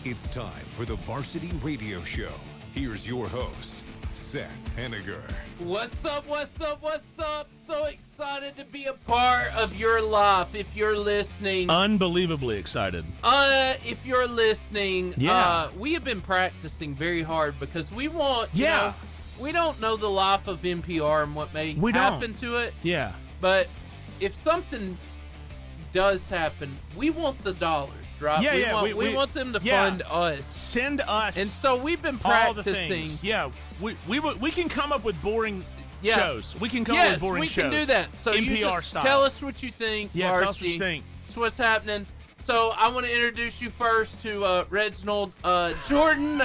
It's time for the Varsity Radio Show. Here's your host, Seth Henniger. What's up, what's up, what's up? So excited to be a part of your life if you're listening. Unbelievably excited. If you're listening, we have been practicing very hard because we want, you know, we don't know the life of NPR and what may happen to it. Yeah. But if something does happen, we want the dollars, right? We want them to fund us. Send us. And so we've been practicing. All the things. Yeah. We can come up with boring shows. We can come up with boring shows. Yes, we can do that. So NPR you just style. Tell us what you think, Yeah, Varsity. tell us what you think. That's what's happening. So I want to introduce you first to Reginald Jordan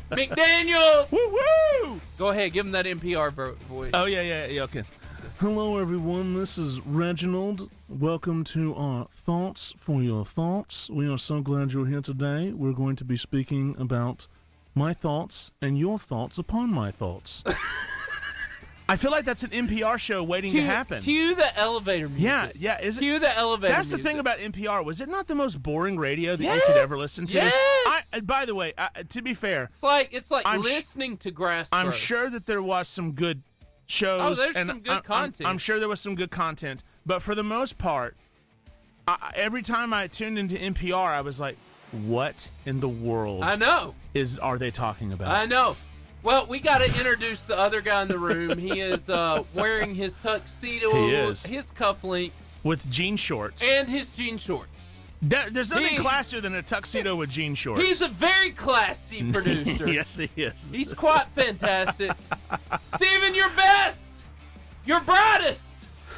McDaniel. Woo-woo! Go ahead, give him that NPR voice. Oh, yeah, okay. Hello, everyone. This is Reginald. Welcome to our Thoughts for Your Thoughts. We are so glad you're here today. We're going to be speaking about my thoughts and your thoughts upon my thoughts. I feel like that's an NPR show waiting to happen. Cue the elevator music. Yeah. Cue the elevator That's music. the thing about NPR. Was it not the most boring radio that you could ever listen to? Yes. By the way, to be fair, it's like listening to grass grow. I'm sure that there was some good shows. Oh, there's some good content. I'm sure there was some good content. But for the most part, every time I tuned into NPR, I was like, what in the world are they talking about? I know. Well, we got to introduce the other guy in the room. He is wearing his tuxedo, his cufflinks. With jean shorts. And his jean shorts. There's nothing classier than a tuxedo with jean shorts. He's a very classy producer. Yes, he is. He's quite fantastic. Steven, you're best. You're brightest.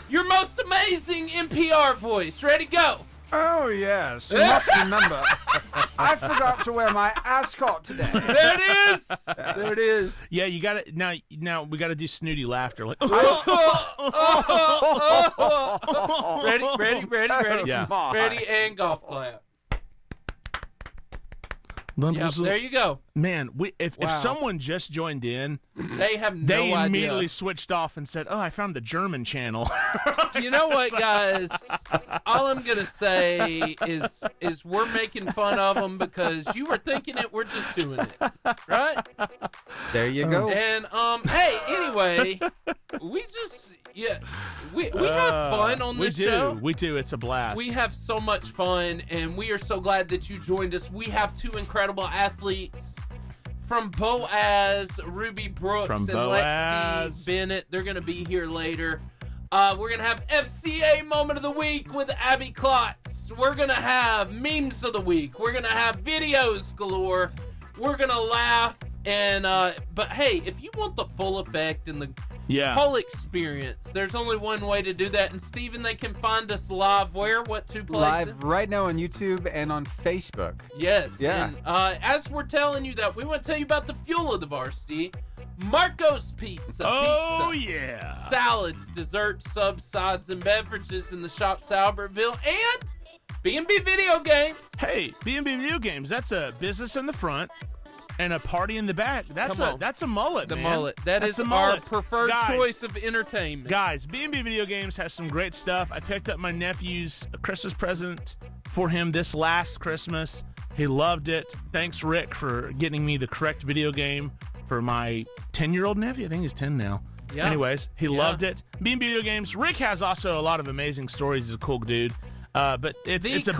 Your most amazing NPR voice. Ready, go. Oh, yes. You must remember, I forgot to wear my ascot today. There it is. There it is. Yeah, you got to now we got to do snooty laughter. Like, ready? Yeah. Ready and golf clap. There you go. Man, if someone just joined in, they have no idea. They immediately switched off and said, "Oh, I found the German channel." You know what, guys? All I'm gonna say is we're making fun of them because you were thinking it. We're just doing it, right? There you go. And hey, anyway, we have fun on this show. We do. It's a blast. We have so much fun, and we are so glad that you joined us. We have two incredible athletes from Boaz, Rubee Brooks, and Lexie Bennett. They're going to be here later. We're going to have FCA Moment of the Week with Abby Klotz. We're going to have Memes of the Week. We're going to have videos galore. We're going to laugh. And but hey, if you want the full effect and the whole experience, there's only one way to do that. And Steven, they can find us live where? What two places? Live right now on YouTube and on Facebook. Yes. Yeah. And as we're telling you that, we want to tell you about the fuel of the Varsity. Marco's Pizza. Oh, yeah. Salads, desserts, subs, sides, and beverages in the shops Albertville. And B&B Video Games. Hey, B&B Video Games, that's a business in the front and a party in the back. That's a mullet, the man. Mullet. That's our preferred choice of entertainment. Guys, B&B Video Games has some great stuff. I picked up my nephew's Christmas present for him this last Christmas. He loved it. Thanks, Rick, for getting me the correct video game for my 10-year-old nephew. I think he's 10 now. Yeah. Anyways, he loved it. B&B Video Games. Rick has also a lot of amazing stories. He's a cool dude. But it's a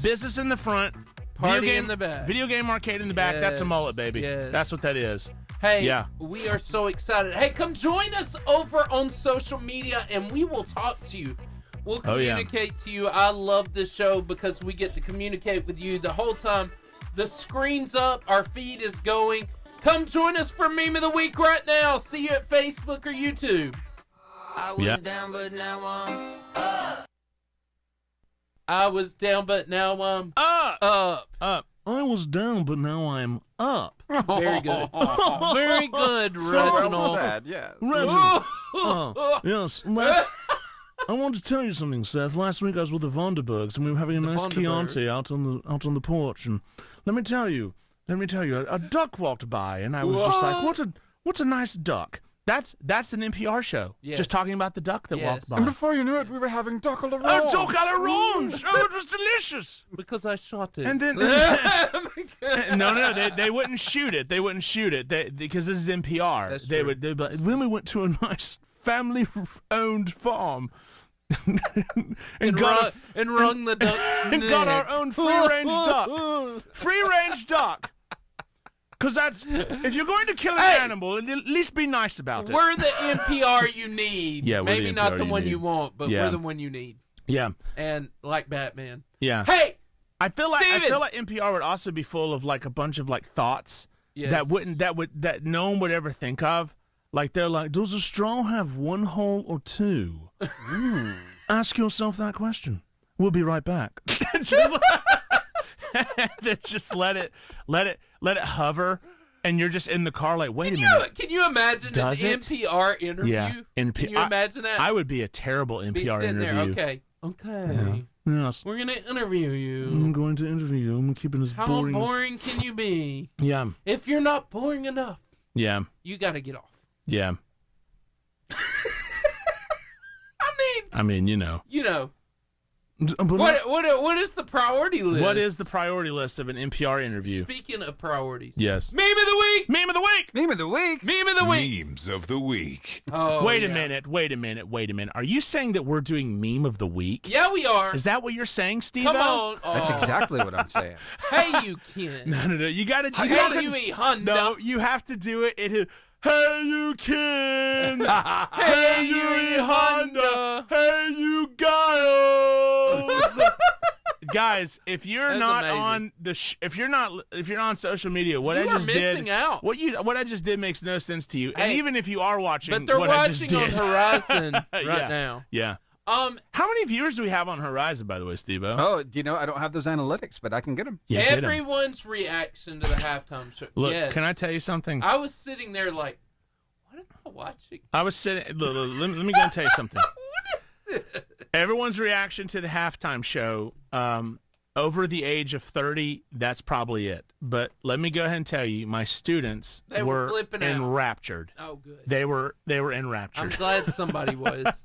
business in the front. Party in the back. Video game arcade in the back. That's a mullet, baby. Yes. That's what that is. Hey, we are so excited. Hey, come join us over on social media, and we will talk to you. We'll communicate to you. I love this show because we get to communicate with you the whole time. The screen's up. Our feed is going. Come join us for Meme of the Week right now. See you at Facebook or YouTube. I was down, but now I'm up. I was down, but now I'm up. I was down, but now I'm up. Very good. Very good, Reginald. Well said, yes. Reginald. Yes. I wanted to tell you something, Seth. Last week I was with the Vonderbergs, and we were having a nice Chianti out on the porch. And let me tell you, a duck walked by, and I was just like, what a nice duck. That's an NPR show. Yes. Just talking about the duck that walked by. And before you knew it, we were having duck à la Oh, ronge. duck à la ronge! Oh, it was delicious. Because I shot it. And then no, they wouldn't shoot it. They wouldn't shoot it because this is NPR. That's They'd true. be like, then we went to a nice family-owned farm and wrung the duck's and neck. got our own free-range duck. Free-range duck. Because that's, if you're going to kill an animal, at least be nice about it. We're the NPR you need. Yeah, we're maybe the not NPR the you one need. you want, but Yeah. we're the one you need. Yeah. And like Batman. Yeah. Hey, I feel like Steven! NPR would also be full of like a bunch of like thoughts Yes. that no one would ever think of. Like they're like, does a straw have one hole or two? Ask yourself that question. We'll be right back. just let it hover, and you're just in the car like, wait a minute. Can you imagine Does an it? NPR interview? Yeah. Can you imagine that? I would be a terrible be NPR sitting interview. there. Okay. Yes. We're gonna interview you. I'm going to interview you. I'm keeping this How boring. boring can you be? Yeah. If you're not boring enough, Yeah. you got to get off. Yeah. I mean, you know. But what is the priority list? what is the priority list of an NPR interview? Speaking of priorities. Yes. Meme of the week. Meme of the week. Meme of the week. Meme of the week. Memes of the week. Oh, Wait a yeah. minute. Are you saying that we're doing meme of the week? Yeah, we are. Is that what you're saying, Steve? Come on. That's Oh. exactly what I'm saying. Hey, you kid. No. You gotta. Hey, you eat Honda. No, you have to do it. Hey, you kid. Hey, you eat Honda. Hey, you guys. Guys, if you're That's not amazing. on if you're not on social media, what You I are just missing did, out. what I just did makes no sense to you. And Hey, even if you are watching, But they're what I just watching on did, Horizon right Yeah. now. Yeah. How How many viewers do we have on Horizon, by the way, Steve-O? Oh, do you know, I don't have those analytics, but I can get them. Yeah, get 'em. everyone's reaction to the halftime show. Look, yes. can I tell you something? I was sitting there like, what am I watching? I was sitting. Look, let me go and tell you something. What is this? Everyone's reaction to the halftime show, over the age of 30, that's probably it. But let me go ahead and tell you, my students They were flipping out. enraptured. Oh, good. They were I'm enraptured. glad somebody was.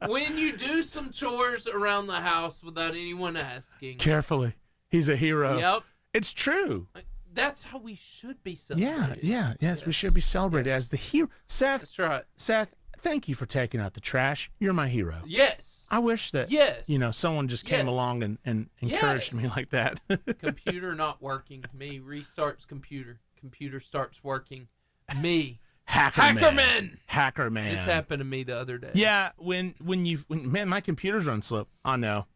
When you do some chores around the house without anyone asking. Carefully, he's a hero. Yep. It's true. That's how we should be Yeah, celebrated. yes, we should be celebrated as the hero. That's right. Seth, thank you for taking out the trash. You're my hero. Yes. I wish that Yes. someone just came Yes. along and encouraged Yes. me like that. Computer not working. Me restarts computer. Computer starts working. Me. Hackerman. Hackerman. This happened to me the other day. Yeah, when man, my computer's run slow. I know.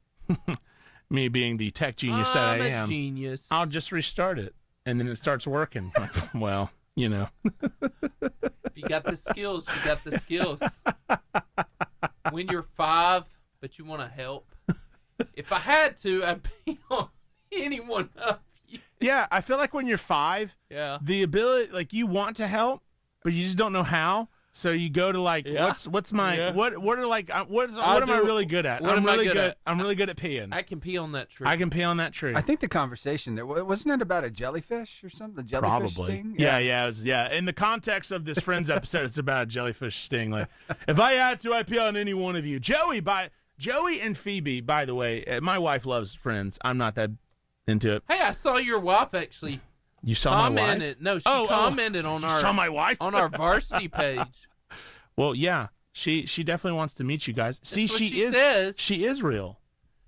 Me being the tech genius that I I'm a am, genius. I'll just restart it, and then it starts working. Well, If you got the skills, you got the skills. When you're 5, but you want to help. If I had to, I'd be on any one of you. Yeah, I feel like when you're 5, Yeah. the ability, like you want to help, but you just don't know how. So you go to like, Yeah. what's my Yeah. what are like what am I really good at? What I'm am I really good at? I'm really good at peeing. I can pee on that tree. I can pee on that tree. I think the conversation there wasn't it about a jellyfish or something? The jellyfish Probably. sting? Yeah. It was, in the context of this Friends episode, it's about a jellyfish sting. Like, if I had to, I'd pee on any one of you. Joey and Phoebe, by the way, my wife loves Friends. I'm not that into it. Hey, I saw your wife actually You saw my wife? commented. No, she commented on You our saw my wife? on our varsity page. Well, yeah. She definitely wants to meet you guys. See, what she she is says. She is real.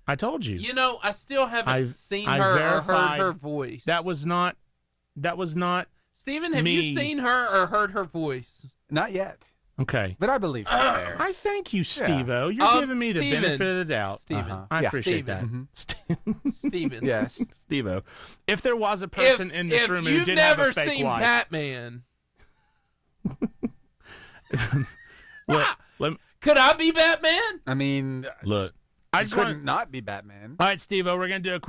I told you. You know, I still haven't I've- seen I her or verified heard her voice. That was not Steven, have me. you seen her or heard her voice? Not yet, okay. but I believe she's there. I thank you, Steve-O. You're giving me the Steven. benefit of the doubt. Steven. I Yeah. appreciate Steven. that. Steven. Yes. Steve-O. If there was a person in this room who didn't have a fake you've never seen wife, Batman, could I be Batman? I mean, look. I I just couldn't want. not be Batman. All right, Steve-O, we're gonna do a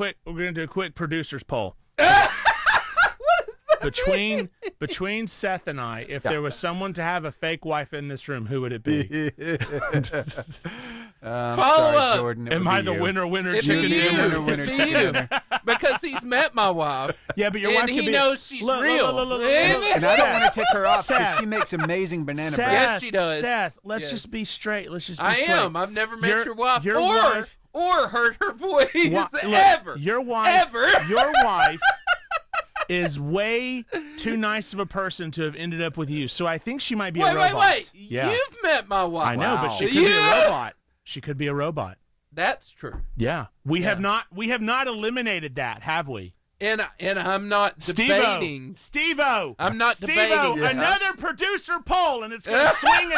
quick producers poll. What is that? Between Seth and I, if there was someone to have a fake wife in this room, who would it be? I'm Follow sorry, up. Jordan. it Am would I be the you. winner It'd be chicken you. dinner? Winner, It's chicken you. dinner. because he's met my wife. Yeah, but your wife and can he be knows she's real. And I don't want to take her off because Seth. she makes amazing banana Seth, bread. Yes, she does. Seth, let's Yes. just be straight. Let's just be I straight. am. I've never met your wife, wife- or heard her voice Look, ever. Your wife, Ever. Your wife is way too nice of a person to have ended up with you. So I think she might be a robot. Wait. Yeah. You've met my wife. I know, Wow. but she could be a robot. She could be a robot. That's true. Yeah. We have not eliminated that, have we? And I'm not debating. Steve-O. I'm not Steve-O, debating. another producer poll, and it's gonna swing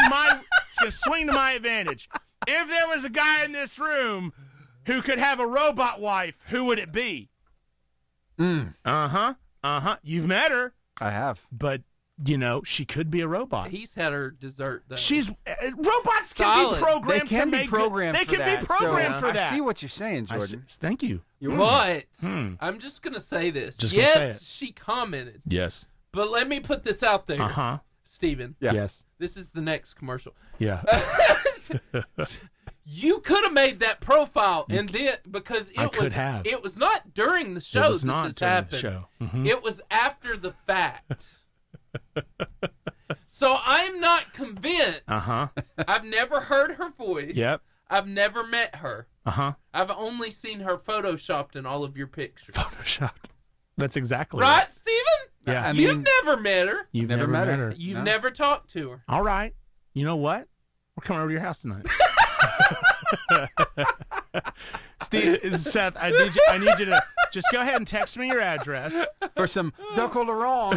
to my advantage. If there was a guy in this room who could have a robot wife, who would it be? You've met her, I have. but she could be a robot. He's had her dessert, though. She's robots can Solid. be programmed. They can to be make programmed They for can that. be programmed so, for that. I see what you're saying, Jordan. Thank you. But I'm just going to say this. Just gonna say Yes, it. she commented. Yes. But let me put this out there, Stephen. Yeah. Yes. This is the next commercial. Yeah. You could have made that profile, and then because it was not during the show was that not this during the happened. show. Mhm. It was after the fact. So I'm not convinced. I've never heard her voice. Yep. I've never met her. I've only seen her photoshopped in all of your pictures. Photoshopped. That's exactly Right, Stephen? Yeah. I You've mean, never met her. You've Never met her. You've No. never talked to her. All right. You know what? We're coming over to your house tonight. Seth, I need you to just go ahead and text me your address for some duck-o'-l'orange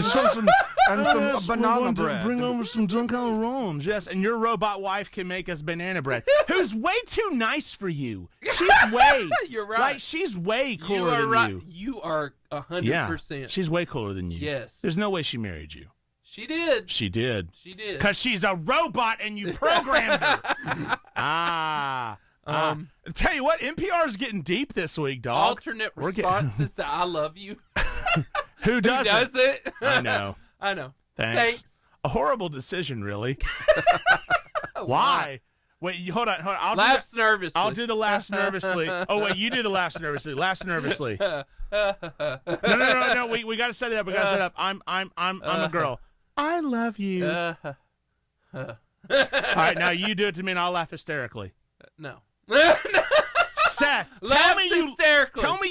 and some banana bread. Bring over some duck-o'-l'orange, yes, and your robot wife can make us banana bread. Who's way too nice for you? She's way. You're right. Like she's way cooler than right. you. You are 100%. Yeah, she's way cooler than you. Yes. There's no way she married you. She did. She did. She did. Because she's a robot and you programmed her. Tell you what, NPR's getting deep this week, dog. Alternate responses to "I love you." Who does it? I know. I know. Thanks. A horrible decision, really. Why? Wait, hold on. Laughs nervously. I'll do the laughs nervously. Oh wait, you do the laughs nervously. Laughs nervously. No. We got to set it up. We got to set it up. I'm a girl. I love you. All right, now you do it to me, and I'll laugh hysterically. No. Seth, tell me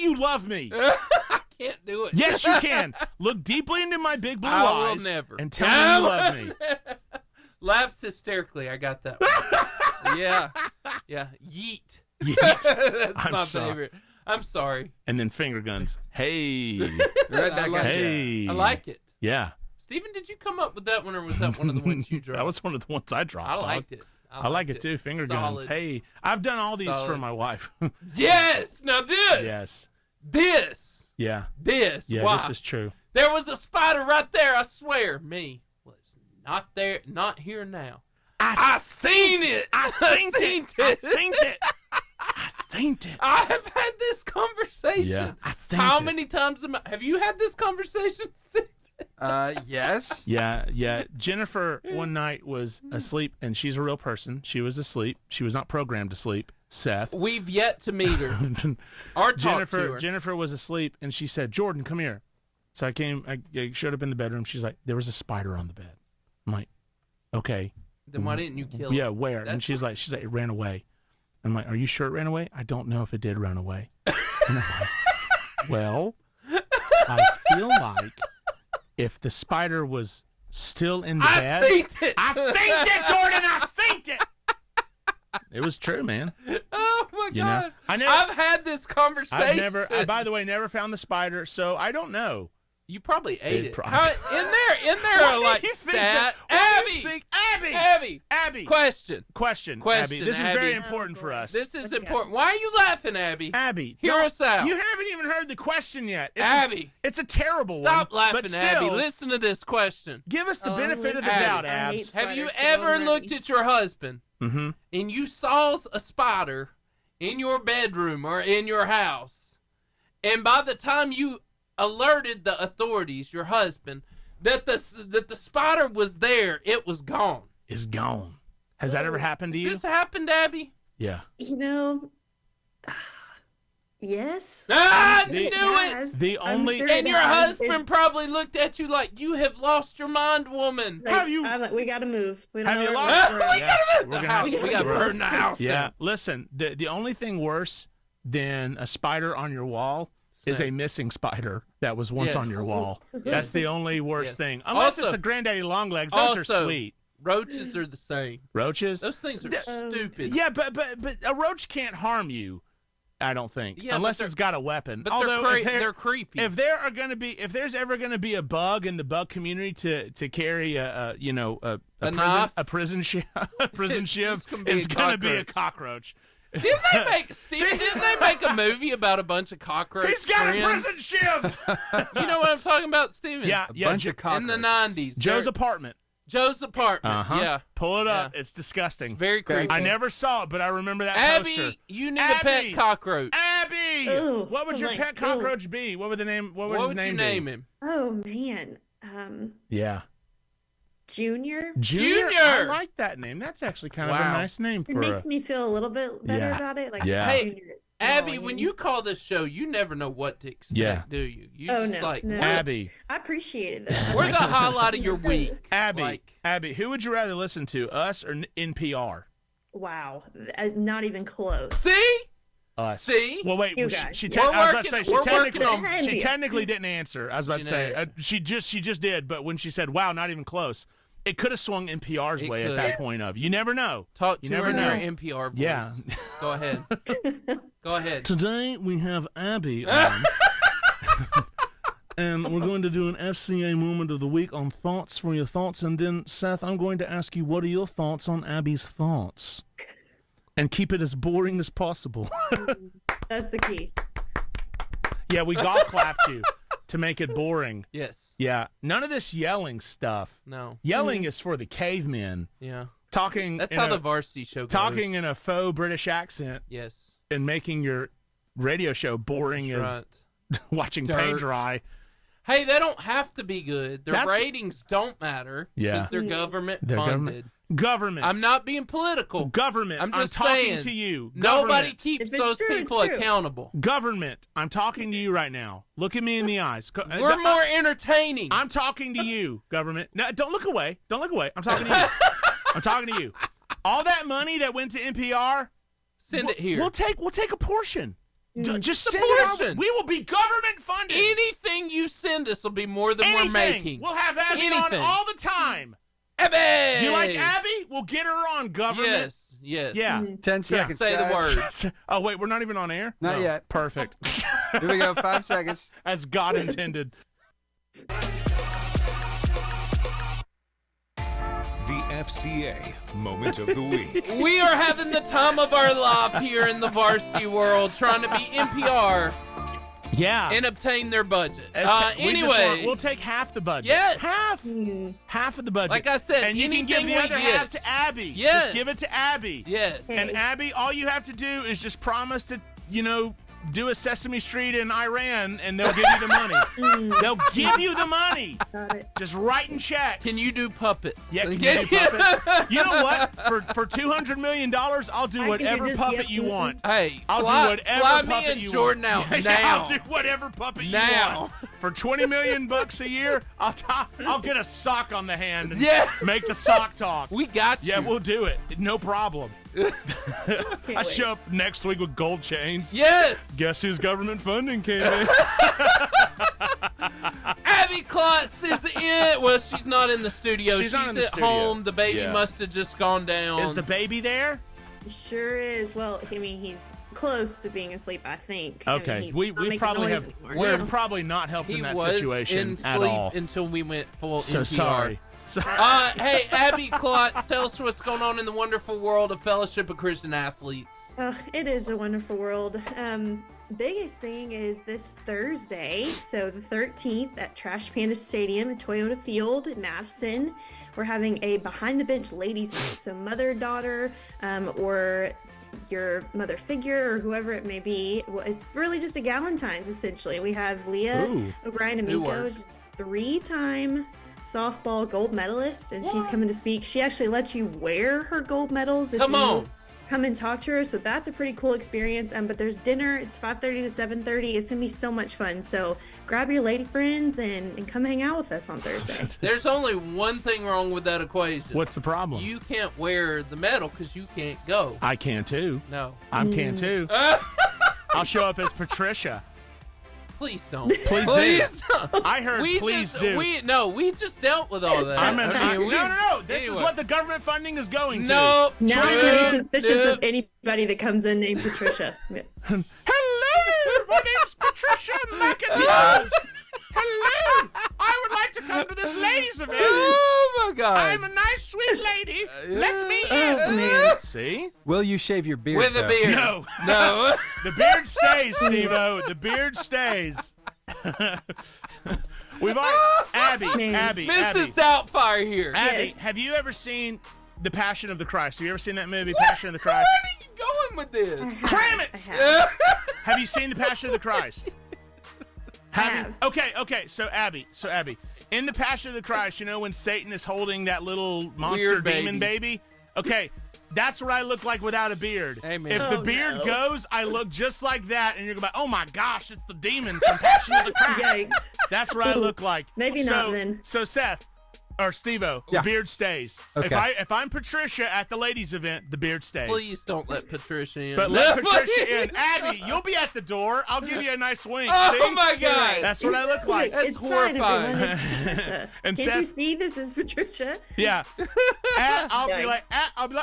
you love me. I can't do it. Yes, you can. Look deeply into my big blue eyes. I will never. And tell me you love me. Laughs hysterically. I got that one. Yeah. Yeet. Yeet. That's my favorite. I'm sorry. And then finger guns. Hey. Right back at you. Hey. I like it. Yeah. Stephen, did you come up with that one, or was that one of the ones you dropped? That was one of the ones I dropped. I liked it. I like it too. Finger Solid. guns. Hey, I've done all these Solid. for my wife. Yes. Now this. Yes. This. Yeah. This. Yeah, Why? this is true. There was a spider right there. I swear. Me was not there. Not here now. I seen it. I seen it. I have had this conversation. Yeah. How many times have you had this conversation, Steve? Yes. Yeah. Jennifer one night was asleep, and she's a real person. She was asleep. She was not programmed to sleep. Seth. We've yet to meet her. Or talk to her. Jennifer was asleep, and she said, "Jordan, come here." So I showed up in the bedroom. She's like, "There was a spider on the bed." I'm like, "Okay." Then why didn't you kill it? Yeah, where? And she's like, "It ran away." I'm like, "Are you sure it ran away?" "I don't know if it did run away." And I'm like, "Well, I feel like if the spider was still in the bed." I seen it, Jordan. I seen it. It was true, man. Oh my God! I've had this conversation. I by the way, never found the spider, so I don't know. You probably ate it. Probably. In there, like sat. Abby. Question. Abby, this is very important for us. This is important. Why are you laughing, Abby? Abby, hear us out. You haven't even heard the question yet. Abby, it's a terrible one. Stop laughing, but still, Abby. Listen to this question. Give us the benefit of the doubt, Abs. Have you ever looked at your husband and you saw a spider in your bedroom or in your house, and by the time you alerted the authorities, your husband, that the spider was there, it was gone? It's gone. Has that ever happened to you? Has this happened, Abby? Yeah. Yes. I knew it. The only sure And your that husband probably looked at you like, you have lost your mind, woman. Like, Have you- we gotta move. We don't Have know you where lost- we're We at. gotta we're the gonna house. have We to gotta move. burn the house Yeah, down. listen, the only thing worse than a spider on your wall is a missing spider that was once Yes. on your wall. That's the only worst Yes. thing. Unless Also- it's a granddaddy longlegs. Those are also- sweet. Roaches are the same. Roaches? Those things are stupid. Yeah, but a roach can't harm you, I don't think. Yeah, unless but it's got a weapon. But Although they're creepy. if there's ever gonna be a bug in the bug community to carry a knife? prison ship, It's gonna be it's a gonna be a cockroach. cockroach. Didn't they make a movie about a bunch of cockroaches? He's got a prison ship. You know what I'm talking about, Steven? Yeah, Bunch of In the cockroaches. 90s. Joe's apartment. Joe's apartment. Uh-huh. Yeah. Pull it up. Yeah. It's disgusting. It's very creepy. I never saw it, but I remember that Abby, poster. you need a Abby! pet cockroach. Abby, Ooh, what would your like, pet cockroach be? What would the name? What would What his would name you be? name him? Oh man. Yeah, Junior. Junior. I Junior! like that name. That's actually kind of a Wow. nice name It for makes me feel a little bit better Yeah. about it. Like Yeah. Hey, Junior. Abby, Oh, when you call this show, you never know what to expect, Yeah. do you? You Oh, just no, like, no. Abby. I appreciate that. we're the highlight of your week. Abby. Like, Abby. Who would you rather listen to, us or NPR? Wow, not even close. see? Us. See? Well, wait. You she, guys. she, We're te- I was about to working- say we're she working technically on- she technically didn't answer. I was about She to say didn't. she just did, but when she said, "Wow, not even close," it could have swung NPR's It way could. at that point. Of you never know. Talk You to never her in know. her NPR voice. Yeah. Go ahead. Go ahead. Today we have Abby on. And we're going to do an FCA moment of the week on thoughts for your thoughts. And then, Seth, I'm going to ask you, what are your thoughts on Abby's thoughts? And keep it as boring as possible. That's the key. Yeah, we golf clapped you to make it boring. Yes. Yeah, none of this yelling stuff. No. Yelling is for the cavemen. Yeah. Talking That's in how a- the Varsity Show goes. talking in a faux British accent Yes. and making your radio show boring That's as right. watching Dirt. paint dry. Hey, they don't have to be good. Their That's- ratings don't matter. Yeah. Because they're government They're funded. Government. I'm not being political. Government. I'm just talking saying, to you. Nobody Government. keeps If it's those true, it's people true. accountable. Government. I'm talking to you right now. Look at me in the eyes. We're more entertaining. I'm talking to you, government. No, don't look away. Don't look away. I'm talking to you. I'm talking to you. All that money that went to NPR, Send it here. We'll take a portion. Just The send it our way. portion. We will be government funded. Anything you send us will be more than Anything. we're making. We'll have Abby on Anything. all the time. Abby! Do you like Abby? We'll get her on, government. Yes. Yes. Yeah. 10 seconds, Say the guys. word. Oh, wait, we're not even on air? Not No. yet. Perfect. Here we go. 5 seconds. As God intended. The FCA moment of the week. We are having the time of our life here in the varsity world trying to be NPR Yeah. and obtain their budget. We just want- Anyway, we'll take half the budget. Yes. Half of the budget. Like I said, and you can give anything the we other get. half to Abby. Yes. Just give it to Abby. yes. And Abby, all you have to do is just promise to, do a Sesame Street in Iran, and they'll give you the money. They'll give you the money. Got it. Just writing checks. Can you do puppets? Yeah, can you do puppets? You know what? For $200 million, I'll do I can whatever do puppet just- you want. Hey, I'll fly, do whatever fly puppet me and you Jordan want. out Yeah, now. I'll do whatever puppet you Now. want. For $20 million a year, I'll get a sock on the hand and Yeah. make the sock talk. We got you. Yeah, we'll do it. No problem. I wait. show up next week with gold chains. Yes. Guess who's government funding, Katie? Abby Klotz is in. Well, she's not in the studio. She's not in the at studio. home. The baby Yeah. must have just gone down. Is the baby there? Sure is. Well, I mean, he's close to being asleep, I think. I mean, Okay, he's we not making probably noise have anymore. we have probably not helped he in that was situation in at sleep all. until we went full So NPR. sorry. So, Hey, Abby Klotz, tell us what's going on in the wonderful world of Fellowship of Christian Athletes. Oh, it is a wonderful world. Biggest thing is this Thursday, so the 13th at Trash Panda Stadium at Toyota Field in Madison. We're having a behind the bench ladies night, so mother, daughter, or your mother figure or whoever it may be. Well, it's really just a Galentine's essentially. We have Leah Ooh. O'Brien New Amico, word. 3-time softball gold medalist, and she's coming to speak. She actually lets you wear her gold medals if Come you on. come and talk to her. So that's a pretty cool experience. But there's dinner. It's 5:30 to 7:30. It's gonna be so much fun. So grab your lady friends and come hang out with us on Thursday. There's only one thing wrong with that equation. What's the problem? You can't wear the medal because you can't go. I can too. No. I can too. I'll show up as Patricia. Please don't. Please don't. I heard please do. We just dealt with all that. No. This is what the government funding is going to. No. Now I'm really suspicious of anybody that comes in named Patricia. Hello, my name's Patricia McIntyre. Hello, I would like to come to this ladies event. Oh my God! I'm a nice, sweet lady. Let me in. Oh, man. See? Will you shave your beard? With a beard? No. The beard stays, Steve-O. The beard stays. We've already Abby. Mrs. Doubtfire here. Abby, Yes. have you ever seen The Passion of the Christ? Have you ever seen that movie, Passion of the Christ? Where are you going with this? Cram it! I have. Have you seen The Passion of the Christ? Have. Okay. So Abby, in The Passion of the Christ, you know when Satan is holding that little monster Weird demon baby? Okay, that's what I look like without a beard. Amen. If the Oh, beard no. goes, I look just like that, and you're going to be like, oh my gosh, it's the demon from Passion of the Christ. Yikes. That's what I look like. Maybe not then. So Seth, or Steve-O, Yeah. the beard stays. Okay. If I'm Patricia at the ladies event, the beard stays. Please don't let Patricia in. But let Patricia in. Abby, you'll be at the door. I'll give you a nice wink. Oh See? my God! That's what I look like. That's It's horrifying. fine, everyone. It's Patricia. And Can't you Seth- see this is Patricia? Yeah. I'll be Yikes. like, oh, Abby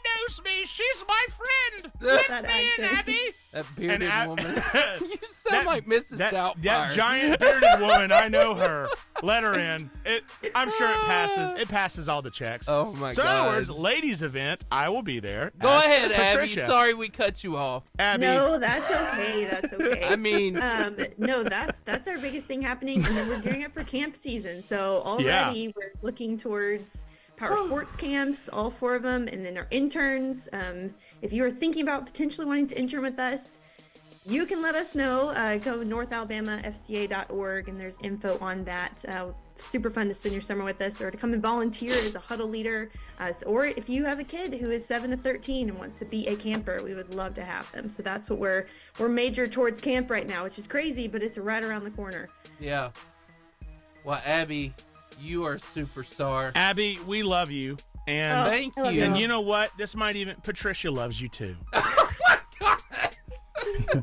knows me. She's my friend. Let That me in, accent. Abby. That bearded And woman. You sound like Mrs. Doubtfire. That giant bearded woman, I know her. Let her in. I'm sure it passes. It passes all the checks. Oh my So God! in other words, ladies event, I will be there. Go as ahead, Patricia. Abby. Sorry we cut you off. Abby. No, that's okay. That's okay. I mean, No, that's our biggest thing happening, and then we're gearing up for camp season. So already we're looking towards power sports camps, all 4 of them, and then our interns. If you are thinking about potentially wanting to intern with us, you can let us know. Go to northalabamafca.org, and there's info on that. Super fun to spend your summer with us, or to come and volunteer as a huddle leader. Or if you have a kid who is 7 to 13 and wants to be a camper, we would love to have them. So that's what we're majored towards camp right now, which is crazy, but it's right around the corner. yeah. Well, Abby, you are a superstar. Abby, we love you. And Thank I love you. and you know what? This might even Patricia loves you too.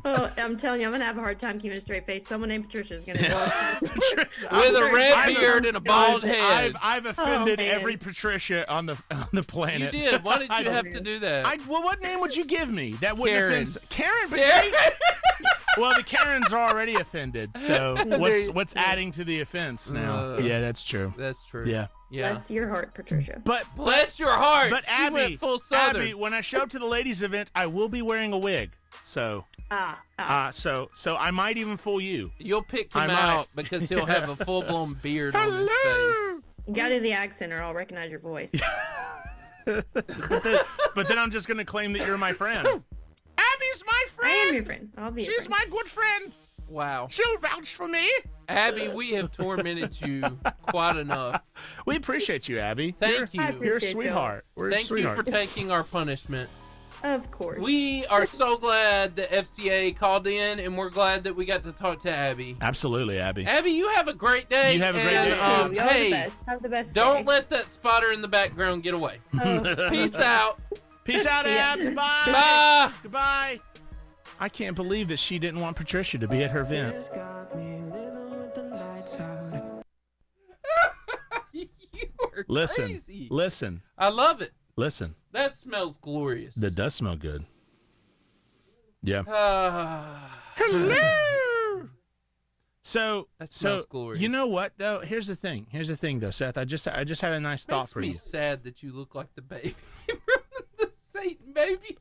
Oh, I'm telling you, I'm gonna have a hard time keeping a straight face. Someone named Patricia is gonna go. With a red I'm- beard and a bald head. I've offended man. every Patricia on the You planet. did. Why did I you don't- have to do that? Well, what name would you give me? That wouldn't Karen. offend Karen, but Karen. see, well, the Karens are already offended. So what's adding to the offense now? Yeah, that's true. That's true. Yeah. Yeah. Bless your heart, Patricia. But Bless your heart. But She Abby, went full Southern. Abby, when I show up to the ladies' event, I will be wearing a wig. So so I might even fool you. You'll pick I him might. out because he'll have a full-blown beard on his face. You gotta do the accent, or I'll recognize your voice. But then I'm just gonna claim that you're my friend. Abby's my I friend. am your friend. I'll be your She's friend. my good friend. Wow. She'll vouch for me. Abby, we have tormented you quite enough. We appreciate you, Abby. Thank You're you. I a appreciate sweetheart. We're a Thank sweetheart. you for taking our punishment. Of course. We are so glad the FCA called in, and we're glad that we got to talk to Abby. Absolutely, Abby. Abby, you have a great day. You have a great and, day, too. Y'all are the hey, best. Have the best don't day. let that spotter in the background get away. Oh, Peace out. Peace out, See ya. Abs. Bye. Bye. Goodbye. I can't believe that she didn't want Patricia to be at her event. You are Listen, crazy. listen, I love it. listen. That smells glorious. That does smell good. Yeah. Hello. So, That smells so glorious. you know what though? Here's the thing, though, Seth. I just had a nice thought Makes for me you. sad that you look like the baby from the Satan baby.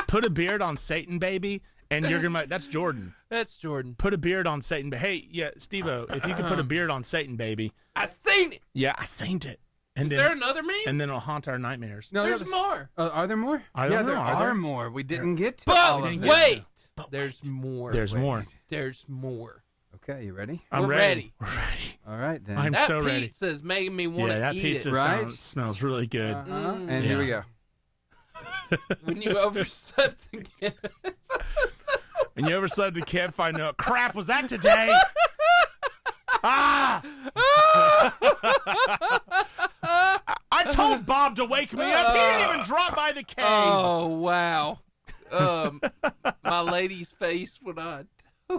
Put a beard on Satan, baby, and you're gonna. That's Jordan. That's Jordan. Put a beard on Satan. Hey, yeah, Steve-O, if you could put a beard on Satan, baby. I seen it. Yeah, I seen it. And Is then, there another meme? and then it'll haunt our nightmares. No, There's that was- more. Are there more? I don't yeah, there know. Are there? are more. We didn't get to all But of them. wait. There's more. There's more. There's more. Okay, you ready? I'm We're ready. ready. We're ready. All right, then. I'm That so ready. pizza's making me want Yeah, to that eat pizza it. Right? smells really good. And here we go. When you overslept again. And you overslept and can't find out. Crap, was that today? I told Bob to wake me up. He didn't even drop by the cave. Oh, wow. My lady's face when I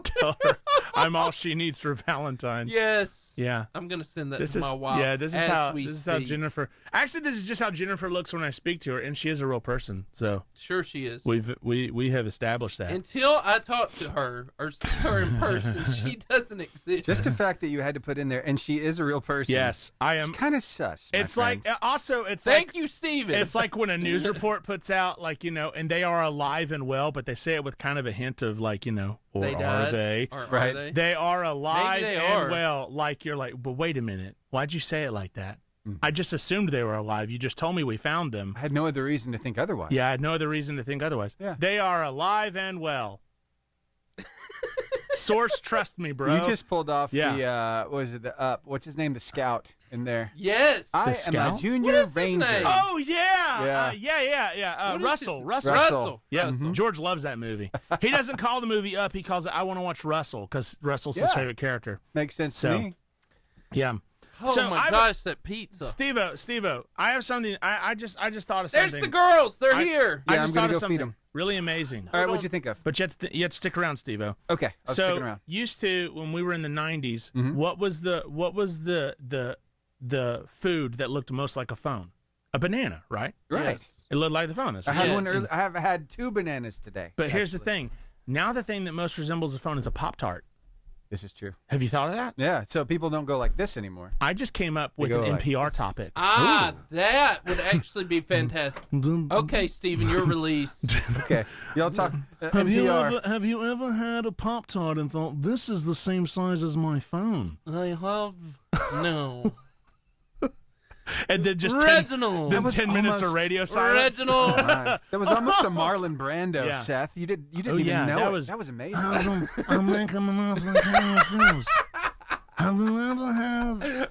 tell her I'm all she needs for Valentine's. Yes. Yeah. I'm gonna send that to my wife. Yeah, this is how Jennifer. Actually, this is just how Jennifer looks when I speak to her, and she is a real person. So sure she is. We have established that. Until I talk to her or see her in person, she doesn't exist. Just the fact that you had to put in there, and she is a real person. Yes, I am. It's kind of sus. It's friend. like also it's Thank like, you, Steven. It's like when a news report puts out and they are alive and well, but they say it with kind of a hint of or they are they? Or right. Are they? They are alive Maybe they and are. well. Like you're like, but wait a minute. Why'd you say it like that? I just assumed they were alive. You just told me we found them. I had no other reason to think otherwise. Yeah, I had no other reason to think otherwise. Yeah. They are alive and well. Source, trust me, bro. You just pulled off what's his name? The scout in there. Yes. I am scout? a junior What is his ranger. name? Oh, yeah. Yeah. What is Russell. his- Russell. Russell. Yeah, Russell. George loves that movie. He doesn't call the movie Up. He calls it I Want to Watch Russell because Russell's his favorite character. Makes sense So, to me. Yeah. Oh So my gosh, that pizza. Steve-O, I have something. I just thought of There's something. the girls. They're here. I Yeah, just I'm thought gonna of go something feed 'em. really amazing. All right, what'd you think of? But you have to stick around, Steve-O. Okay, I'll stick So around. used to when we were in the 90s, Mhm. what was the food that looked most like a phone? A banana, right? Right. Yes. It looked like the phone. That's I what had you- one early, I have had 2 bananas today. But here's the actually. thing. Now the thing that most resembles a phone is a Pop-Tart. This is true. Have you thought of that? Yeah, so people don't go like this anymore. I just came up with go an like NPR topic. Ah, that would actually be fantastic. Okay, Steven, you're released. Okay, y'all talk Have you NPR. ever had a Pop-Tart and thought this is the same size as my phone? I have no. And then just Reginald. 10 was 10 minutes of almost- radio silence. Reginald. That was almost a Marlon Brando, Yeah. Seth. You didn't Oh, even yeah, know that it. was- That was amazing. I'm making an awful kind of fools. Have you ever had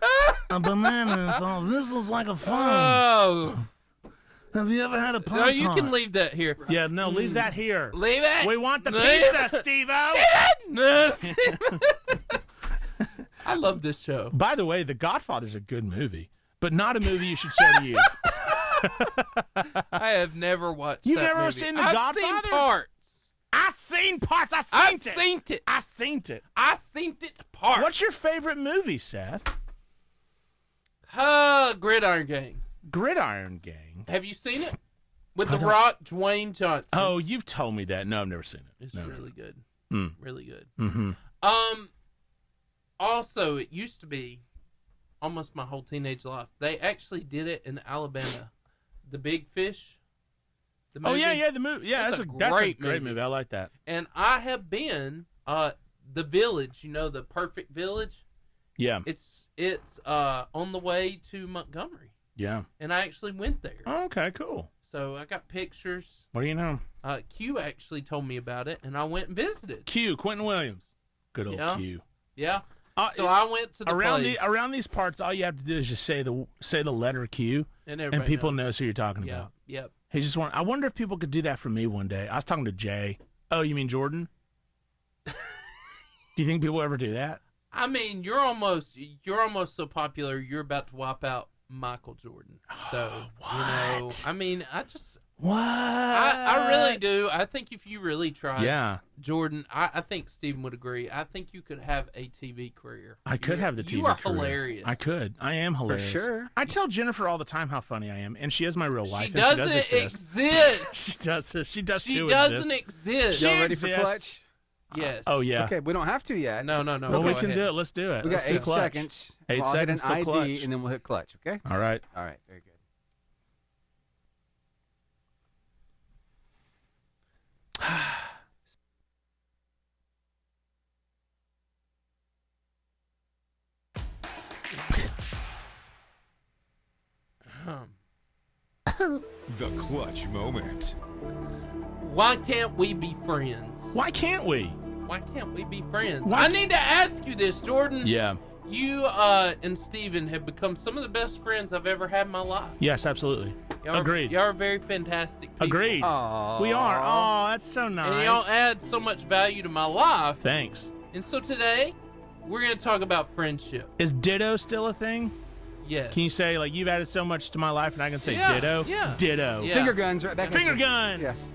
a banana and thought this is like a phone? Oh. Have you ever had a No, Pop-Tart? you can leave that here. Yeah, no, leave that here. Leave it. We want the Leave pizza, it. Steve-O. No. I love this show. By the way, The Godfather's a good movie, but not a movie you should show to youth. I have never watched You've that never movie. seen The I've Godfather? seen parts. I seen parts. I I seen it. seen it. I seen it. I seen it parts. What's your favorite movie, Seth? Gridiron Gang. Gridiron Gang. Have you seen it? With The Rock, Dwayne Johnson. Oh, you've told me that. No, I've never seen it. It's No. really good. Mm. Really good. Mm-hmm. Also, it used to be almost my whole teenage life. They actually did it in Alabama. The Big Fish. The Oh movie. yeah, the movie. Yeah, That's that's a a great great movie. movie. I like that. And I have been the Village. You know, the Perfect Village. Yeah, It's on the way to Montgomery, yeah. and I actually went there. Oh, okay, cool. So I got pictures. What do you know? Q actually told me about it, and I went and visited. Q, Quentin Williams. Good old Yeah. Q. Yeah. So I went to the place, around these parts. All you have to do is just say the letter Q, and and everybody people knows. knows who you're talking Yeah. about. Yep. He just want. I wonder if people could do that for me one day. I was talking to Jay. Oh, you mean Jordan? Do you think people ever do that? I mean, you're almost so popular. You're about to wipe out Michael Jordan. So What? I mean, What? I really do. I think if you really tried, Yeah, Jordan, I think Steven would agree. I think you could have a TV career. I could have the TV You are career. hilarious. I could. I am hilarious. sure. I tell Jennifer all the time how funny I am, and she is my real wife. She and doesn't she does exist. exist. She does. She does She too. doesn't exist. exist. She Y'all ready for exists. clutch? Yes. Oh yeah. Okay, we don't have to yet. No. Well, go we can ahead. do it. Let's do it. We Let's got do 8 clutch. seconds. 8 I'll seconds hit an till ID, clutch. and then we'll hit clutch, okay? All right. All right, very good. The clutch moment. Why can't we be friends? Why can't we? Why can't we be friends? Why I need to ask you this, Jordan. Yeah. You and Steven have become some of the best friends I've ever had in my life. Yes, absolutely. Agreed. Y'all are very fantastic people. Agreed. Aww. We are. Oh, that's so nice. And y'all add so much value to my life. Thanks. And so today, we're going to talk about friendship. Is ditto still a thing? Yes. Can you say, like, you've added so much to my life, and I can say ditto? Yeah. Ditto. Yeah. Finger guns. Right? That Finger gets you. guns!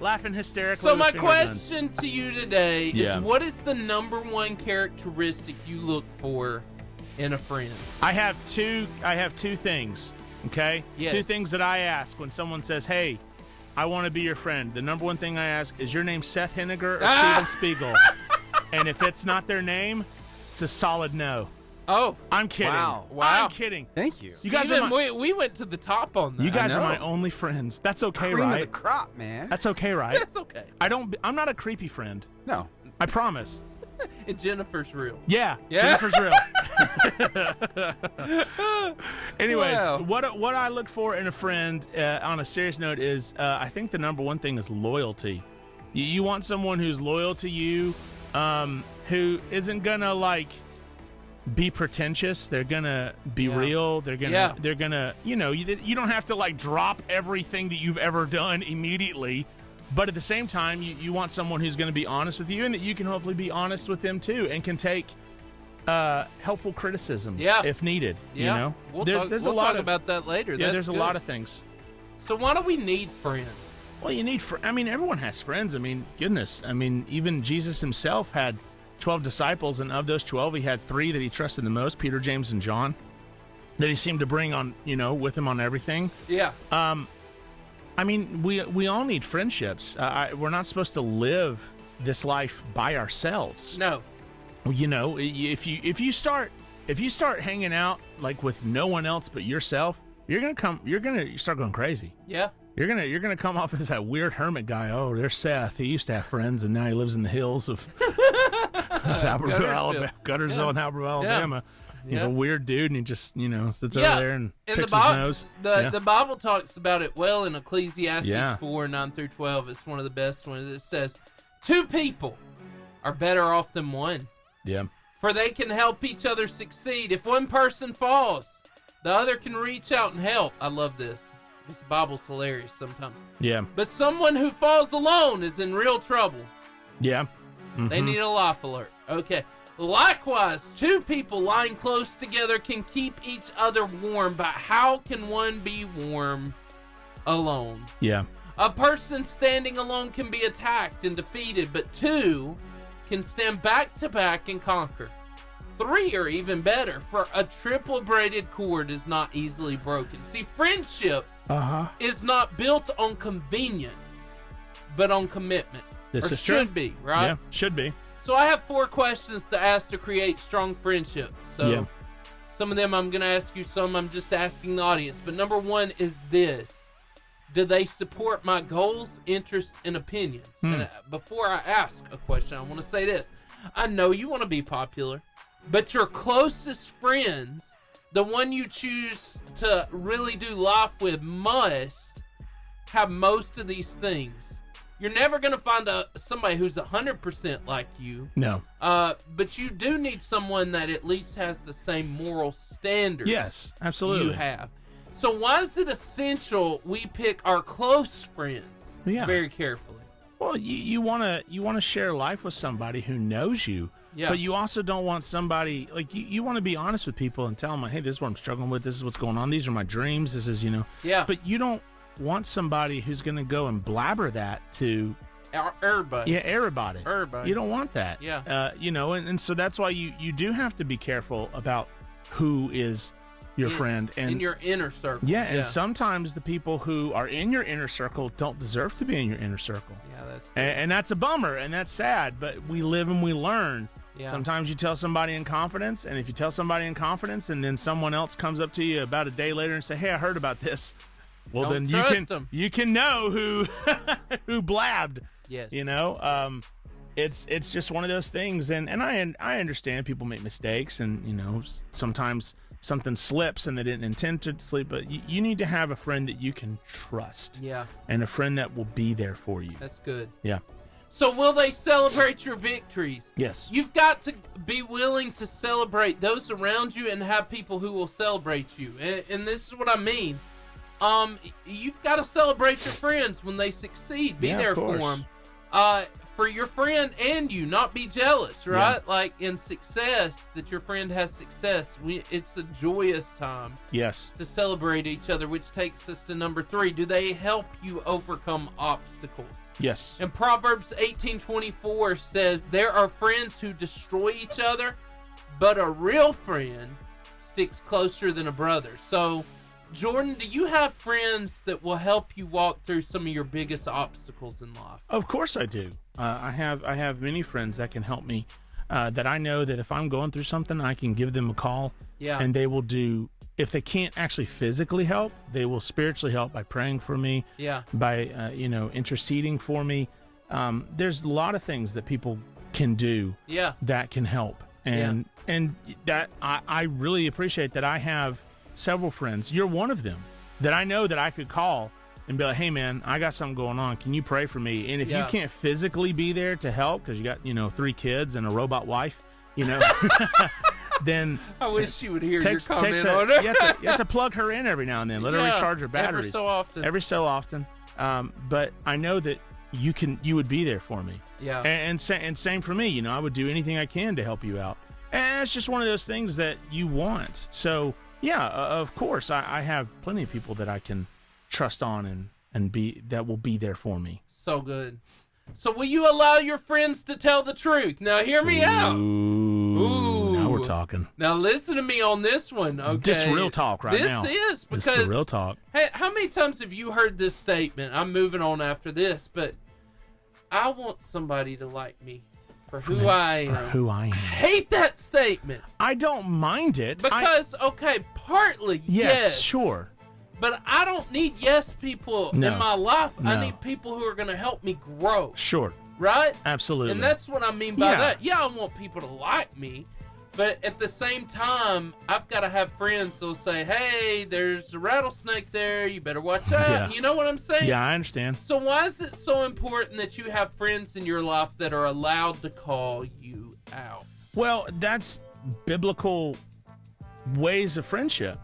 Laughing hysterically. So with my finger question to you today is, Yeah. what is the number one characteristic you look for in a friend? I have two things, okay? Yes. Two things that I ask when someone says, hey, I want to be your friend. The number one thing I ask, is your name Seth Henniger or Steven Spiegel? And if it's not their name, it's a solid no. Oh, I'm kidding. Wow. I'm kidding. Thank you. You guys are we went to the top on that. You guys I are know. my only friends. That's okay, Cream right? of the crop, man. That's okay, right? That's okay. I'm not a creepy friend. No. I promise. And Jennifer's real. Yeah. Yeah? Jennifer's real. Anyways, Wow. what I look for in a friend, on a serious note, is I think the number one thing is loyalty. You want someone who's loyal to you, who isn't gonna like be pretentious. They're gonna be real. They're gonna you don't have to like drop everything that you've ever done immediately. But at the same time, you want someone who's going to be honest with you, and that you can hopefully be honest with them too, and can take helpful criticisms if needed. Yeah. You know, We'll talk about that later. Yeah, That's there's a good. lot of things. So why do we need friends? Well, you need everyone has friends. I mean, goodness. I mean, even Jesus himself had 12 disciples, and of those 12, he had 3 that he trusted the most: Peter, James, and John. That he seemed to bring on, with him on everything. Yeah. I mean, we all need friendships. We're not supposed to live this life by ourselves. No. If you start hanging out like with no one else but yourself, you're gonna start going crazy. Yeah. You're gonna come off as that weird hermit guy. Oh, there's Seth. He used to have friends, and now he lives in the hills of Guttersville in Albertville, Alabama. He's a weird dude, and he just, sits over there and picks his nose. The Bible talks about it well in Ecclesiastes 4, 9 through 12. It's one of the best ones. It says, 2 people are better off than one. Yeah. For they can help each other succeed. If one person falls, the other can reach out and help. I love this. This Bible's hilarious sometimes. Yeah. But someone who falls alone is in real trouble. Yeah. Mm-hmm. They need a life alert. Okay. Likewise, 2 people lying close together can keep each other warm, but how can one be warm alone? Yeah. A person standing alone can be attacked and defeated, but 2 can stand back to back and conquer. 3 are even better, for a triple braided cord is not easily broken. See, friendship is not built on convenience, but on commitment. This or is true. Should be, right? Yeah, should be. So I have 4 questions to ask to create strong friendships. So some of them I'm going to ask you, some I'm just asking the audience. But number 1 is this. Do they support my goals, interests, and opinions? And before I ask a question, I want to say this. I know you want to be popular, but your closest friends, the one you choose to really do life with, must have most of these things. You're never going to find somebody who's 100% like you. No. But you do need someone that at least has the same moral standards. Yes, absolutely. You have. So why is it essential we pick our close friends very carefully? Well, you want to share life with somebody who knows you. Yeah. But you also don't want somebody, like, you want to be honest with people and tell them, like, hey, this is what I'm struggling with. This is what's going on. These are my dreams. This is, Yeah. But you don't want somebody who's going to go and blabber that to everybody. Yeah, everybody. You don't want that. Yeah. And so that's why you do have to be careful about who is your friend and in your inner circle. Yeah, and sometimes the people who are in your inner circle don't deserve to be in your inner circle. Yeah, that's good. And that's a bummer, and that's sad, but we live and we learn. Yeah. Sometimes you tell somebody in confidence, and if you tell somebody in confidence and then someone else comes up to you about a day later and say, hey, I heard about this. Well, don't then you can know who who blabbed. Yes. It's just one of those things, and I understand people make mistakes, and sometimes something slips and they didn't intend to slip, but you need to have a friend that you can trust. Yeah. And a friend that will be there for you. That's good. Yeah. So will they celebrate your victories? Yes. You've got to be willing to celebrate those around you and have people who will celebrate you. And this is what I mean. You've got to celebrate your friends when they succeed. Be there for them. For your friend and you, not be jealous, right? Yeah. Like in success, that your friend has success. It's a joyous time. Yes. To celebrate each other, which takes us to number 3. Do they help you overcome obstacles? Yes. And Proverbs 18:24 says, there are friends who destroy each other, but a real friend sticks closer than a brother. So, Jordan, do you have friends that will help you walk through some of your biggest obstacles in life? Of course I do. I have many friends that can help me, that I know that if I'm going through something, I can give them a call. Yeah. And they will do, if they can't actually physically help, they will spiritually help by praying for me. Yeah. By, interceding for me. There's a lot of things that people can do. Yeah. That can help. And that I really appreciate that I have several friends. You're one of them that I know that I could call and be like, hey man, I got something going on. Can you pray for me? And if you can't physically be there to help because you got, 3 kids and a robot wife, then I wish she would hear your comment on her. You have to plug her in every now and then. Let her recharge her batteries. Every so often. But I know that you would be there for me. Yeah. And same for me. I would do anything I can to help you out. And it's just one of those things that you want. So yeah, of course, I have plenty of people that I can trust on and that will be there for me. So good. So will you allow your friends to tell the truth? Now hear me out. Ooh. Now we're talking. Now listen to me on this one, okay? This real talk now. This is because this is the real talk. Hey, how many times have you heard this statement? I'm moving on after this, but I want somebody to like me. For who I am. For who I am. I hate that statement. I don't mind it. Because, partly, yes. Sure. But I don't need yes people in my life. No. I need people who are going to help me grow. Sure. Right? Absolutely. And that's what I mean by that. Yeah, I want people to like me. But at the same time, I've got to have friends that'll say, hey, there's a rattlesnake there. You better watch out. Yeah. You know what I'm saying? Yeah, I understand. So why is it so important that you have friends in your life that are allowed to call you out? Well, that's biblical ways of friendship.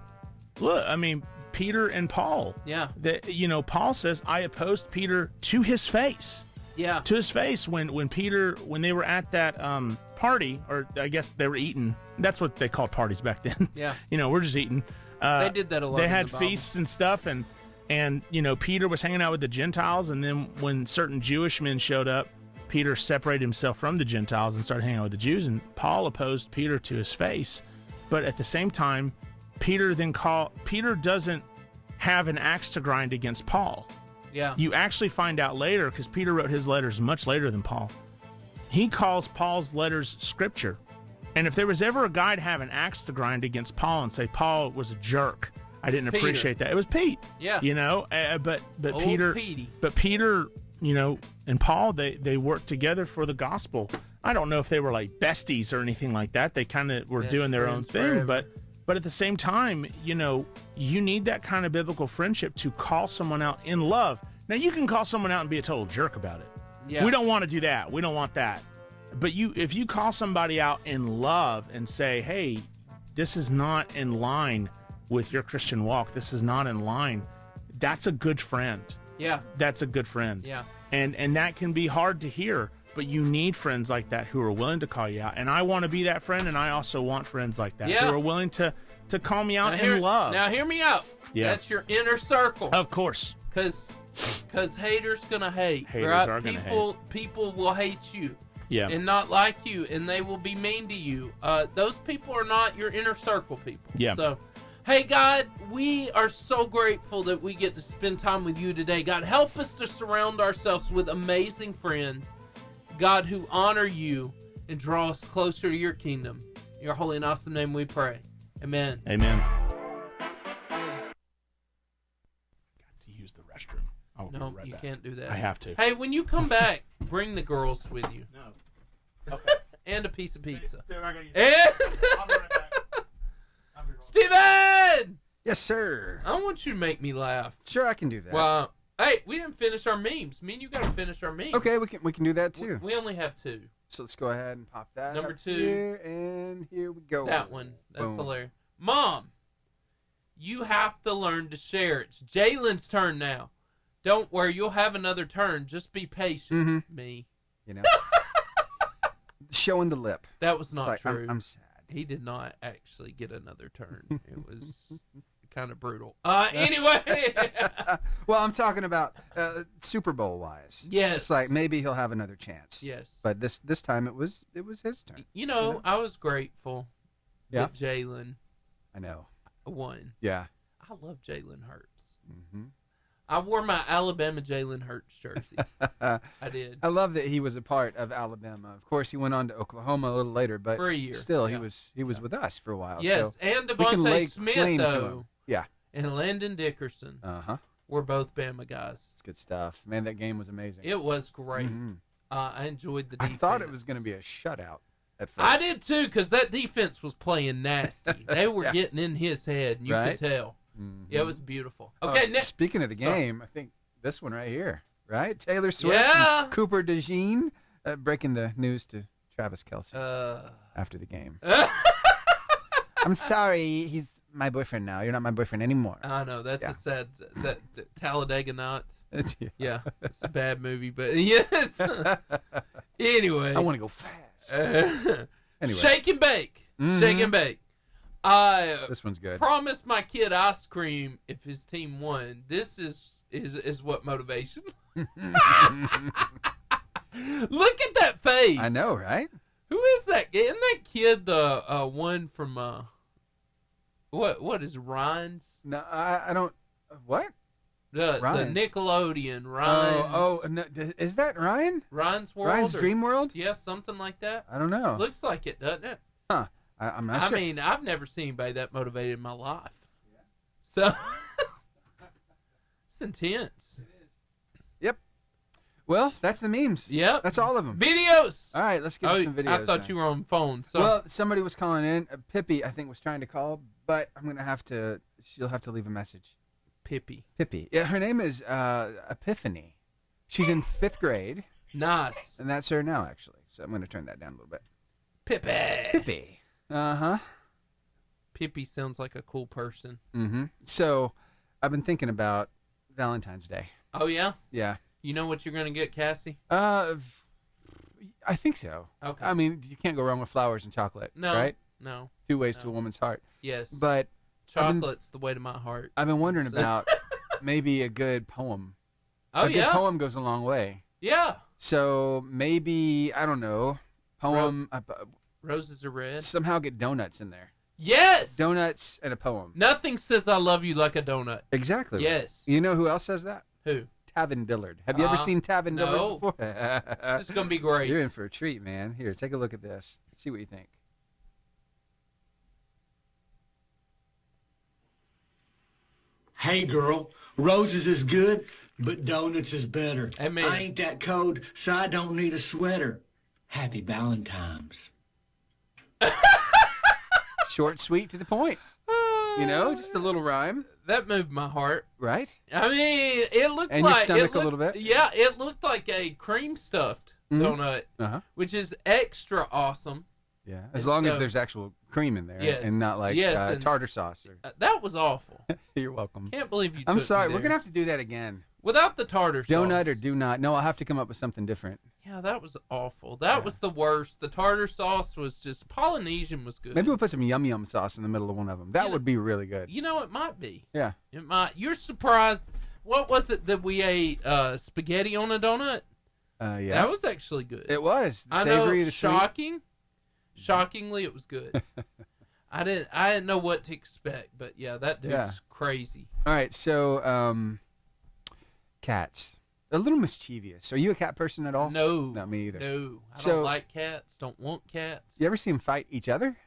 Look, I mean, Peter and Paul. Yeah. Paul says, I opposed Peter to his face. Yeah. To his face when they were at that party, or I guess they were eating. That's what they called parties back then. Yeah. We're just eating. They did that a lot. They had feasts and stuff, and Peter was hanging out with the Gentiles, and then when certain Jewish men showed up, Peter separated himself from the Gentiles and started hanging out with the Jews, and Paul opposed Peter to his face. But at the same time, Peter doesn't have an axe to grind against Paul. Yeah. You actually find out later, because Peter wrote his letters much later than Paul. He calls Paul's letters scripture. And if there was ever a guy to have an axe to grind against Paul and say Paul was a jerk, I didn't appreciate that. It was Pete. Yeah. But Old Peter, Petey. But Peter, and Paul, they worked together for the gospel. I don't know if they were like besties or anything like that. They kind of were doing their own thing, but at the same time, you need that kind of biblical friendship to call someone out in love. Now, you can call someone out and be a total jerk about it. Yeah. We don't want to do that. We don't want that. But if you call somebody out in love and say, hey, this is not in line with your Christian walk, this is not in line, that's a good friend. Yeah. That's a good friend. Yeah. And that can be hard to hear, but you need friends like that who are willing to call you out. And I want to be that friend, and I also want friends like that who are willing to call me out in love. Now, hear me out. Yeah. That's your inner circle. Of course. Because haters going to hate. Haters right? are going to hate. People will hate you. Yeah. And not like you, and they will be mean to you. Those people are not your inner circle people. Yeah. So, hey, God, we are so grateful that we get to spend time with you today. God, help us to surround ourselves with amazing friends, God, who honor you and draw us closer to your kingdom. In your holy and awesome name we pray. Amen. Amen. Got to use the restroom. No, you can't do that. I have to. Hey, when you come back, bring the girls with you. No. Okay. And a piece of pizza. And I'll be right back. Steven! Yes, sir. I want you to make me laugh. Sure, I can do that. Well, Hey, we didn't finish our memes. Me and you got to finish our memes. Okay, we can do that too. We only have 2. So let's go ahead and pop that Number up 2. here, and here we go. That one. That's Boom. hilarious. Mom, you have to learn to share. It's Jalen's turn now. Don't worry, you'll have another turn. Just be patient. Mm-hmm. Me. You know, showing the lip. That was It's not like, true. I'm sad. He did not actually get another turn. It was kind of brutal. Anyway. Well, I'm talking about Super Bowl wise. Yes. It's like maybe he'll have another chance. Yes. But this time it was his turn. You know, I was grateful Yeah. that Jalen I know. won. Yeah. I love Jalen Hurts. Mm-hmm. I wore my Alabama Jalen Hurts jersey. I did. I love that he was a part of Alabama. Of course, he went on to Oklahoma a little later, but For a year. still, Yeah. he was with us for a while. Yes, so and we can lay Devontae Smith, claim to though, him. Yeah. and Landon Dickerson Uh-huh. were both Bama guys. It's good stuff. Man, that game was amazing. It was great. Mhm. I enjoyed the I defense. thought it was going to be a shutout at first. I did, too, because that defense was playing nasty. They were Yeah. getting in his head, and you Right? could tell. Mhm. Yeah, it was beautiful. Oh, Okay, next. speaking of the Sorry. game, I think this one right here, right? Taylor Swift Yeah. and Cooper DeJean breaking the news to Travis Kelce Uh, after the game. I'm sorry, he's my boyfriend now. You're not my boyfriend anymore. I know, that's Yeah. a sad... That Talladega Nights. Yeah. Yeah, it's a bad movie, but yes. Anyway. I want to go fast. Anyway. Shake and bake. Mhm. Shake and bake. I This one's good. promised my kid ice cream if his team won. This is what motivation. Look at that face. I know, right? Who is that? Isn't that kid the one from what is Ryan's? No, I don't. What? The Ryan's. Nickelodeon Ryan's. Oh, no, is that Ryan? Ryan's World. Ryan's Dream World? Yeah, something like that. I don't know. Looks like it, doesn't it? I'm not I sure. mean, I've never seen anybody that motivated in my life. So it's intense. Well, that's the memes. Yep. That's all of them. Videos. All right, let's get to some videos. I thought then. you were on phone. So Well, somebody was calling in. Pippi, I think, was trying to call, but I'm gonna have to. She'll have to leave a message. Pippi. Pippi. Yeah, her name is Epiphany. She's in 5th grade, Nice. and that's her now, actually. So I'm gonna turn that down a little bit. Pippi. Pippi. Pippi sounds like a cool person. Mm-hmm. So I've been thinking about Valentine's Day. Oh yeah. Yeah. You know what you're gonna get, Cassie? I think so. Okay. I mean, you can't go wrong with flowers and chocolate, No. right? No. 2 ways to No. a woman's heart. Yes. But Chocolate's the way to my heart. I've been wondering So- about maybe a good poem. Oh a good yeah. poem goes a long way. Yeah. So maybe, I don't know, poem, Roses are red. somehow get donuts in there. Yes. Donuts and a poem. Nothing says I love you like a donut. Exactly. Yes. You know who else says that? Who? Tavin Dillard. Have you ever seen Tavin no. Dillard before? This is gonna be great. You're in for a treat, man. Here, take a look at this. See what you think. Hey girl, roses is good, but donuts is better. Amen. I ain't that cold, so I don't need a sweater. Happy Valentine's. Short, sweet, to the point. You know, just a little rhyme, That moved my heart. right? I mean, it looked And your like stomach it looked, a little bit? Yeah, it looked like a cream stuffed Mhm. donut, Uh-huh. which is extra awesome. Yeah. As And long as so- there's actual cream in there Yes. and not like Yes, and- tartar sauce. Or... That was awful. You're welcome. Can't believe you. I'm took me sorry. We're there. going to have to do that again. Without the tartar sauce. Donut or do not. No, I'll have to come up with something different. Yeah, that was awful. That was the worst. The tartar sauce was just Polynesian was good. Maybe we'll put some yum yum sauce in the middle of one of them. That You know- would be really good. You know, it might be. Yeah. It might. You're surprised. What was it that we ate? Spaghetti on a donut. Yeah. That was actually good. It was. I Savory know. to sweet. Shocking. Shockingly, it was good. I didn't know what to expect, but yeah, that dude's Yeah. crazy. All right. So, cats. A little mischievous. Are you a cat person at all? No. Not me either. No. I So- don't like cats. Don't want cats. You ever see them fight each other?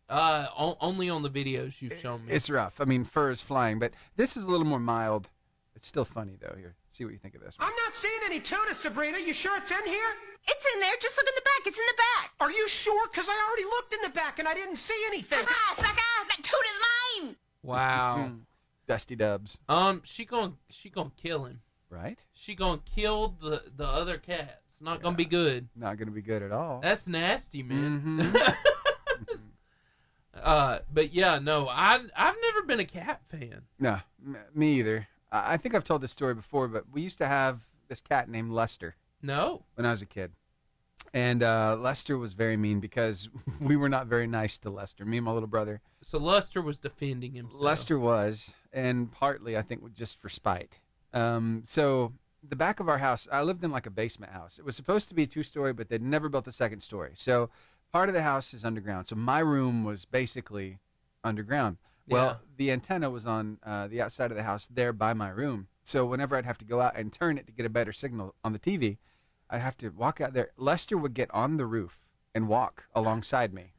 Only on the videos you've shown me. It's rough. I mean, fur is flying, but this is a little more mild. It's still funny, though. Here, see what you think of this one. I'm not seeing any tuna, Sabrina. You sure it's in here? It's in there. Just look in the back. It's in the back. Are you sure? Because I already looked in the back and I didn't see anything. Ah, sucker! That tuna's mine. Wow. Dusty Dubs. She gonna kill him. Right? She gonna kill the other cat. It's not gonna be good. Not gonna be good at all. That's nasty, man. Mm-hmm. But yeah, no, I've never been a cat fan. No, me either. I think I've told this story before, but we used to have this cat named Lester. No. When I was a kid. And Lester was very mean because we were not very nice to Lester, me and my little brother. So Lester was defending himself. Lester was, and partly I think just for spite. So the back of our house, I lived in like a basement house. It was supposed to be 2-story, but they'd never built the second story. So part of the house is underground. So my room was basically underground. Well, the antenna was on the outside of the house there by my room. So whenever I'd have to go out and turn it to get a better signal on the TV, I'd have to walk out there. Lester would get on the roof and walk alongside me.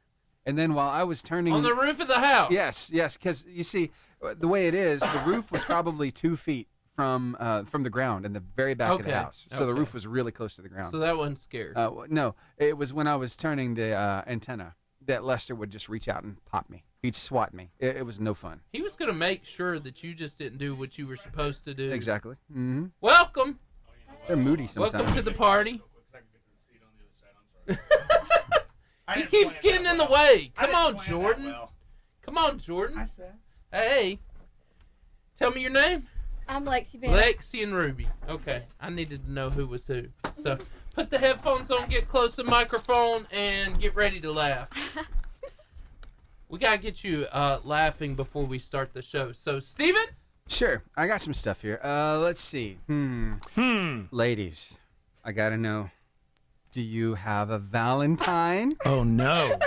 And then while I was turning... On the roof of the house? Yes, because you see, the way it is, the roof was probably 2 feet from the ground in the very back of the house. So the roof was really close to the ground. So that wasn't scared. No, it was when I was turning the antenna that Lester would just reach out and pop me. He'd swat me. It was no fun. He was going to make sure that you just didn't do what you were supposed to do. Exactly. Mm-hmm. Welcome. They're moody sometimes. Welcome to the party. He keeps getting in the way. Come on, Jordan. Come on, Jordan. I said. Hey. Tell me your name. I'm Lexie Bennett. Lexie and Rubee. Okay. I needed to know who was who. So put the headphones on, get close to the microphone, and get ready to laugh. We got to get you laughing before we start the show. So, Steven? Sure. I got some stuff here. Let's see. Ladies, I got to know. Do you have a Valentine? Oh, no.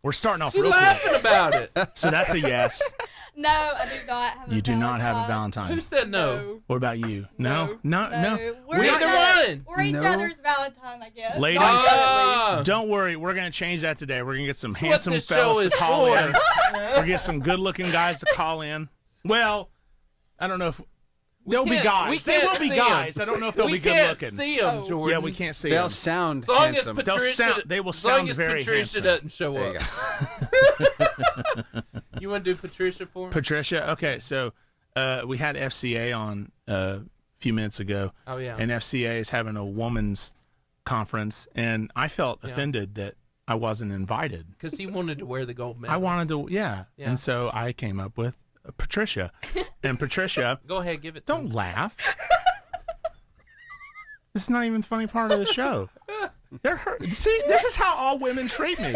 We're starting off She's real laughing quick. about it. So that's a yes. No, I do not have a Valentine. You do not have a Valentine. Who said no? What about you? No. Neither We're one. each other's Valentine, I guess. Ladies, don't worry. We're going to change that today. We're going to get some handsome fellas to call in. We're going to get some good-looking guys to call in. Well, I don't know if... They'll be guys. They will be guys. I don't know if they'll be good-looking. We can't see them, Jordan. Yeah, we can't see them. They'll sound as long handsome. They will sound very Patricia handsome. doesn't show There up. You want to do Patricia for him? Patricia? Okay, so we had FCA on a few minutes ago. Oh, yeah. And FCA is having a woman's conference, and I felt offended that I wasn't invited. Because he wanted to wear the gold medal. I wanted to, yeah. And so I came up with Patricia. And Patricia... Go ahead, give it to Don't laugh. This is not even the funny part of the show. They're hurt. See, this is how all women treat me.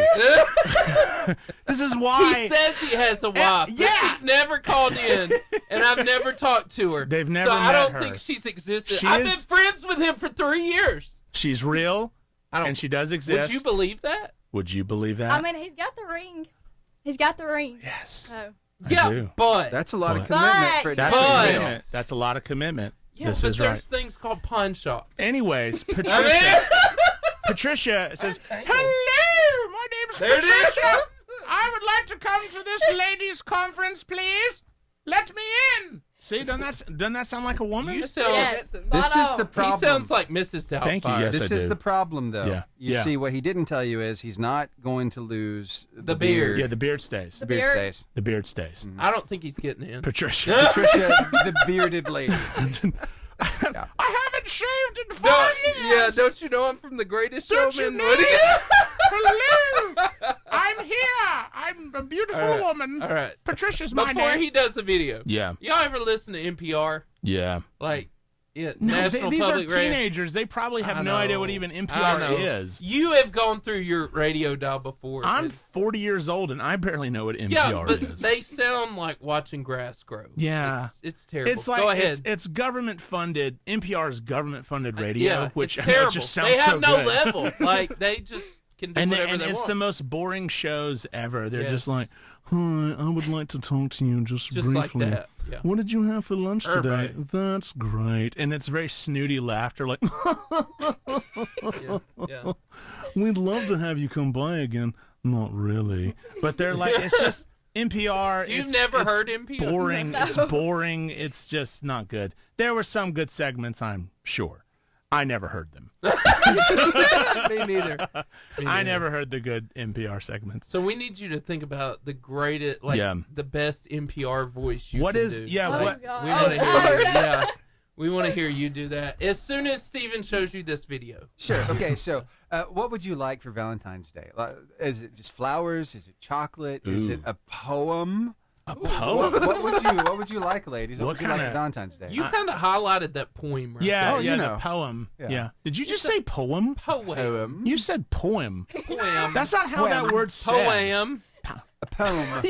This is why... He says he has a wife, but she's never called in, and I've never talked to her. They've never met her. I don't think she's existed. I've been friends with him for 3 years. She's real, and she does exist. Would you believe that? Would you believe that? I mean, he's got the ring. He's got the ring. Yes. So. Yeah, but... That's a lot of commitment for That's a lot lot of commitment. Yeah, this but is there's right. things called pawn shop. Anyways, Patricia... Patricia says, "Hello, my name's Patricia. I would like to come to this ladies' conference, please. Let me in." See, doesn't that sound like a woman? You sound. Yes, this is the problem. He sounds like Mrs. Doubtfire. Thank you. Yes, this I is do. the problem, though. Yeah. You see, what he didn't tell you is he's not going to lose the beard. Yeah, the beard stays. The beard stays. The beard stays. I don't think he's getting in. Patricia. Patricia, the bearded lady. I haven't shaved in 5 years. Yeah, don't you know I'm from The Greatest Showman? Hello. I'm here. I'm a beautiful woman. All right. Patricia's my name. Before he does the video. Yeah. Y'all ever listen to NPR? Yeah. Like, No, National these Public are Radio. teenagers. They probably have no idea what even I NPR know. is. You have gone through your radio dial before. I'm 40 years old, and I barely know what NPR yeah, but is. they sound like watching grass grow. Yeah. It's terrible. It's like Go ahead. It's government-funded. NPR's government-funded radio, Yeah, which it's I know, terrible. it just sounds they have so no good. level. Like, they just can do whatever and they it's want. the most boring shows ever. They're Yes. just like, "Hi, I would like to talk to you just briefly. like that. Yeah. What did you have for lunch today?" Right. "That's great." And it's very snooty laughter, like, Yeah. "We'd love to have you come by again." "Not really." But they're like, it's just NPR. You've it's, never it's heard NPR? Boring. No. It's boring. It's just not good. There were some good segments, I'm sure. I never heard them. Me neither. I never heard the good NPR segments. So we need you to think about the greatest, like the best NPR voice you What can is? do. Yeah. Oh, What? God. We want to Oh, hear you. God. Yeah. We want to hear you do that as soon as Steven shows you this video. Sure. Okay. So, what would you like for Valentine's Day? Is it just flowers? Is it chocolate? Ooh. Is it a poem? A poem? What would you like, ladies? What would you like for Valentine's Day? You kind of highlighted that poem, right? Yeah, there. yeah, the poem. Yeah. Did you just say poem? Poem. You said poem. Poem. That's not how that word's said. Poem. A poem.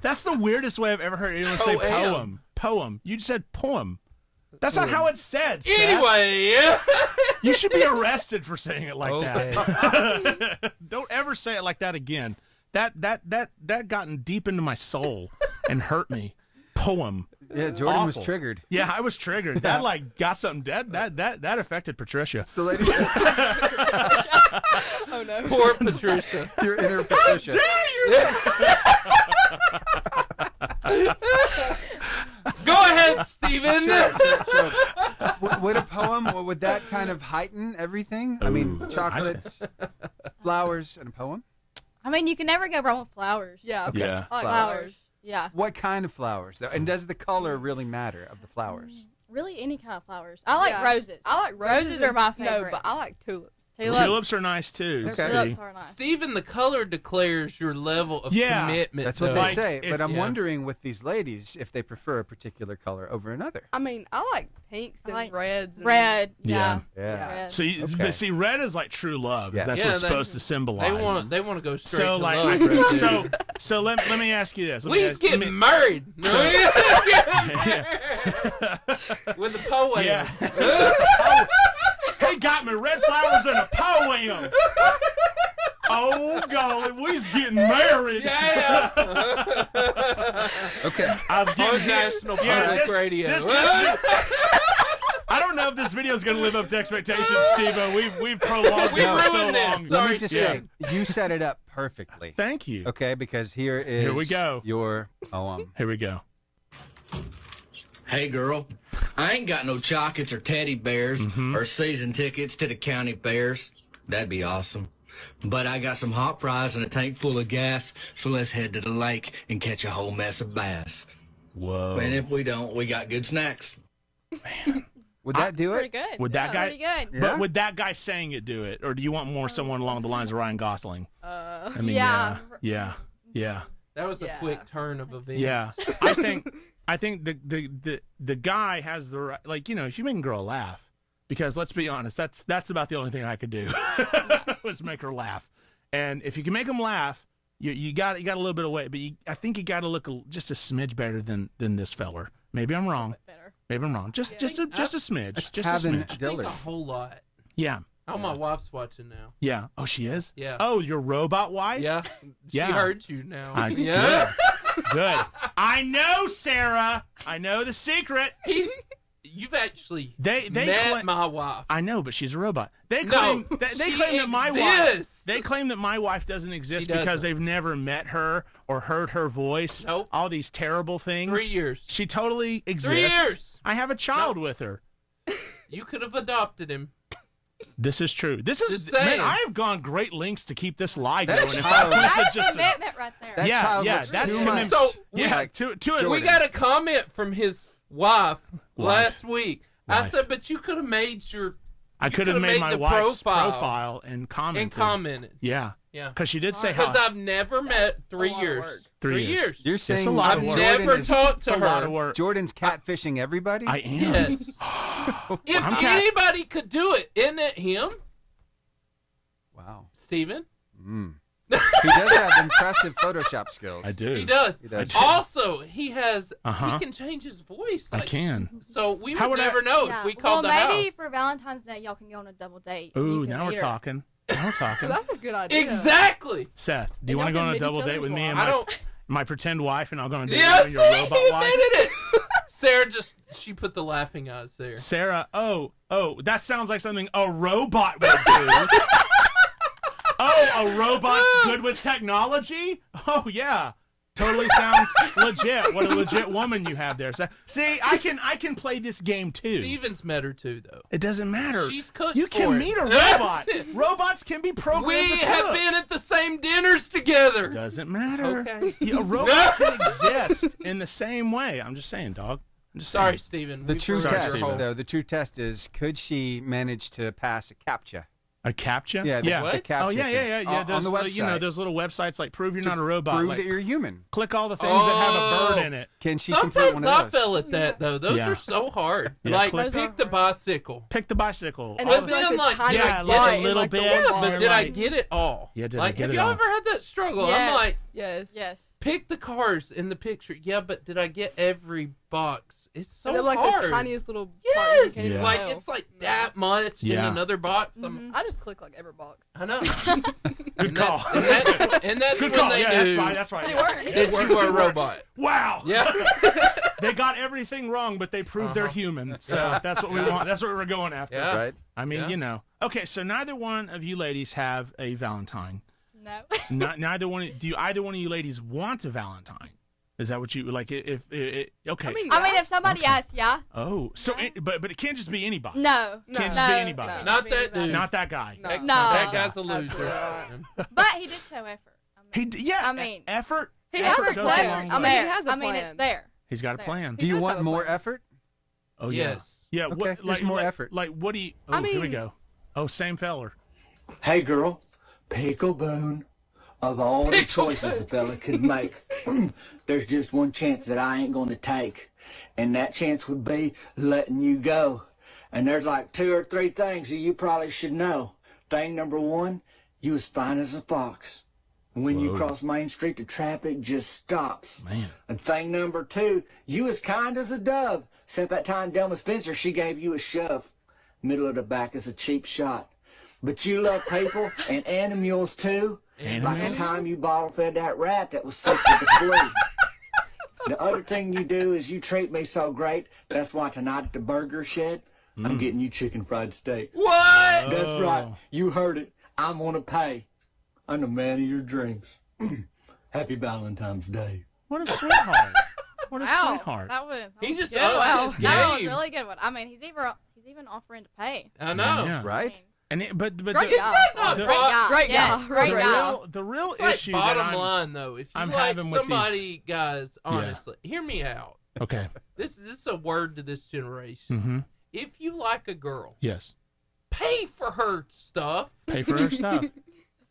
That's the weirdest way I've ever heard anyone say poem. Poem. You said poem. That's not how it's said. Seth. Anyway, you should be arrested for saying it like that. Don't ever say it like that again. That gotten deep into my soul and hurt me. Poem. Yeah, Jordan was triggered. Yeah, I was triggered. That got something dead. That affected Patricia. So, ladies. Oh no. Poor Patricia. Your inner Patricia. Go ahead, Steven. So, would a poem, would that kind of heighten everything? I mean, chocolates, flowers, and a poem? I mean, you can never go wrong with flowers. Yeah. Okay. Yeah. I like flowers. Yeah. What kind of flowers, though? And does the color really matter of the flowers? Really, any kind of flowers. I like roses. I like roses. Roses are my favorite. No, but I like tulips. Tulips are nice too. Okay. Tulips are nice. Steven, the color declares your level of commitment. That's what though. they say. But I'm wondering with these ladies if they prefer a particular color over another. I mean, I like pinks and reds. And Red. Yeah. Yeah. So, but see, red is like true love. Yes. That's what it's supposed to symbolize. They want to go straight So to like, love. so let me ask you this. We's getting married. With the poem. Yeah. He got me red flowers and a poem. Oh, golly, we's getting married. Yeah. Okay. I was getting National Public Radio. I don't know if this video is going to live up to expectations, Steve-O. We've prolonged it for so long. Let me just say, you set it up perfectly. Thank you. Okay, because here we go. Your poem. Here we go. Hey, girl, I ain't got no chocolates or teddy bears or season tickets to the county fairs. That'd be awesome. But I got some hot fries and a tank full of gas, so let's head to the lake and catch a whole mess of bass. Whoa. And if we don't, we got good snacks. Man. Would that do it? Pretty good. Would that guy? Pretty good. But would that guy saying it do it, or do you want more someone along the lines of Ryan Gosling? I mean, yeah. That was a quick turn of events. Yeah, I think the guy has the right, like, you know, if you make a girl laugh, because let's be honest, that's about the only thing I could do was make her laugh, and if you can make them laugh, you got a little bit of weight, but I think you got to look just a smidge better than this feller. Maybe I'm wrong. Maybe I'm wrong. Just a smidge. Just a smidge. I think a whole lot. Yeah. Oh, my wife's watching now. Yeah. Oh, she is? Yeah. Oh, your robot wife? Yeah. She heard you now. Yeah. Good. I know, Sarah. I know the secret. You've actually they met my wife. I know, but she's a robot. They claim that my wife doesn't exist because they've never met her or heard her voice. Nope. All these terrible things. 3 years. She totally exists. 3 years. I have a child with her. You could have adopted him. This is true. This is Just saying. man. I have gone great lengths to keep this lie going. That's commitment right there. That's commitment. So we got a comment from his wife last week. I said, but you could have made your. I could have made my wife's profile and commented. Yeah. Yeah. Because she did say how. Because I've never met 3 years. 3 years. You're saying a lot I've of work. never talked to her. A lot of work. Jordan's catfishing everybody? I am. Yes. If anybody could do it, isn't it him? Wow. Steven? He does have impressive Photoshop skills. I do. He does. Also, he has. Uh-huh. He can change his voice. I can. So we would never know if we called the house. Maybe for Valentine's Day, y'all can go on a double date. Ooh, now we're talking. Now we're talking. That's a good idea. Exactly. Seth, do you want to go on a double date with me and my pretend wife, and I'll go on a date with your robot wife? It. Sarah she put the laughing eyes there. Sarah, oh, that sounds like something a robot would do. Oh, a robot's good with technology? Oh, yeah. Totally sounds legit. What a legit woman you have there. So, see, I can play this game too. Steven's met her too, though. It doesn't matter. She's cooked You can meet a robot. Robots can be programmed. We have been at the same dinners together. Doesn't matter. Okay. A robot can exist in the same way. I'm just saying, dog. Sorry, Stephen. The true test, Stephen. though, the true test is, could she manage to pass a CAPTCHA? A CAPTCHA? Yeah, the CAPTCHA. Oh, yeah. On the website. Those little websites like prove you're not a robot. Prove like, that you're human. Click all the things that have a bird in it. Can she complete one Sometimes of I those? fail at that, though. Those are so hard. Yeah, Like, click- pick the bicycle. Pick the bicycle. And All it'll the- be like the like, tiniest yeah, spot like a in, little like, the bit. Yeah, wall. but did I like- get it all? Yeah, did I like, get have it y'all all? ever had that struggle? Yes. I'm like, Yes. pick the cars in the picture. Yeah, but did I get every box? It's so And they're like hard. the tiniest little part. Yes, You can't even like tell. it's like that much in Yeah. another box. I just click like every box. I know. Good call. And that's Good when call. they Yeah, knew that's right. It Yeah. works. that you were a robot. Wow. Yeah. They got everything wrong, but they proved they're human. So that's what we want. That's what we're going after. Yeah. Right? I mean, Okay, so neither one of you ladies have a Valentine. No. Neither one. Do either one of you ladies want a Valentine? Is that what you like? Okay. I mean, if somebody asks, yeah. Oh, so but it can't just be anybody. No. Can't just be anybody. Not that dude. Not that guy. No. That guy's a loser. But he did show effort. I mean, effort. He effort has a goes plan. long I mean, way. he has a plan. It's there. He's got a plan. Do you want more effort? Oh yeah. Yes. Yeah. Okay, What, there's more effort. Like what do you? Oh, here we go. Oh, same feller. Hey girl, pickle boon. Of all the choices a fella could make, there's just one chance that I ain't going to take. And that chance would be letting you go. And there's like 2 or 3 things that you probably should know. Thing number 1, you as fine as a fox. When you cross Main Street, the traffic just stops. Man. And thing number 2, you as kind as a dove. Except that time Delma Spencer, she gave you a shove. Middle of the back is a cheap shot. But you love people and animals too. Like the time you bottle fed that rat that was sick with the flu. The other thing you do is you treat me so great. That's why tonight at the burger shed, I'm getting you chicken fried steak. What? That's right. You heard it. I'm gonna pay. I'm the man of your dreams. Happy Valentine's Day. What a sweetheart. What a sweetheart. He just good. upped his That was game. really good one. I mean, he's even offering to pay. I know. Yeah. Right? And but Great Is that not the- bot- Great guy. Great guy. the real It's like issue that bottom I'm line though. If you I'm like having with somebody, guys, honestly, hear me out. okay. This is a word to this generation. Mm-hmm. If you like a girl, Yes. pay for her stuff. Pay for her stuff.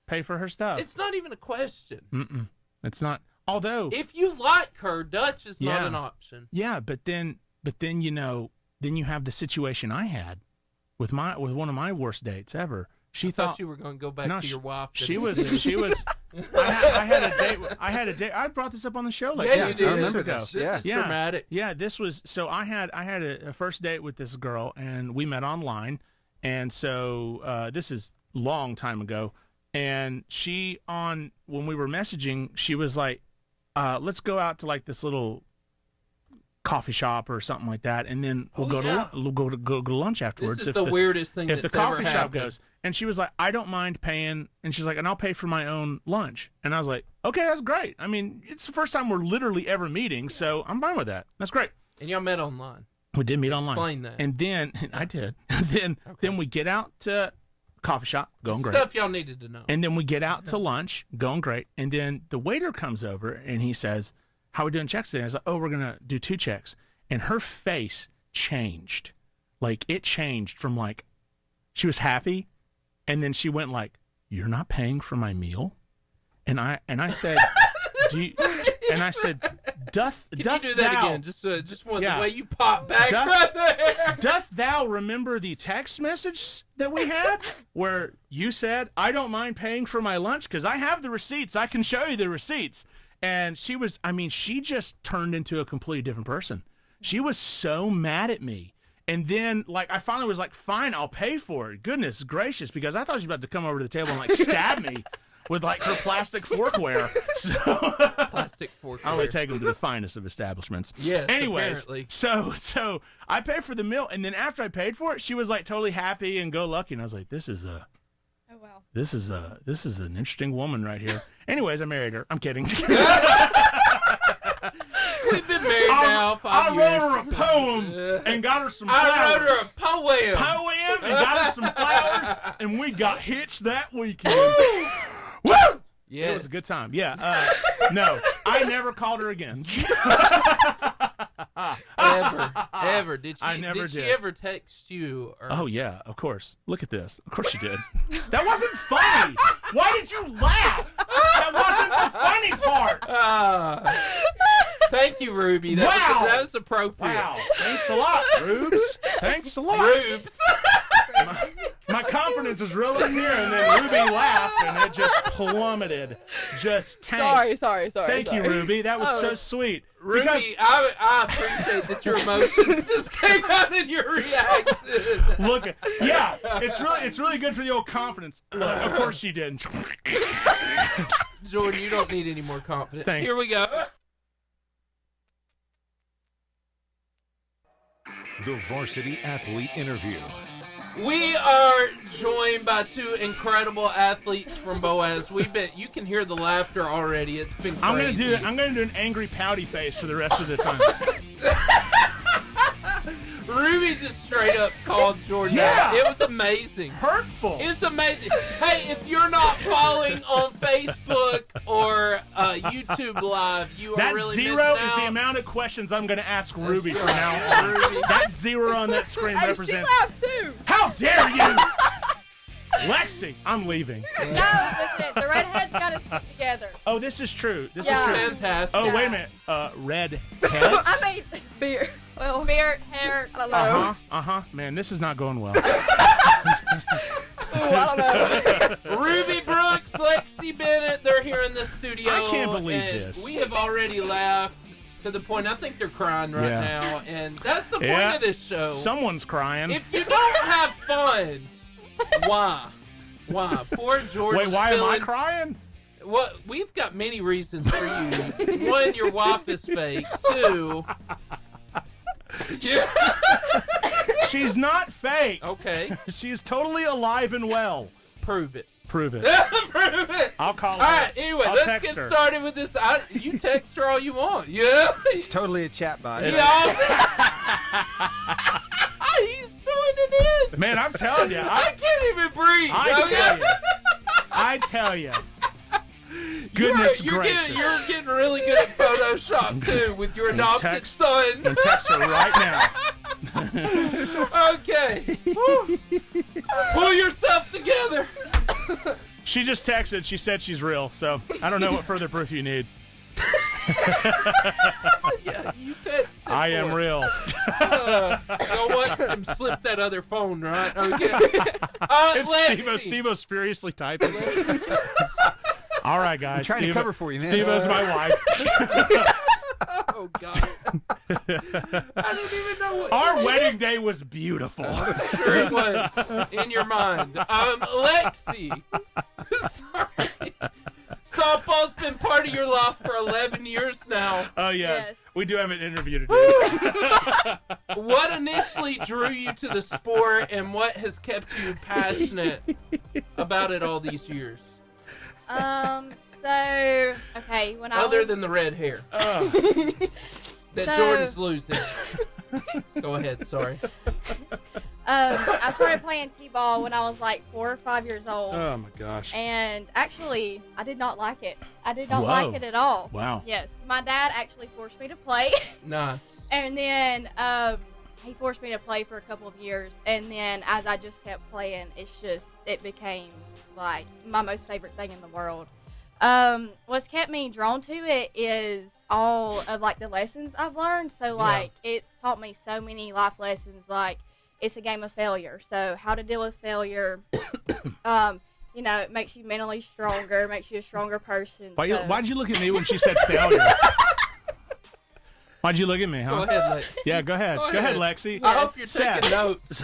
Pay for her stuff. It's not even a question. Mm-mm. It's not. Although. If you like her, Dutch is not Yeah. an option. Yeah, but then then you have the situation I had with one of my worst dates ever. She I thought you were going to go back to your wife. She was. I had a date. I brought this up on the show like Yeah, you did. I remember ago. This is dramatic. Yeah, this was. So I had a first date with this girl, and we met online, and so this is long time ago. And when we were messaging, she was like, "Let's go out to like this little coffee shop or something like that, and then we'll go to lunch afterwards." This is the weirdest thing if that's the coffee ever shop happened. goes. And she was like, "I don't mind paying," and she's like, "and I'll pay for my own lunch." And I was like, "Okay, that's great. I mean, it's the first time we're literally ever meeting, so I'm fine with that. That's great." And y'all met online. We did meet online. Explain that. And then I did. And then we get out to coffee shop, going great. Stuff y'all needed to know. And then we get out to lunch, going great. And then the waiter comes over and he says, "How are we doing checks today?" I was like, "Oh, we're gonna do 2 checks." And her face changed. Like it changed from like she was happy, and then she went like, "You're not paying for my meal?" And I said, "Do you?" And I said, "Doth Can you do that thou, again? Just one Yeah. the way you pop back Doth- right there. Doth thou remember the text message that we had where you said, 'I don't mind paying for my lunch because I have the receipts. I can show you the receipts.'" And she just turned into a completely different person. She was so mad at me. And then, like, I finally was like, "Fine, I'll pay for it." Goodness gracious, because I thought she was about to come over to the table and, like, stab me with, like, her plastic forkware. So Plastic forkware. I only take them to the finest of establishments. Yes, Anyways, apparently. so I paid for the meal, and then after I paid for it, she was, like, totally happy and go lucky. And I was like, this is an interesting woman right here. Anyways, I married her. I'm kidding. We've been married now 5 years. I wrote her a poem and got her some flowers. I wrote her a poem. And got her some flowers, and we got hitched that weekend. Woo! Yes. It was a good time. Yeah. No, I never called her again. Ever. Did she? I never did. She did. ever text you? Or... Oh yeah, of course. Look at this. Of course she did. That wasn't funny. Why did you laugh? That wasn't the funny part. Thank you, Rubee. That was appropriate. Wow. Thanks a lot, Rubes. Thanks a lot. Rubes. My confidence was real in here, and then Rubee laughed, and it just plummeted. Just tanked. Sorry. Thank you, Rubee. That was so sweet. Rubee, I appreciate that your emotions just came out in your reaction. Look, yeah, it's really good for the old confidence. Look, of course she did. Jordan, you don't need any more confidence. Thanks. Here we go. The Varsity Athlete Interview. We are joined by two incredible athletes from Boaz. You can hear the laughter already. It's been crazy. I'm gonna do an angry pouty face for the rest of the time. Rubee just straight up called Jordan Yeah. out. It was amazing. Hurtful. It's amazing. Hey, if you're not following on Facebook or YouTube Live, you are That really zero missing is out. the amount of questions I'm going to ask Rubee from now on. That zero on that screen represents. She laughed too. How dare you! Lexie, I'm leaving. No, listen, the redheads gotta stick together. Oh, this is true. This Yeah. is true. Fantastic. Oh, wait a minute. Red heads? I mean, beard. Well, beard, hair, I don't know. Man, this is not going well. I don't know. Rubee Brooks, Lexie Bennett, they're here in the studio. I can't believe and this. We have already laughed to the point, I think they're crying right now. And that's the point Yeah. of this show. Someone's crying. If you don't have fun, why? Why? Poor Jordan. Wait, why am I crying? Well, we've got many reasons for you. One, your wife is fake. Two, She's not fake. okay, She's totally alive and well. prove it. Prove it. Prove it. I'll call her. All right, anyway, I'll let's text get her. started with this. You text her all you want. Yeah. It's totally a chat bot. He's joining in. Man, I'm telling you. I can't even breathe. I tell you. Goodness you're gracious. getting really good at Photoshop too with your adopted son. I'm gonna text her right now. Okay. Woo. Pull yourself together. She just texted. She said she's real, so I don't know what further proof you need. Yeah, you texted. I am real. Go watch them slip that other phone, right? Okay. It's Lexie. Steve-O's furiously typing. All right, guys. I'm trying to cover for you, man. Steve-O's my wife. Oh, God. I didn't even know what. Our wedding day was beautiful. Sure it was. In your mind. Lexie. Sorry. Softball's been part of your life for 11 years now. Oh, yeah. Yes. We do have an interview to do. What initially drew you to the sport and what has kept you passionate about it all these years? So, okay, when I Other was... than the red hair that So- Jordan's losing. Go ahead, sorry. I started playing t-ball when I was like 4 or 5 years old. Oh, my gosh. And actually, I did not like it. I did not Whoa. like it at all. Wow. Yes. My dad actually forced me to play. Nice. And then he forced me to play for a couple of years. And then as I just kept playing, it became like my most favorite thing in the world. What's kept me drawn to it is all of like the lessons I've learned. So like it's taught me so many life lessons. Like it's a game of failure. So how to deal with failure. You know, it makes you mentally stronger, makes you a stronger person. Why'd you look at me when she said failure? Why'd you look at me, huh? Go ahead, Lexie. Yeah, go ahead. Go ahead, Lexie. I hope you're Seth. taking notes.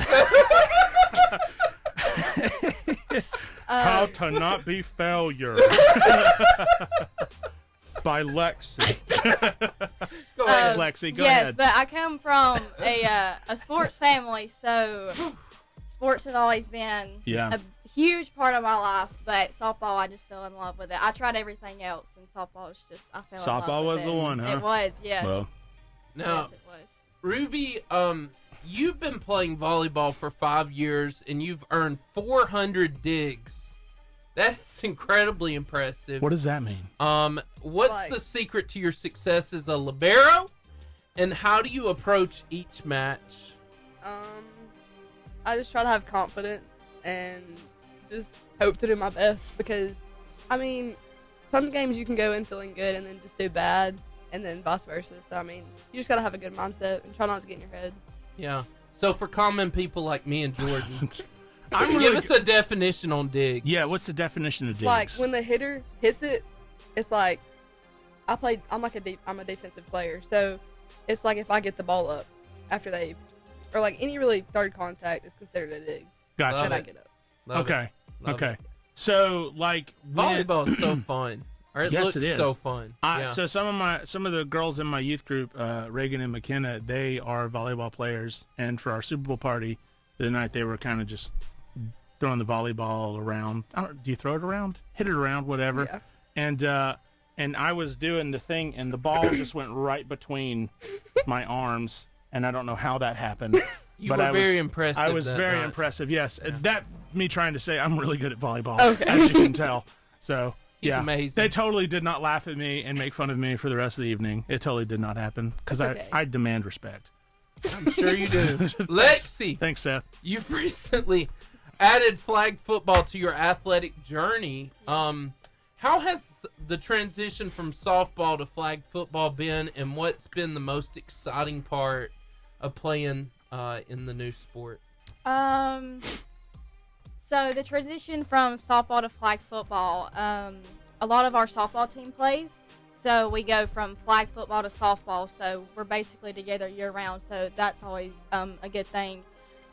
How to Not Be Failure by Lexie. Go ahead. Lexie, go yes, ahead. but I come from a sports family, so sports have always been Yeah. a huge part of my life. But softball, I just fell in love with it. I tried everything else, and softball was just I fell in love Softball with was it. the one, huh? It was, yes. Well, Now, Yes, it was. Rubee, you've been playing volleyball for 5 years, and you've earned 400 digs. That's incredibly impressive. what does that mean? What's Like- the secret to your success as a libero? And how do you approach each match? I just try to have confidence and just hope to do my best because, I mean, some games you can go in feeling good and then just do bad, and then vice versa. So, I mean, you just got to have a good mindset and try not to get in your head. Yeah. So, for common people like me and Jordan, give us a definition on digs. Yeah, what's the definition of digs? Like, when the hitter hits it, it's like, I'm a defensive player. So, it's like if I get the ball up after they, or like any really third contact is considered a dig. Gotcha. Then I get up. Okay. Okay. So, like, volleyball is so fun. Or it looks so fun. So some of the girls in my youth group, Reagan and McKenna, they are volleyball players. And for our Super Bowl party the other night, they were kind of just throwing the volleyball around. Do you throw it around? Hit it around, whatever. Yeah. And I was doing the thing, and the ball just went right between my arms, and I don't know how that happened. You were very impressive. I was very impressive. Yes, that me trying to say I'm really good at volleyball, as you can tell. So. He's amazing. They totally did not laugh at me and make fun of me for the rest of the evening. It totally did not happen because I demand respect. I'm sure you do. Lexie. Thanks, Seth. You've recently added flag football to your athletic journey. How has the transition from softball to flag football been, and what's been the most exciting part of playing in the new sport? So the transition from softball to flag football, a lot of our softball team plays. So we go from flag football to softball. So we're basically together year round. So that's always a good thing.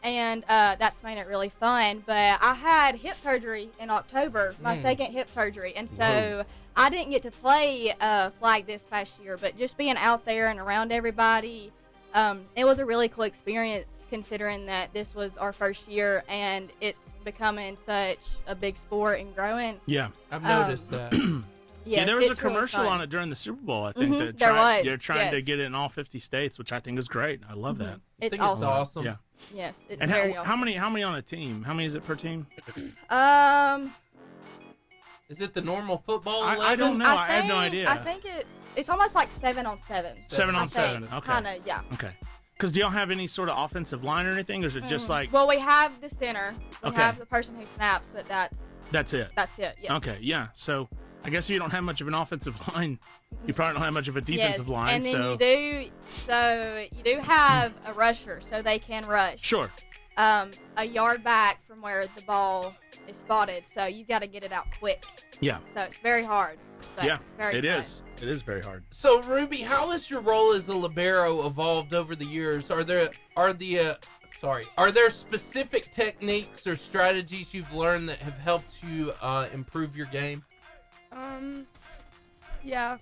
And that's made it really fun. But I had hip surgery in October, my second hip surgery. And so I didn't get to play flag this past year. But just being out there and around everybody, it was a really cool experience considering that this was our first year and it's becoming such a big sport and growing. Yeah. I've noticed that. Yeah, there was a commercial really on it during the Super Bowl, I think. They're trying to get it in all 50 states, which I think is great. I love that. I think it's awesome. Yeah. Yes, it's and very how many on a team? How many is it per team? Is it the normal football 11? I don't know. I have no idea. I think it's almost like 7 on 7. 7 on 7. Okay. Kind of, yeah. Okay. Because do y'all have any sort of offensive line or anything, or is it just like? Well, we have the center. We have the person who snaps, but that's it. That's it. Yes. Okay. Yeah. So I guess if you don't have much of an offensive line, you probably don't have much of a defensive line. And then you do have a rusher, so they can rush. Sure. A yard back from where the ball is spotted, so you got to get it out quick. Yeah. So it's very hard. Yeah, it's very it fun. is. It is very hard. So Rubee, how has your role as a libero evolved over the years? Are there specific techniques or strategies you've learned that have helped you improve your game? Yeah.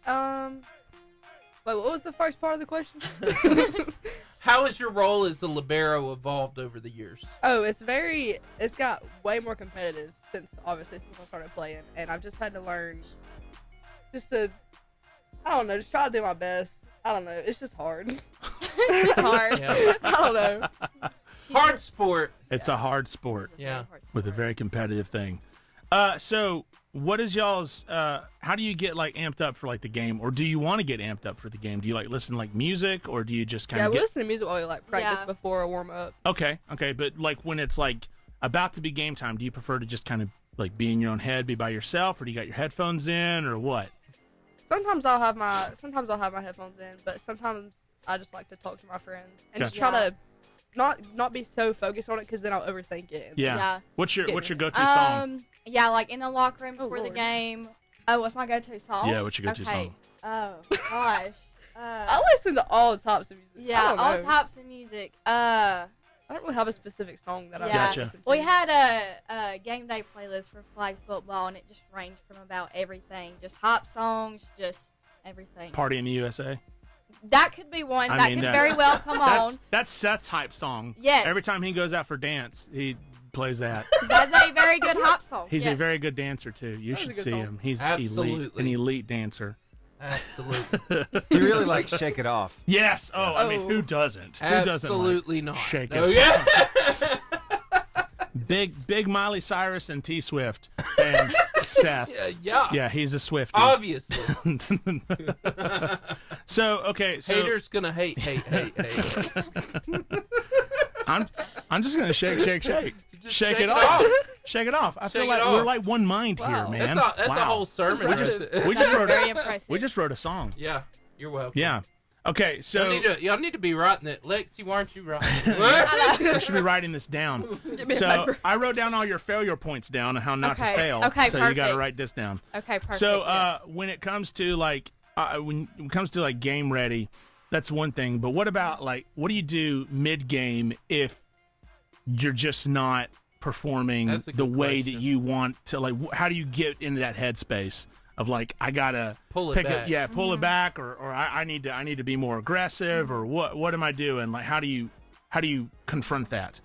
Wait, what was the first part of the question? How has your role as a libero evolved over the years? Oh, it's got way more competitive since I started playing, and I've just had to learn just to try to do my best. I don't know. It's just hard. It's hard. Yeah. I don't know. Hard sport. It's a hard sport. Yeah. With a very competitive thing. So what is y'all's, how do you get like amped up for like the game, or do you want to get amped up for the game? Do you like listen to like music, or do you just kind of we listen to music while we like practice before a warm up. Okay. But like when it's like about to be game time, do you prefer to just kind of like be in your own head, be by yourself, or do you got your headphones in, or what? Sometimes I'll have my headphones in, but sometimes I just like to talk to my friends and just try to not be so focused on it, because then I'll overthink it. Yeah. What's your go-to song? Yeah, like in the locker room before the game. Oh, what's my go-to song? Yeah, what's your go-to song? Oh gosh. I listen to all types of music. Yeah, all types of music. I don't really have a specific song that I listen to. We had a game day playlist for flag football, and it just ranged from about everything, just hop songs, just everything. Party in the USA. That could be one. That could very well come on. That's Seth's hype song. Yes. Every time he goes out for dance, he plays that. That's a very good hop song. He's a very good dancer too. You should see him. He's an elite dancer. Absolutely. You really like Shake It Off. Yes. Oh, I mean, who doesn't? Absolutely who doesn't not. Shake It. Oh yeah. Big Miley Cyrus and T Swift and Seth. Yeah. Yeah, he's a Swiftie. Obviously. So okay, so haters gonna hate. I'm just gonna shake Just shake it off. Shake it off. I feel Shake like it off. we're like one mind here, man. That's a whole sermon. We just wrote Very impressive. we just wrote a song. Yeah, you're welcome. Yeah. Okay, so y'all need to be writing it. Lexie, why aren't you writing it? you should be writing this down. So I wrote down all your failure points down and how not to fail. Okay, so perfect. you got to write this down. Okay, perfect. So yes. when it comes to like game ready, that's one thing. But what about what do you do mid game if you're just not performing the way that you want to? Like, how do you get into that headspace of like, I gotta pull it pick back? Pull it back, or I need to be more aggressive, or what am I doing? Like, how do you confront that?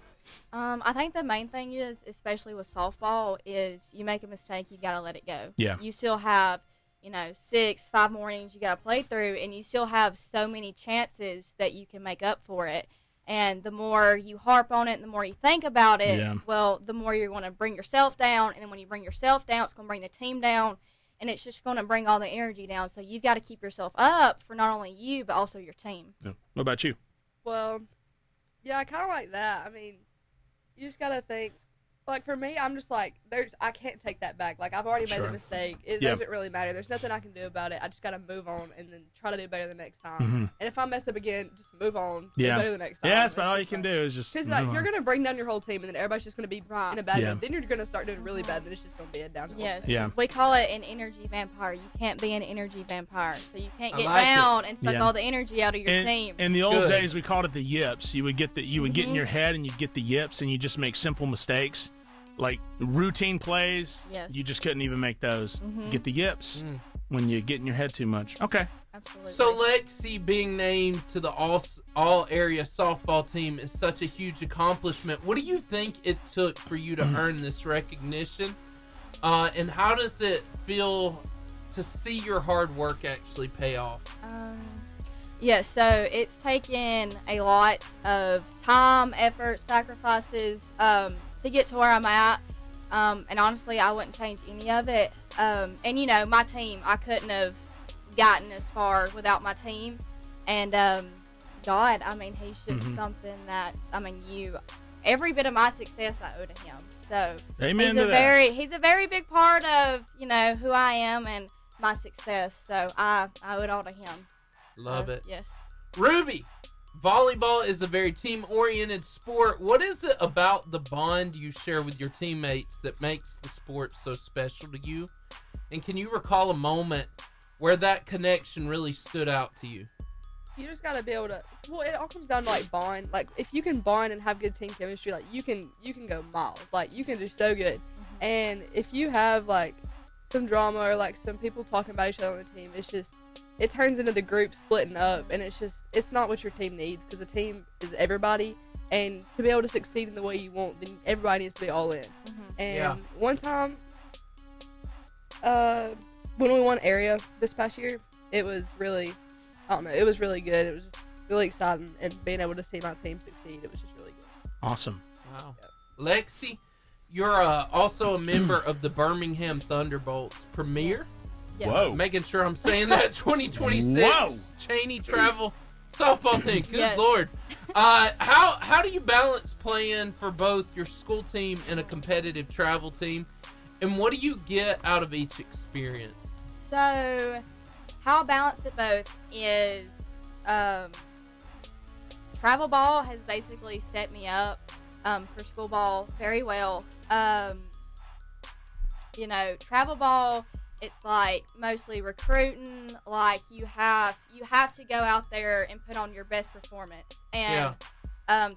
I think the main thing is, especially with softball, is you make a mistake, you gotta let it go. Yeah. You still have, 5 more innings you gotta play through, and you still have so many chances that you can make up for it. And the more you harp on it, and the more you think about it, well, the more you're going to bring yourself down. And then when you bring yourself down, it's going to bring the team down. And it's just going to bring all the energy down. So you've got to keep yourself up for not only you, but also your team. Yeah. What about you? Well, yeah, I kind of like that. I mean, you just got to think. Like, for me, I'm just like, I can't take that back. Like, I've already made the mistake. It doesn't really matter. There's nothing I can do about it. I just got to move on and then try to do better the next time. Mm-hmm. And if I mess up again, just move on. Do better the next time. Yeah, that's about all you can do is just because you're going to bring down your whole team, and then everybody's just going to be in a bad mood. Then you're going to start doing really bad, and then it's just going to be a downhill. Yes. Yeah. We call it an energy vampire. You can't be an energy vampire. So you can't get like down and suck all the energy out of your team. In the old days, we called it the yips. You would get get in your head, and you'd get the yips, and you just make simple mistakes. Like routine plays, you just couldn't even make those. Get the yips when you get in your head too much. Okay. Absolutely. So Lexie being named to the all area softball team is such a huge accomplishment. What do you think it took for you to earn this recognition? And how does it feel to see your hard work actually pay off? So it's taken a lot of time, effort, sacrifices to get to where I'm at. And honestly, I wouldn't change any of it. And my team, I couldn't have gotten as far without my team. And God, I mean, he's just something that, every bit of my success I owe to him. So Amen he's a very big part of, who I am and my success. So I owe it all to him. Love it. Yes. Rubee, volleyball is a very team-oriented sport. What is it about the bond you share with your teammates that makes the sport so special to you? And can you recall a moment where that connection really stood out to you? You just gotta be able to. Well, it all comes down to bond. Like, if you can bond and have good team chemistry, like you can go miles. Like, you can do so good. And if you have some drama or some people talking about each other on the team, it turns into the group splitting up, and it's not what your team needs, because a team is everybody, and to be able to succeed in the way you want, then everybody needs to be all in. And one time, when we won area this past year, it was really, it was really good. It was just really exciting, and being able to see my team succeed, it was just really good. Awesome. Wow. Yep. Lexie, you're also a member of the Birmingham Thunderbolts Premier. Yeah. Whoa. Making sure I'm saying that 2026 Whoa. Cheney Travel softball team. Good Lord. How do you balance playing for both your school team and a competitive travel team? And what do you get out of each experience? So how I balance it both is travel ball has basically set me up for school ball very well. Travel ball, it's mostly recruiting. You have to go out there and put on your best performance. And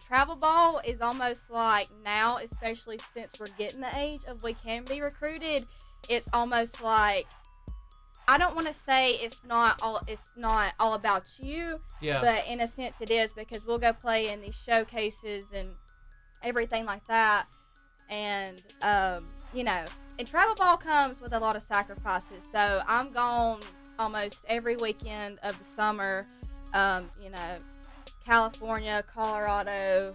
travel ball is almost now, especially since we're getting the age of we can be recruited, it's almost I don't want to say it's not all about you, but in a sense it is, because we'll go play in these showcases and everything like that. And and travel ball comes with a lot of sacrifices. So I'm gone almost every weekend of the summer. California, Colorado,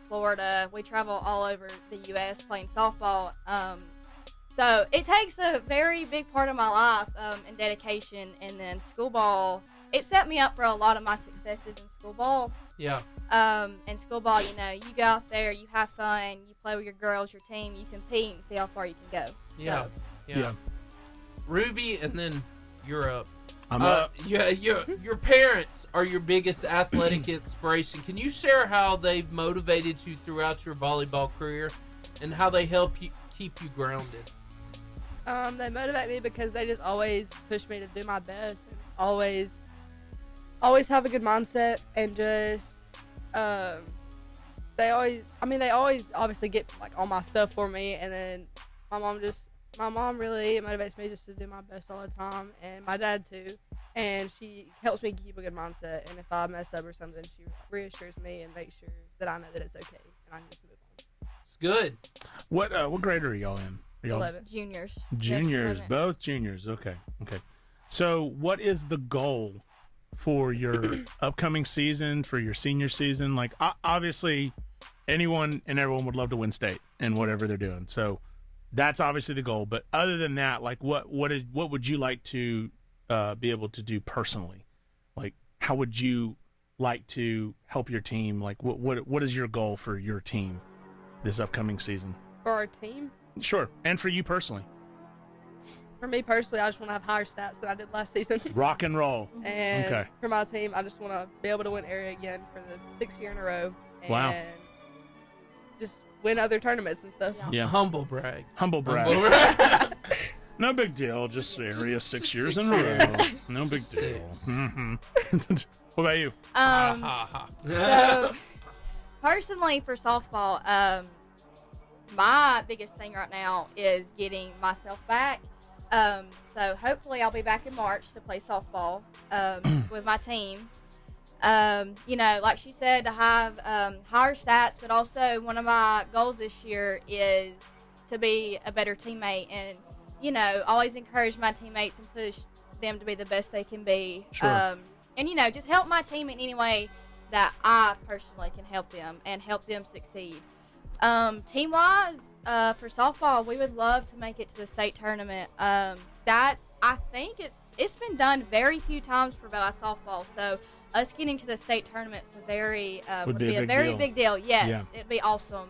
Florida. We travel all over the U.S. playing softball. So it takes a very big part of my life and dedication. And then school ball, it set me up for a lot of my successes in school ball. Yeah. In school ball, you know, you go out there, you have fun, you play with your girls, your team, you compete, and see how far you can go. Yeah. So. Yeah. Rubee, and then you're up. I'm up. Yeah, your parents are your biggest athletic inspiration. Can you share how they've motivated you throughout your volleyball career, and how they help you keep you grounded? They motivate me because they just always push me to do my best, and always have a good mindset, and just they always obviously get like all my stuff for me, and then my mom really motivates me just to do my best all the time, and my dad too, and she helps me keep a good mindset, and if I mess up or something, she reassures me and makes sure that I know that it's okay and I can just move on. It's good. What grade are y'all in? Are y'all 11. Juniors. Juniors, Yes, both juniors. Okay. So what is the goal for your upcoming season, for your senior season? Like, obviously, anyone and everyone would love to win state in whatever they're doing. So that's obviously the goal. But other than that, like, what would you like to be able to do personally? Like, how would you like to help your team? Like, what is your goal for your team this upcoming season? For our team? Sure, and for you personally. For me personally, I just want to have higher stats than I did last season. Rock and roll. And for my team, I just want to be able to win area again for the 6th year in a row. And wow. Just win other tournaments and stuff. Yeah. Humble brag. No big deal. Just area 6 years in a row. No big deal. Mm-hmm. What about you? So, personally, for softball, my biggest thing right now is getting myself back. So hopefully I'll be back in March to play softball with my team. You know, like she said, to have higher stats, but also one of my goals this year is to be a better teammate, and, you know, always encourage my teammates and push them to be the best they can be. Sure. And, you know, just help my team in any way that I personally can help them and help them succeed. Team-wise, for softball, we would love to make it to the state tournament. I think it's been done very few times for Boaz softball, so us getting to the state tournament would be a very big deal. Yes, yeah. It'd be awesome.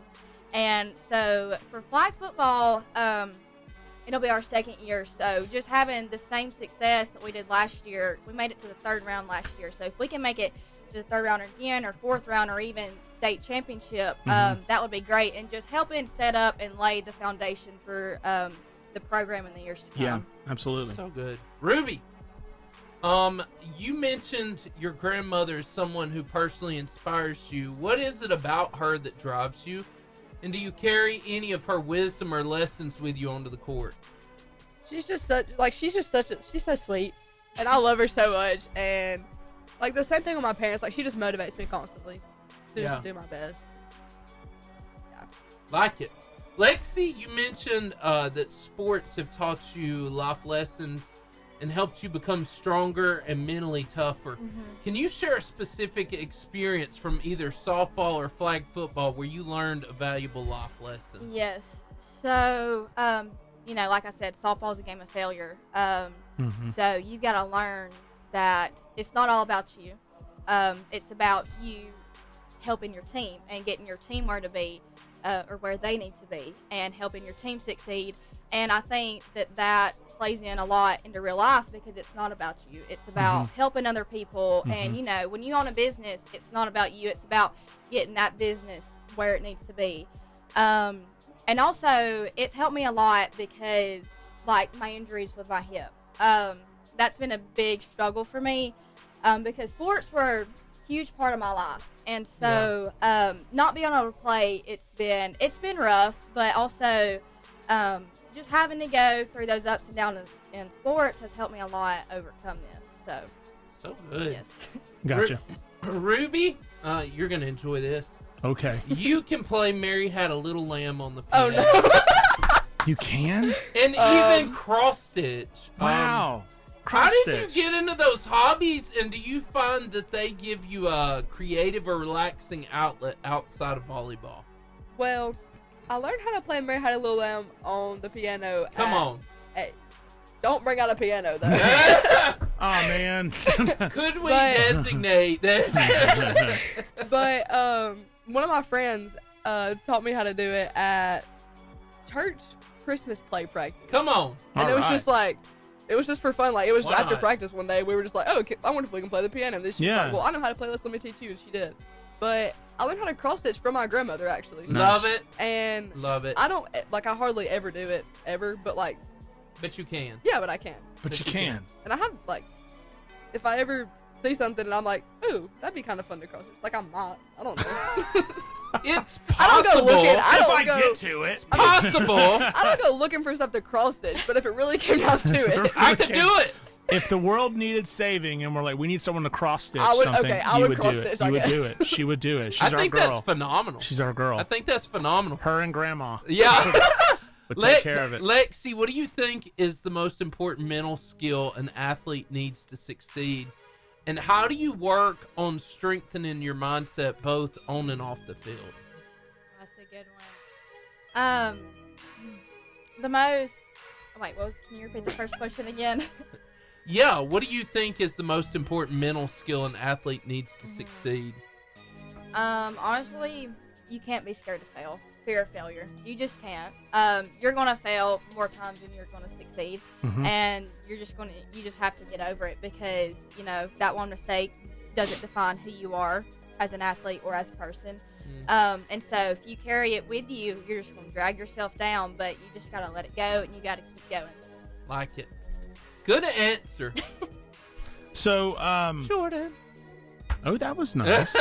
And so for flag football, it'll be our 2nd year, so just having the same success that we did last year, we made it to the 3rd round last year, so if we can make it to the 3rd round again, or 4th round, or even state championship, that would be great, and just helping set up and lay the foundation for the program in the years to come. Yeah, absolutely. So good. Rubee, you mentioned your grandmother is someone who personally inspires you. What is it about her that drives you? And do you carry any of her wisdom or lessons with you onto the court? She's so sweet, and I love her so much, and like the same thing with my parents, like she just motivates me constantly to just do my best. Yeah. Like it. Lexie, you mentioned that sports have taught you life lessons and helped you become stronger and mentally tougher. Mm-hmm. Can you share a specific experience from either softball or flag football where you learned a valuable life lesson? Yes. So, you know, like I said, softball is a game of failure. So you've got to learn that it's not all about you. It's about you helping your team and getting your team where to be, or where they need to be, and helping your team succeed. And I think that plays in a lot into real life, because it's not about you. It's about helping other people. And, you know, when you own a business, it's not about you. It's about getting that business where it needs to be. And also, it's helped me a lot because, like, my injuries with my hip. That's been a big struggle for me, because sports were a huge part of my life. And so not being able to play, it's been rough, but also just having to go through those ups and downs in sports has helped me a lot overcome this. So good. Yes. Gotcha. Rubee, you're going to enjoy this. Okay. You can play Mary Had a Little Lamb on the piano. Oh, no. You can? And even cross-stitch. Wow. How did you get into those hobbies, and do you find that they give you a creative or relaxing outlet outside of volleyball? Well, I learned how to play Mary Had a Little Lamb on the piano. Come on. Hey, don't bring out a piano, though. Oh, man. Could we designate this? But one of my friends taught me how to do it at church Christmas play practice. Come on. And it was just like, it was just for fun. Like, it was Why after not? practice one day. We were just like, oh, I wonder if we can play the piano. And then she's like, well, I know how to play this. Let me teach you. And she did. But I learned how to cross stitch from my grandmother, actually. Love it. And love it. I don't, like, I hardly ever do it, ever. But, like. But you can. Yeah, but I can. But you can. And I have, like, if I ever see something and I'm like, ooh, that'd be kind of fun to cross stitch. Like, I'm not. I don't know. It's possible. I don't go looking. If I get to it. It's possible. I don't go looking for stuff to cross stitch, but if it really came down to it, I could do it. If the world needed saving and we're like, we need someone to cross stitch I would- something, okay, I you would would cross do it. stitch, I You would guess. do it. She would do it. She's I our think girl. that's phenomenal. She's our girl. I think that's phenomenal. Her and grandma. Yeah. Would take care of it. Lexie, what do you think is the most important mental skill an athlete needs to succeed? And how do you work on strengthening your mindset both on and off the field? That's a good one. The most. Wait, can you repeat the first question again? Yeah, what do you think is the most important mental skill an athlete needs to succeed? Honestly, you can't be scared to fail. Fear of failure. You just can't. You're gonna fail more times than you're gonna succeed, and you just have to get over it because that one mistake doesn't define who you are as an athlete or as a person. And so if you carry it with you, you're just gonna drag yourself down. But you just gotta let it go, and you gotta keep going. Like it. Good answer. So, Jordan. Oh, that was nice.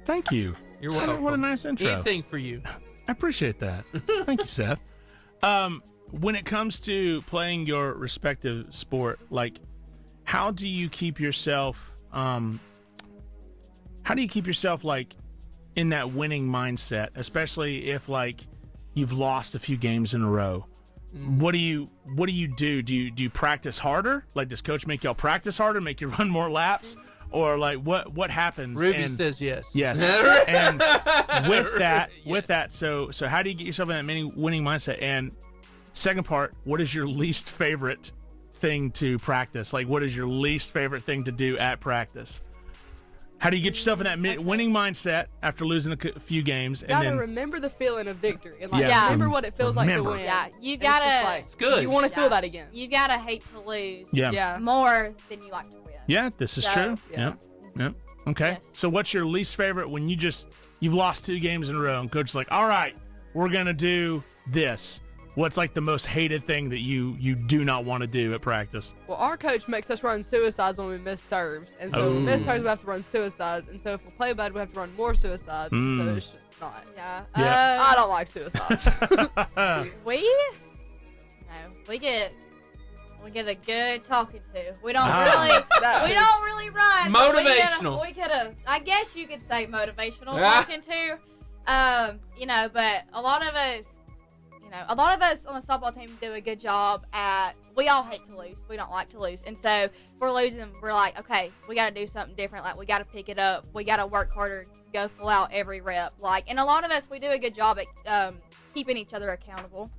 Thank you. You're welcome. What a nice intro. Anything for you. I appreciate that. Thank you, Seth. When it comes to playing your respective sport, like, how do you keep yourself, like, in that winning mindset, especially if, like, you've lost a few games in a row? What do you do? Do you practice harder? Like, does coach make y'all practice harder, make you run more laps? Or like what happens? Rubee says yes. Yes. And with that, so how do you get yourself in that winning mindset? And second part, what is your least favorite thing to practice? Like, what is your least favorite thing to do at practice? How do you get yourself in that winning mindset after losing a few games? You gotta remember the feeling of victory and remember what it feels like to win. Yeah, you gotta. It's good. You want to feel that again. You gotta hate to lose. Yeah. More than you like to win. Yeah, this is true. Yeah. Yep. Okay. Yes. So what's your least favorite when you've lost 2 games in a row and coach is like, all right, we're going to do this. What's like the most hated thing that you do not want to do at practice? Well, our coach makes us run suicides when we miss serves. And so when we miss serves, we have to run suicides. And so if we play bad, we have to run more suicides. So it's just not. Yeah. I don't like suicides. We get a good talking to. We don't really run. Motivational. We could have. I guess you could say motivational talking to. But a lot of us on the softball team do a good job at. We all hate to lose. We don't like to lose, and so if we're losing, we're like, okay, we got to do something different. Like, we got to pick it up. We got to work harder. Go full out every rep. Like, and a lot of us, we do a good job at keeping each other accountable.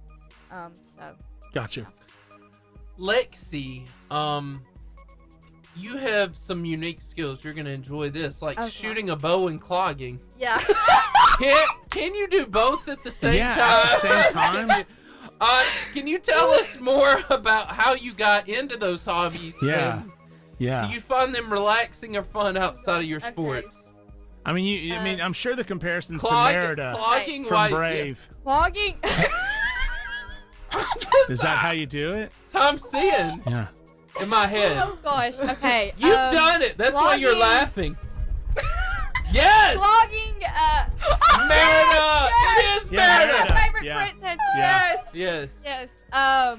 Gotcha. Lexie, you have some unique skills. You're going to enjoy this, like shooting a bow and clogging. Yeah. Can you do both at the same time? At the same time. Can you tell us more about how you got into those hobbies? Yeah. Do you find them relaxing or fun outside of your sports? I mean, I'm sure the comparisons to Clogging from Brave. Clogging. Is that how you do it? I'm seeing. Yeah. In my head. Oh gosh. Okay. You've done it. That's why you're laughing. Yes. Clogging. Merida. It is Merida. My favorite princess. Yes. Yes.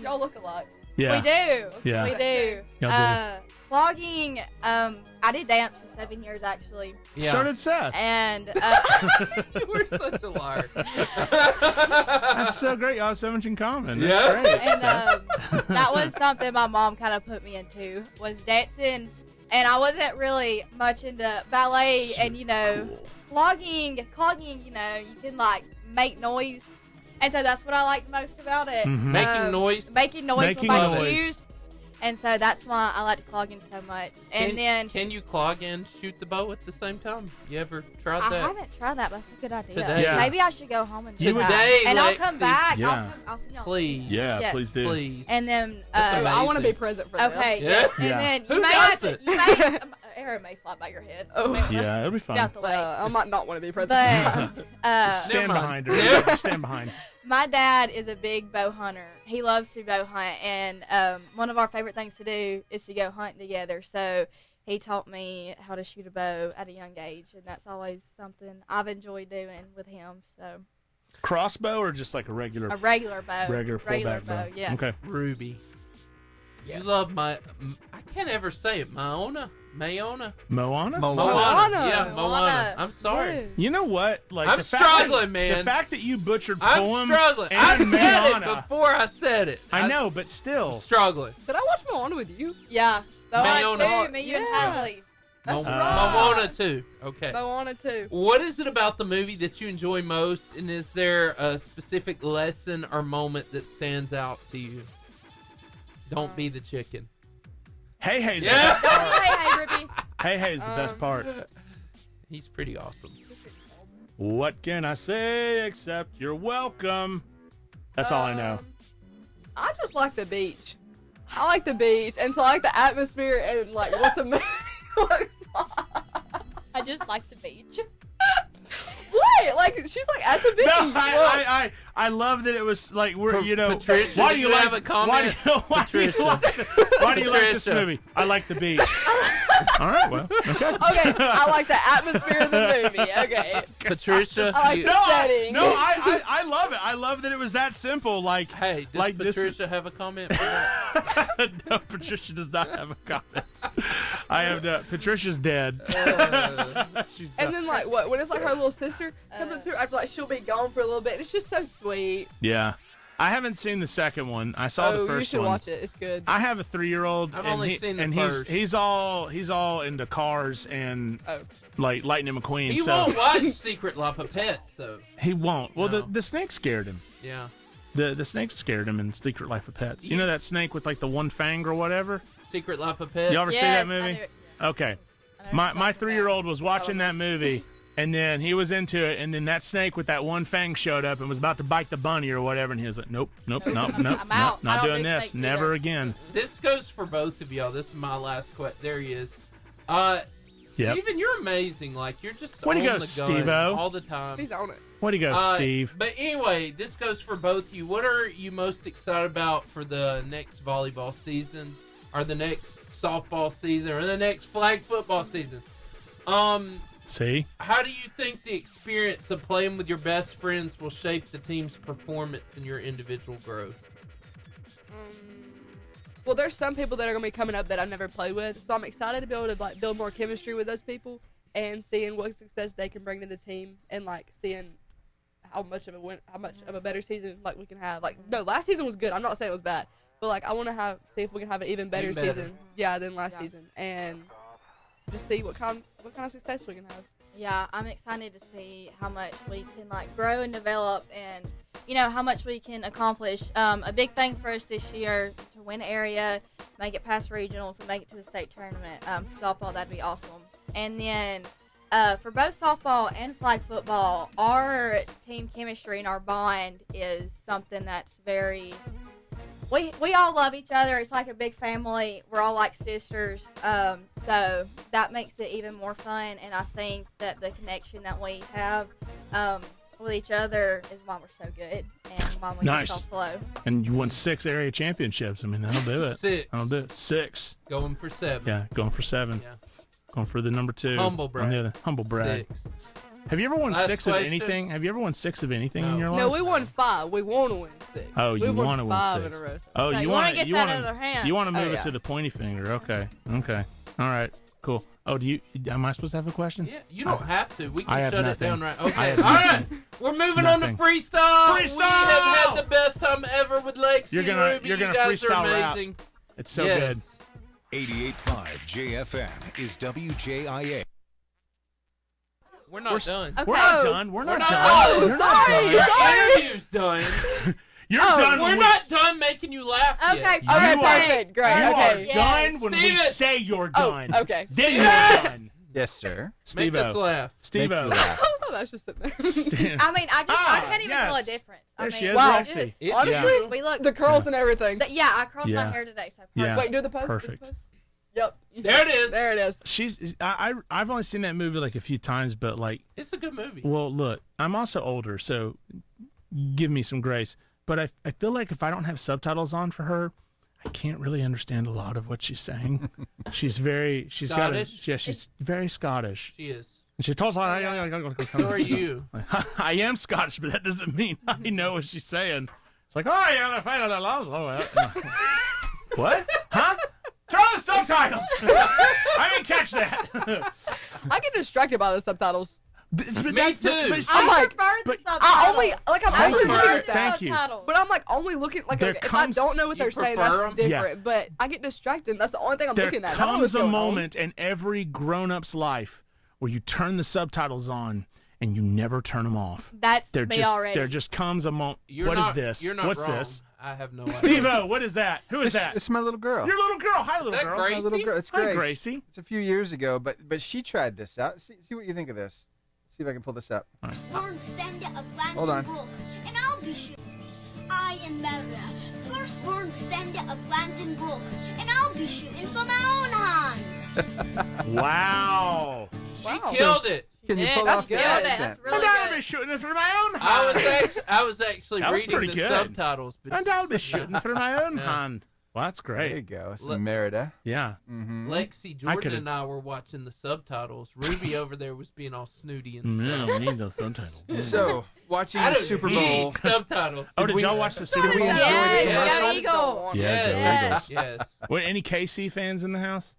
Y'all look alike. Yeah. We do. Yeah. We do. Y'all do. Clogging. I did dance for 7 years actually. Yeah. So did Seth. And we're such a lark. That's so great. Y'all have so much in common. That's great. And that was something my mom kind of put me into, was dancing. And I wasn't really much into ballet and, clogging, you can like make noise. And so that's what I liked most about it. Mm-hmm. Making noise. Making noise with my shoes. And so that's why I like to clog in so much. And can you clog and shoot the bow at the same time? You ever tried that? I haven't tried that, but that's a good idea. Today. Yeah. Maybe I should go home and do that. Today, and I'll come Lexie. back. Yeah. I'll send y'all. Please. Yeah, Yes. please do. Please. And then I want to be present for this. okay. Yeah. Yes. Yeah. And then Who you may have doesn't? to. You may. Arrow may fly by your head. So Oh. Yeah, it'll be fun. Get out the way. I might not want to be present. But Stand Never behind mind. her. Stand behind. my dad is a big bow hunter. He loves to bow hunt, and one of our favorite things to do is to go hunting together. So he taught me how to shoot a bow at a young age, and that's always something I've enjoyed doing with him. So Crossbow or just like a regular a regular bow. regular fullback bow. Yeah. Okay. Ruby. Yes. You love I can't ever say it. Moana? Moana? Moana. Moana. Yeah, Moana. I'm sorry. Yeah. You know what? Like I'm the fact struggling, that, man. The fact that you butchered I'm poem struggling. I and said Moana. it before I said it. I know, but still. Struggling. Did I watch Moana with you? Yeah. Moana Moana. too. Me, you, and Yeah. Haley. That's Moana too. Okay. Moana too. What is it about the movie that you enjoy most, and is there a specific lesson or moment that stands out to you? Don't be the chicken. Hey Hey's Yeah. the best Don't part. be hey, Ruby. Hey Hey's the best part. He's pretty awesome. What can I say except you're welcome? That's all I know. I just like the beach. I like the beach, and so I like the atmosphere and like what the movie looks like. I just like the beach. What? Like she's like at the beach. No, I love that it was like we're Patricia, why do do you you have like a comment? why do you like this Patricia. movie? I like the beach. All right, well, okay. Okay, I like the atmosphere of the movie. Okay. Patricia, I like the setting. I love it. I love that it was that simple. Like, hey, does like Patricia have a comment? For that? No, Patricia does not have a comment. I have no. Patricia's dead. She's And done. then like what? When it's like her little sister comes up to her, I feel like she'll be gone for a little bit. It's just so sweet. Yeah, I haven't seen the second one. I saw the first one. You should watch it. It's good. I have a 3-year-old. I've and only seen the and first. he's all into cars and like Lightning McQueen. He so won't watch Secret Life of Pets, though. he won't. Well, No. the snake scared him. Yeah. The snake scared him in Secret Life of Pets. You know that snake with like the one fang or whatever? Secret Life of Pets. You ever see Yes, that I movie? do it. Okay. My 3-year-old was watching that movie, and then he was into it, and then that snake with that one fang showed up and was about to bite the bunny or whatever, and he was like, nope, I'm not out. I don't doing do this, snakes never either. again. This goes for both of y'all. This is my last question. There he is. Yep. Steven, you're amazing. Like, you're just Way to on go, the gun Steve-O. all the time. He's on it. Way to go, Steve. But anyway, this goes for both of you. What are you most excited about for the next volleyball season, or the next softball season, or the next flag football season? See? How do you think the experience of playing with your best friends will shape the team's performance and your individual growth? Well, there's some people that are gonna be coming up that I've never played with, so I'm excited to be able to like build more chemistry with those people and seeing what success they can bring to the team, and like seeing how much of a better season like we can have. Like, no, last season was good. I'm not saying it was bad, but like I want to see if we can have an even better season, than last season, and just see what kind of success we can have. Yeah, I'm excited to see how much we can like grow and develop, and how much we can accomplish. A big thing for us this year to win area, make it past regionals, and make it to the state tournament. Softball, that'd be awesome. And then for both softball and flag football, our team chemistry and our bond is something that's very. We all love each other. It's like a big family. We're all like sisters. So that makes it even more fun. And I think that the connection that we have with each other is why we're so good and why we Nice. just all flow. And you won 6 area championships. I mean, that'll do it. 6. That'll do it. 6. Going for 7. Yeah, going for 7. Yeah. Going for the number 2. Humble brag. On the other, humble brag. 6. Have you ever won Last 6 of question. anything? Have you ever won 6 of anything No. in your life? No, we won 5. We want to win 6. Oh, we you won want to win 5 6. in a row. Oh, No, you you wanna want get that other hand. You want to move Oh, it yeah. to the pointy finger. Okay. Okay. All right. Cool. Oh, am I supposed to have a question? Yeah, you don't have to. We I can have shut nothing. it down right. I Okay. have All right. nothing. We're moving on to Nothing. freestyle. Freestyle! We have had the best time ever with Lexie You're gonna- Rubee. you're gonna You guys freestyle are rap. amazing. It's so Yes. good. 88.5 JFM is WJIA. We're not done. Okay. We're not done. We're not not done. done. We're not sorry. done. Our interview's done. You're done. We're not done making you laugh Okay, yet. okay, perfect. Great. You Okay. are done when we Steven. say you're done. Okay. Then you're done. Yes, sir. Make us Steve-O. laugh. Steve-O. Oh, that's just sitting there. I mean, I can't even tell a difference. There she is, wow. Lexie. It- Honestly, We look. the curls and everything. Yeah, I curled Yeah. my hair today, so Yeah. Wait, do the post. Perfect. Do the post. Yep. There it is. There it is. I've only seen that movie like a few times, but like, It's a good movie. well, look, I'm also older, so give me some grace. But I feel like if I don't have subtitles on for her, I can't really understand a lot of what she's saying. she's Scottish? she's very Scottish. She is. And she tells So are you. I am Scottish, but that doesn't mean I know what she's saying. It's like, oh yeah, the final laws. What? Huh? Turn on the subtitles. I didn't catch that. I get distracted by the subtitles. Me too. I'm like, prefer the I only subtitles. like I'm Thank only you. looking at that. Thank you. But I'm like only looking like There okay, if comes- I don't know what You they're saying, prefer that's 'em? different. But I get distracted. That's the only thing I'm There looking at. I don't know what's comes a going on. moment in every grown-up's life where you turn the subtitles on and you never turn them off. That's There me just already. there just comes a moment. You're What is not, this? You're not What's wrong. this? I have no idea. Steve-O, what is that? Who is that? It's my little girl. Your little girl. Hi, little that girl. Gracie? My little girl. It's Hi, Grace. Gracie. It's a few years ago, but she tried this out. See what you think of this. See if I can pull this up. Firstborn sender of land Hold on. and growth, and I'll be sure. I am Merida, firstborn sender of land and growth, and I'll be shooting from my own hand. Wow. She killed it. Can you Yeah, pull that's off the good. accent? That's really And I'll be good. shooting it for my own I hand. was actually That was reading pretty the good. subtitles, but And I'll be shooting for my own Yeah. hand. Well, that's There you great. go. Some Look. Merida. Yeah. Mm-hmm. Lexie, I Jordan, could've- and I were watching the subtitles. Ruby over there was being all snooty and No, stuff. need those subtitles. So, watching I the don't Super need Bowl. subtitals. Oh, did y'all watch the Super Did we Bowl? enjoy the Yes, commercials? go Eagle. Yeah, Yes. go Eagles. Yes. What, any KC fans in the house?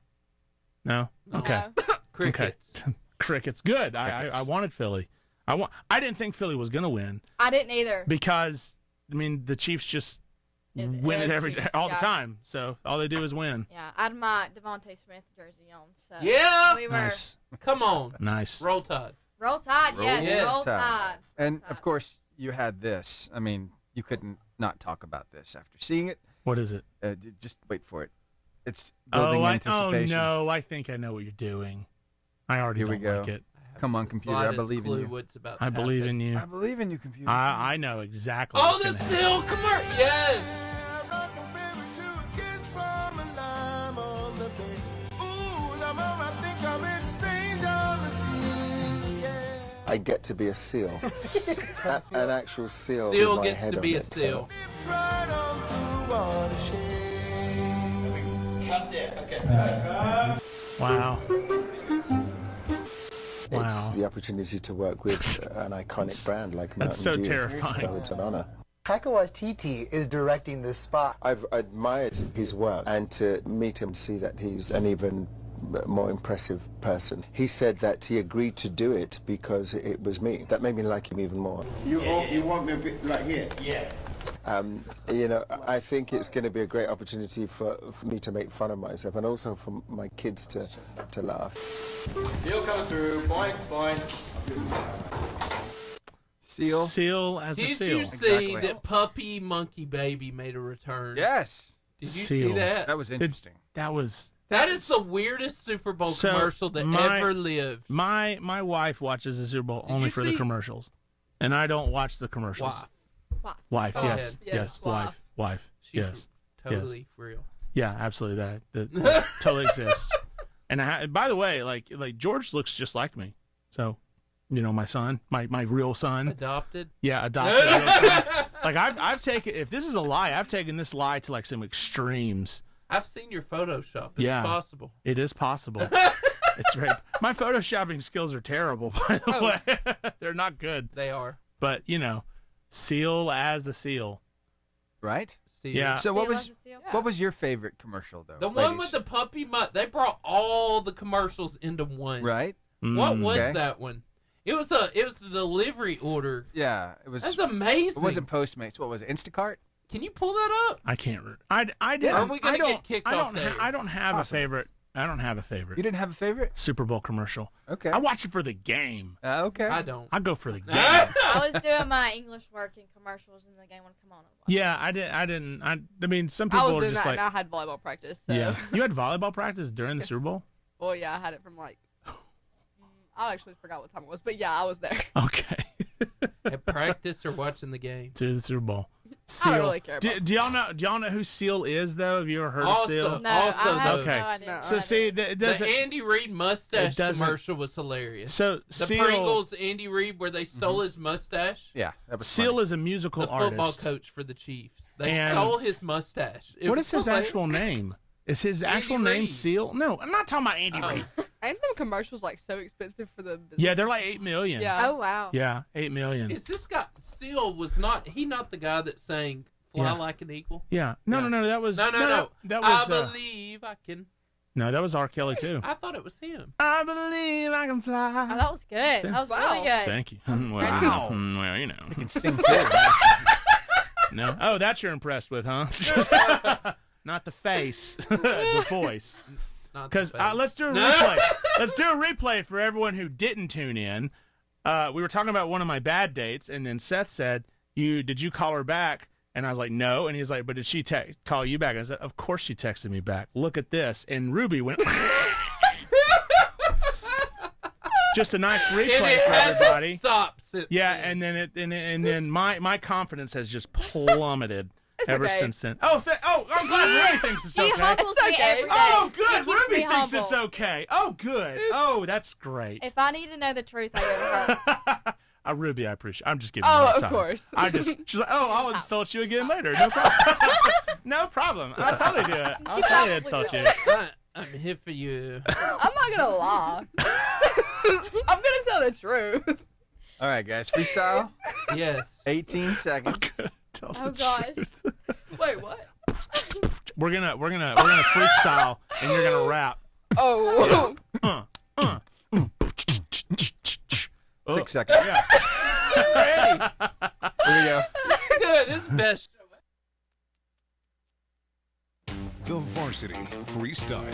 No? Okay. No. Crickets. Crickets. Good. Crickets. I wanted Philly. I didn't think Philly was going to win I didn't either. because, I mean, the Chiefs just win it every Chiefs, all the yeah. time. So all they do is win. Yeah, I had my Devontae Smith jersey on. So Yeah. we were Nice. Come on. Nice. Roll Tide. roll tide. Yes, Yes. roll tide. And of course, you had this. I mean, you couldn't not talk about this after seeing it. What is it? Just wait for it. It's building anticipation. No, I think I know what you're doing. I already Here we don't go. like it. Come on, The computer. I slightest believe in clue you. what's about to I believe happen. in you. I believe in you, computer. I know exactly Oh, what's the going to happen. Seal commercial. Yes. I get to be a seal. An actual seal. Seal with my gets head to on be a it, so- seal. Wow. It's Wow. the opportunity to work with an iconic brand like Mountain That's so Dew. terrifying. So it's an honor. Taika Waititi is directing this spot. I've admired his work, and to meet him, see that he's an even more impressive person. He said that he agreed to do it because it was me. That made me like him even more. You want me a bit like here? Yeah. You know, I think it's going to be a great opportunity for me to make fun of myself, and also for my kids to laugh. Seal coming through. Boink, boink. Seal. Seal as a Did seal. you see that Puppy Monkey Baby made a return? Yes. Did you Seal. see that? That was interesting. That is the weirdest Super Bowl So, commercial that ever lived. My wife watches the Super Bowl only you for the see- commercials, and I don't watch the commercials. Wife, Go yes, ahead. yes, wife, She's yes, totally yes. for real. Yeah, absolutely. That totally exists. And by the way, like George looks just like me. So, you know, my son, my real son, Adopted? Yeah, adopted. Real son. Like I've taken. If this is a lie, I've taken this lie to like some extremes. I've seen your Photoshop. It's possible. It is possible. It's right. My photoshopping skills are terrible, by the way. They're not good. They are. But, you know, seal as a seal. Right? Steve. Yeah. So what was your favorite commercial though? The one with the puppy they brought all the commercials into one. Right? What was Okay. that one? It was a delivery order. Yeah, it was. That's amazing. It wasn't Postmates. What was it? Instacart? Can you pull that up? I can't. I didn't. Are we gonna I don't, get kicked I off don't, there? I don't have a favorite I don't have a favorite. You didn't have a favorite? Super Bowl commercial. Okay. I watch it for the game. Okay. I don't. I go for the game. I was doing my English work in commercials, and the game would come on. Yeah, I didn't. I mean, some people I was are doing just that, like. and I had volleyball practice. So. Yeah. You had volleyball practice during the Super Bowl? Well, yeah, I had it from I actually forgot what time it was, but yeah, I was there. Okay. At practice or watching the game? To the Super Bowl. I don't really care about do y'all know who Seal is though? Have you ever heard Also- of Seal? No, I have okay. no idea. So see, it The doesn't. Andy Reid mustache it doesn't- commercial was hilarious. So The Seal, Pringles Andy Reid where they stole his mustache. Yeah, that was Seal funny. is a musical The football artist. coach for the Chiefs. They And- stole his mustache. It What was is his hilarious. actual name? Is his actual Andy name Reid. Seal? No, I'm not talking about Andy Reid. Ain't them commercials like so expensive for the business? Yeah, they're like $8 million. Yeah. Oh wow. Yeah, $8 million. Is this guy Seal was not the guy that sang "Fly Yeah. Like an Eagle"? Yeah. No, that was No. That was I believe I can. no, that was R. Kelly too. I thought it was him. I believe I can fly. Oh, that was good. That was really good. Thank you. Wow. Well, you know. You can sing too. No. Oh, that's you're impressed with, huh? Not the face, the voice. Because let's do a replay. Let's do a replay for everyone who didn't tune in. We were talking about one of my bad dates, and then Seth said, did you call her back?" And I was like, "No." And he's like, "But did she call you back?" I said, "Of course she texted me back. Look at this." And Rubee went. Just a nice replay for everybody. Stop. Yeah, and then my confidence has just plummeted ever okay. since then. I'm glad Rubee thinks it's He okay. humbles me every day. Oh, good. He keeps me Rubee thinks humble. it's okay. Oh, good. Oops. Oh, that's great. If I need to know the truth, I go to her. Rubee, I appreciate. I'm just giving you Oh, a hard of time. course. She's like, I'll insult you again later. No problem. No problem. I'll totally do it. I'll totally insult you. I'm here for you. I'm not gonna lie. I'm gonna tell the truth. All right, guys. Freestyle. Yes. 18 seconds. Tell Oh the gosh. truth. Wait, what? We're gonna freestyle, and you're gonna rap. Oh. 6 seconds. Yeah. Ready. Here we go. Good. This is best. The Varsity Freestyle.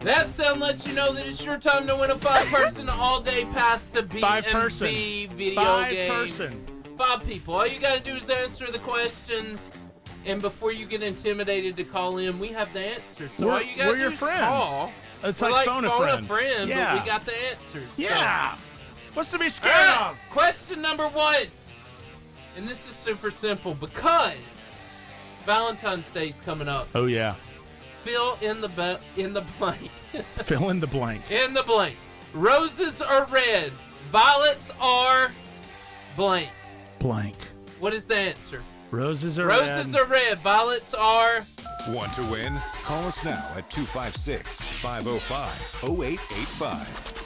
That sound lets you know that it's your time to win a 5-person all-day pass to Five-person. B&B video Five-person. games. 5 people. All you got to do is answer the questions, and before you get intimidated to call in, we have the answers. So all you got to We're do your is friends. call. It's We're like phone a friend. Yeah. but we got the answers. Yeah. What's to be So. scared All right, of? question number 1. And this is super simple because Valentine's Day's coming up. Oh yeah. Fill in the blank. Fill in the blank. In the blank. Roses are red. Violets are blank. Blank. What is the answer? Roses are Roses red. are red. Violets are... Want to win? Call us now at 256-505-0885.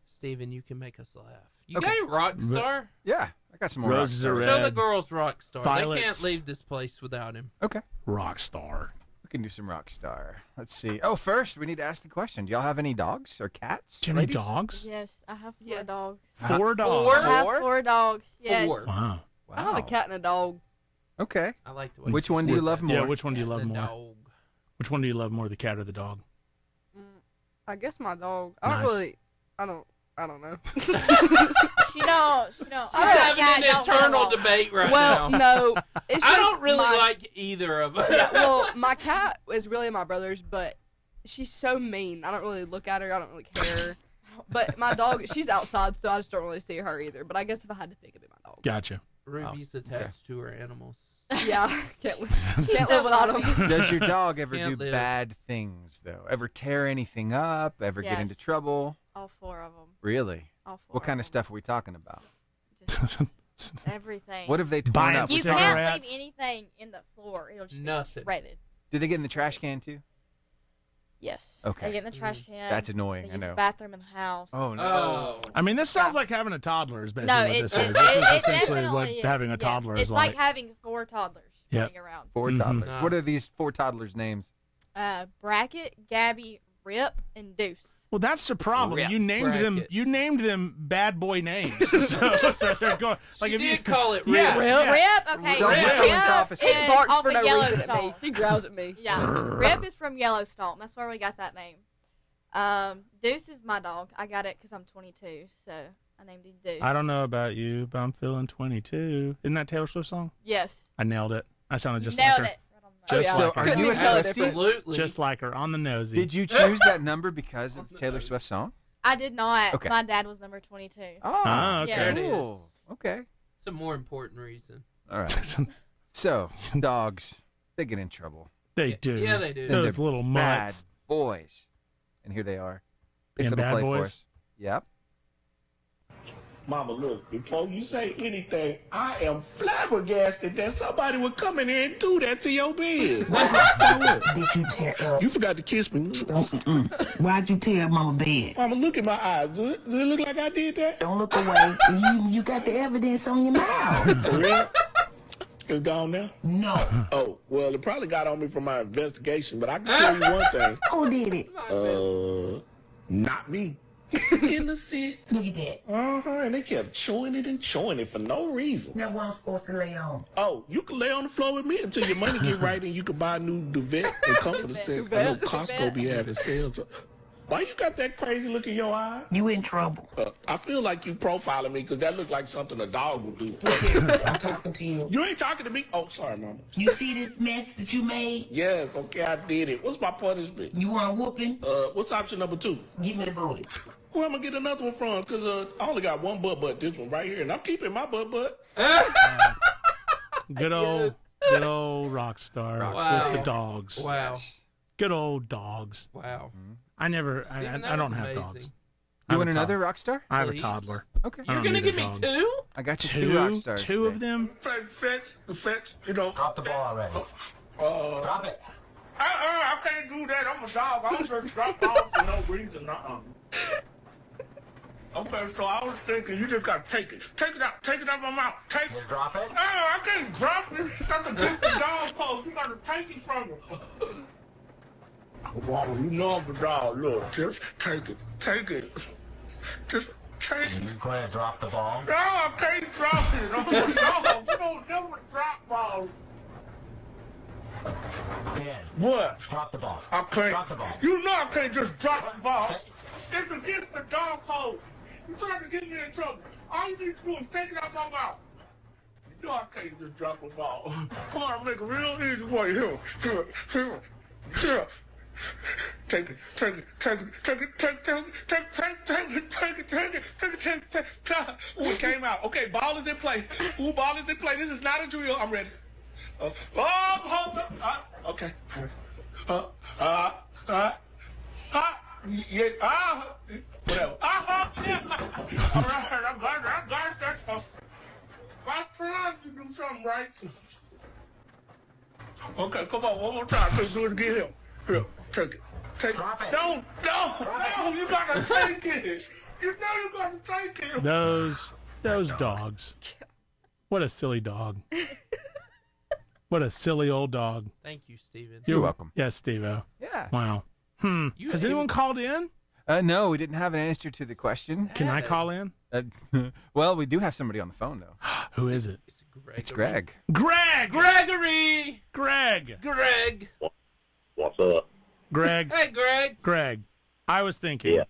Steven, you can make us laugh. You got a rock star? Yeah, I got some more. Roses are red. Show the girls rock star. Violets. They can't leave this place without him. Okay. Rock star. We can do some rock star. Let's see. Oh, first we need to ask the question. Do y'all have any dogs or cats? Do you have any ladies? dogs? Yes, I have 4 dogs. 4 dogs. I have 4 dogs. Yes. 4. Wow. I have a cat and a dog. Okay. I like the way Which one do you love more? Yeah, which one do you love the more? dog. Which one do you love more, the cat or the dog? I guess my dog. I don't Nice. really. I don't know. She don't. She's having an internal debate right well, now. no. It's I just don't really my, like either of them. Yeah, well, my cat is really my brother's, but she's so mean. I don't really look at her. I don't really care. But my dog, she's outside, so I just don't really see her either. But I guess if I had to pick, it'd be my dog. Gotcha. Ruby's attached to her animals. Yeah, can't live without them. Does your dog ever Can't do live. bad things, though? Ever tear anything up? Ever get Yes. into trouble? All 4 of them. Really? All 4. What kind of stuff are we talking about? Everything. What have they torn Buying up? You cigarettes? can't leave anything in the floor. It'll just Nothing. be shredded. Did they get in the trash can, too? Yes. Okay. They get in the trash can. That's annoying, They I use know. the bathroom in the house. Oh, no. Oh. I mean, this sounds like having a toddler is basically No, what it, this it, is. it, This is it essentially definitely what is. having a Yes. toddler It's is like like. having 4 toddlers Yep. running around. 4 Mhm. toddlers. What are Nice. these 4 toddlers' names? Bracket, Gabby, Rip, and Deuce. Well, that's the problem. Rip You named them. brackets. You named them bad boy names. so they're going. Like if you call it Rip. Yeah, yeah. Rip, okay. So Rip Rip is barks off for of no reason at Yellowstone. me. He growls at me. Yeah, Rip is from Yellowstone. That's where we got that name. Deuce is my dog. I got it because I'm 22, so I named him Deuce. I don't know about you, but I'm feeling 22. Isn't that Taylor Swift song? Yes. I nailed it. I sounded just Nailed like her. it. Just So like her. are you a Swiftie? Absolutely. Just like her on the nosy. Did you choose that number because of Taylor Swift's song? I did not. Okay. My dad was number 22. Ah, okay. There it is. Cool. Okay. It's a more important reason. All right. So, dogs, they get in trouble. They do. Yeah, they do. And Those they're little bad mutts. boys. And here they are. They Being fill the bad play for boys? us. Yep. Mama, look, before you say anything, I am flabbergasted that somebody would come in here and do that to your bed. Did you tear You forgot to kiss me. Why'd you tear Mama bed? Mama, look at my eyes. Does it look like I did that? Don't look away. You got the evidence on your mouth. For real? It's gone now? No. Oh, well, it probably got on me from my investigation, but I can tell you one thing. Who did it? Not me. Innocent. Look at that. And they kept chewing it for no reason. Now what I'm supposed to lay on? Oh, you can lay on the floor with me until your money get right and you can buy a new duvet and comforter set. I know Costco be having sales. Why you got that crazy look in your eye? You in trouble. I feel like you profiling me because that looked like something a dog would do. I'm talking to you. You ain't talking to me? Oh, sorry, Mama. You see this mess that you made? Yes, okay, I did it. What's my punishment? You want a whooping? What's option number 2? Give me the booty. Where am I get another one from? Because I only got one butt, this one right here, and I'm keeping my butt. Good old rock star Wow. with the dogs. Wow. Good old dogs. Wow. I never. Stephen, I that don't was have amazing. dogs. You want another rock star? I have a Please. toddler. Okay. I You're don't going to need a give me dog. 2? I got you 2 rock stars. Two of today. them. Fetch, you know. Drop the ball already. Drop it. I can't do that. I'm a dog. I don't just drop balls for no reason. Okay, so I was thinking you just gotta take it. Take it out. Take it out of my mouth. Take it. Drop it. I can't drop it. That's against the dog code. You gotta take it from me. Wow, you know I'm a dog. Look, just take it. Take it. Just take it. You go ahead and drop the ball. No, I can't drop it. I'm a dog. You don't never drop balls. Ben, What? drop the ball. I can't. Drop the ball. You know I can't just drop the ball. It's against the dog code. You trying to get me in trouble. All you need to do is take it out my mouth. You know I can't just drop a ball. Come on, I'll make it real easy for you. Here. Take it. Ooh, it came out. Okay, ball is in play. Ooh, ball is in play. This is not a drill. I'm ready. Hold up. Okay. Yeah, whatever. Yeah. All right, I got that. I'm trying to do something right. Okay, come on, one more time. Let's do it again. Here, take it. Drop it. No, you gotta take it. You know you gotta take it. Those dogs. What a silly dog. What a silly old dog. Thank you, Stephen. You're welcome. Yes, Steve-O. Yeah. Wow. Has anyone called in? No, we didn't have an answer to the question. Can I call in? Well, we do have somebody on the phone, though. Who is it? It's Greg. Gregory! Greg! What's up? Greg. Hey, Greg. Greg. I was thinking. Yeah.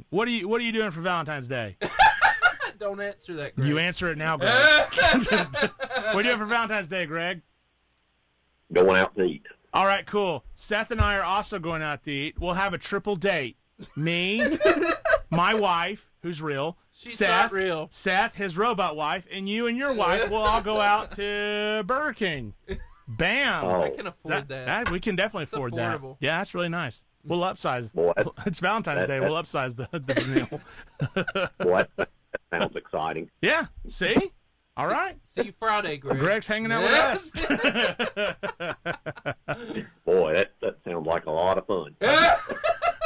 What are you doing for Valentine's Day? Don't answer that, Greg. You answer it now, Greg. What are you doing for Valentine's Day, Greg? Going out to eat. All right, cool. Seth and I are also going out to eat. We'll have a triple date. Me, my wife, who's real. She's Seth, not real. Seth, his robot wife, and you and your wife will all go out to Burger King. Bam! Oh. I can afford that. We can definitely afford that. affordable. Yeah, that's really nice. We'll upsize. Boy, It's Valentine's Day. We'll upsize the meal. Boy, that sounds exciting. Yeah. See? All right. See you Friday, Greg. Greg's hanging out with us. Boy, that sounds like a lot of fun.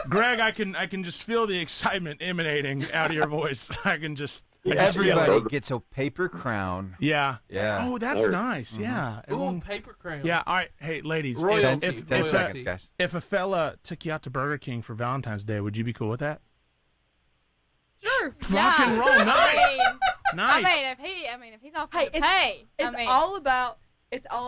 Greg, I can just feel the excitement emanating out of your voice. I can just Everybody gets a paper crown. Yeah. Yeah. Oh, that's nice. Yeah. Ooh, paper crown. Yeah. All right. Hey, ladies. Royalty. 10 seconds, guys. If a fella took you out to Burger King for Valentine's Day, would you be cool with that? Sure. Rock and roll. Nice. Nice. I mean, if he's offering to pay, it's all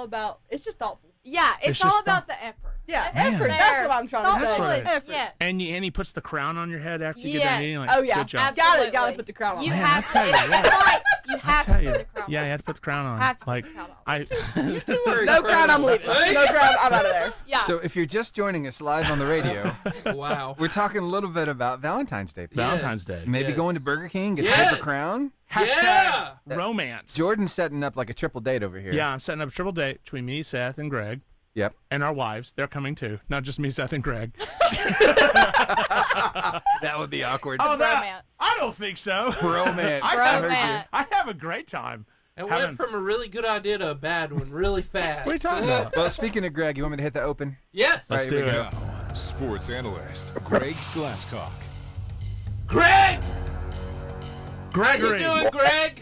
about. It's just thoughtful. Yeah, it's all about the effort. Yeah, Man. effort. That's what I'm trying to say. right. Effort. Yeah. And he puts the crown on your head after you get done eating. Like, Oh yeah. Good job. Gotta put the crown on. You Man, have I tell you, to. yeah. It's like you have to Tell put you. the crown on. Yeah, you have to put the crown on. Have to put like the crown on. I. No crown, I'm leaving. No crown, I'm out of there. Yeah. So if you're just joining us live on the radio, Wow. we're talking a little bit about Valentine's Day. Valentine's Day. Maybe Yes. going to Burger King, get a Yes. paper crown. Hashtag romance. Jordan's setting up like a triple date over here. Yeah, I'm setting up a triple date between me, Seth, and Greg. Yep. And our wives. They're coming too. Not just me, Seth, and Greg. That would be awkward. Oh, Romance. I don't think so. Romance. I have a great time. It went from a really good idea to a bad one really fast. What are you talking about? Well, speaking of Greg, you want me to hit the open? Yes. Let's do it. Now, sports analyst Greg Glasscock. Greg! Gregory. How you doing, Greg?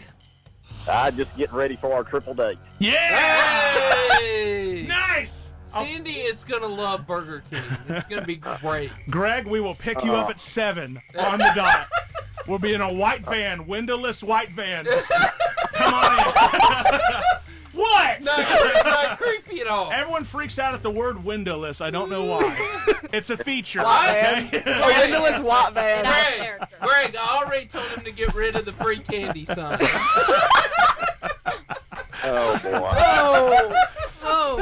Just getting ready for our triple date. Yeah! Hey! Nice! Sandy is going to love Burger King. It's going to be great. Greg, we will pick you up at 7 on the dot. We'll be in a white van, windowless white van. Just come on in. What? Not creepy at all. Everyone freaks out at the word windowless. I don't know why. It's a feature. White Okay? A windowless white van. Greg, I already told him to get rid of the free candy sign. Oh, boy. Oh.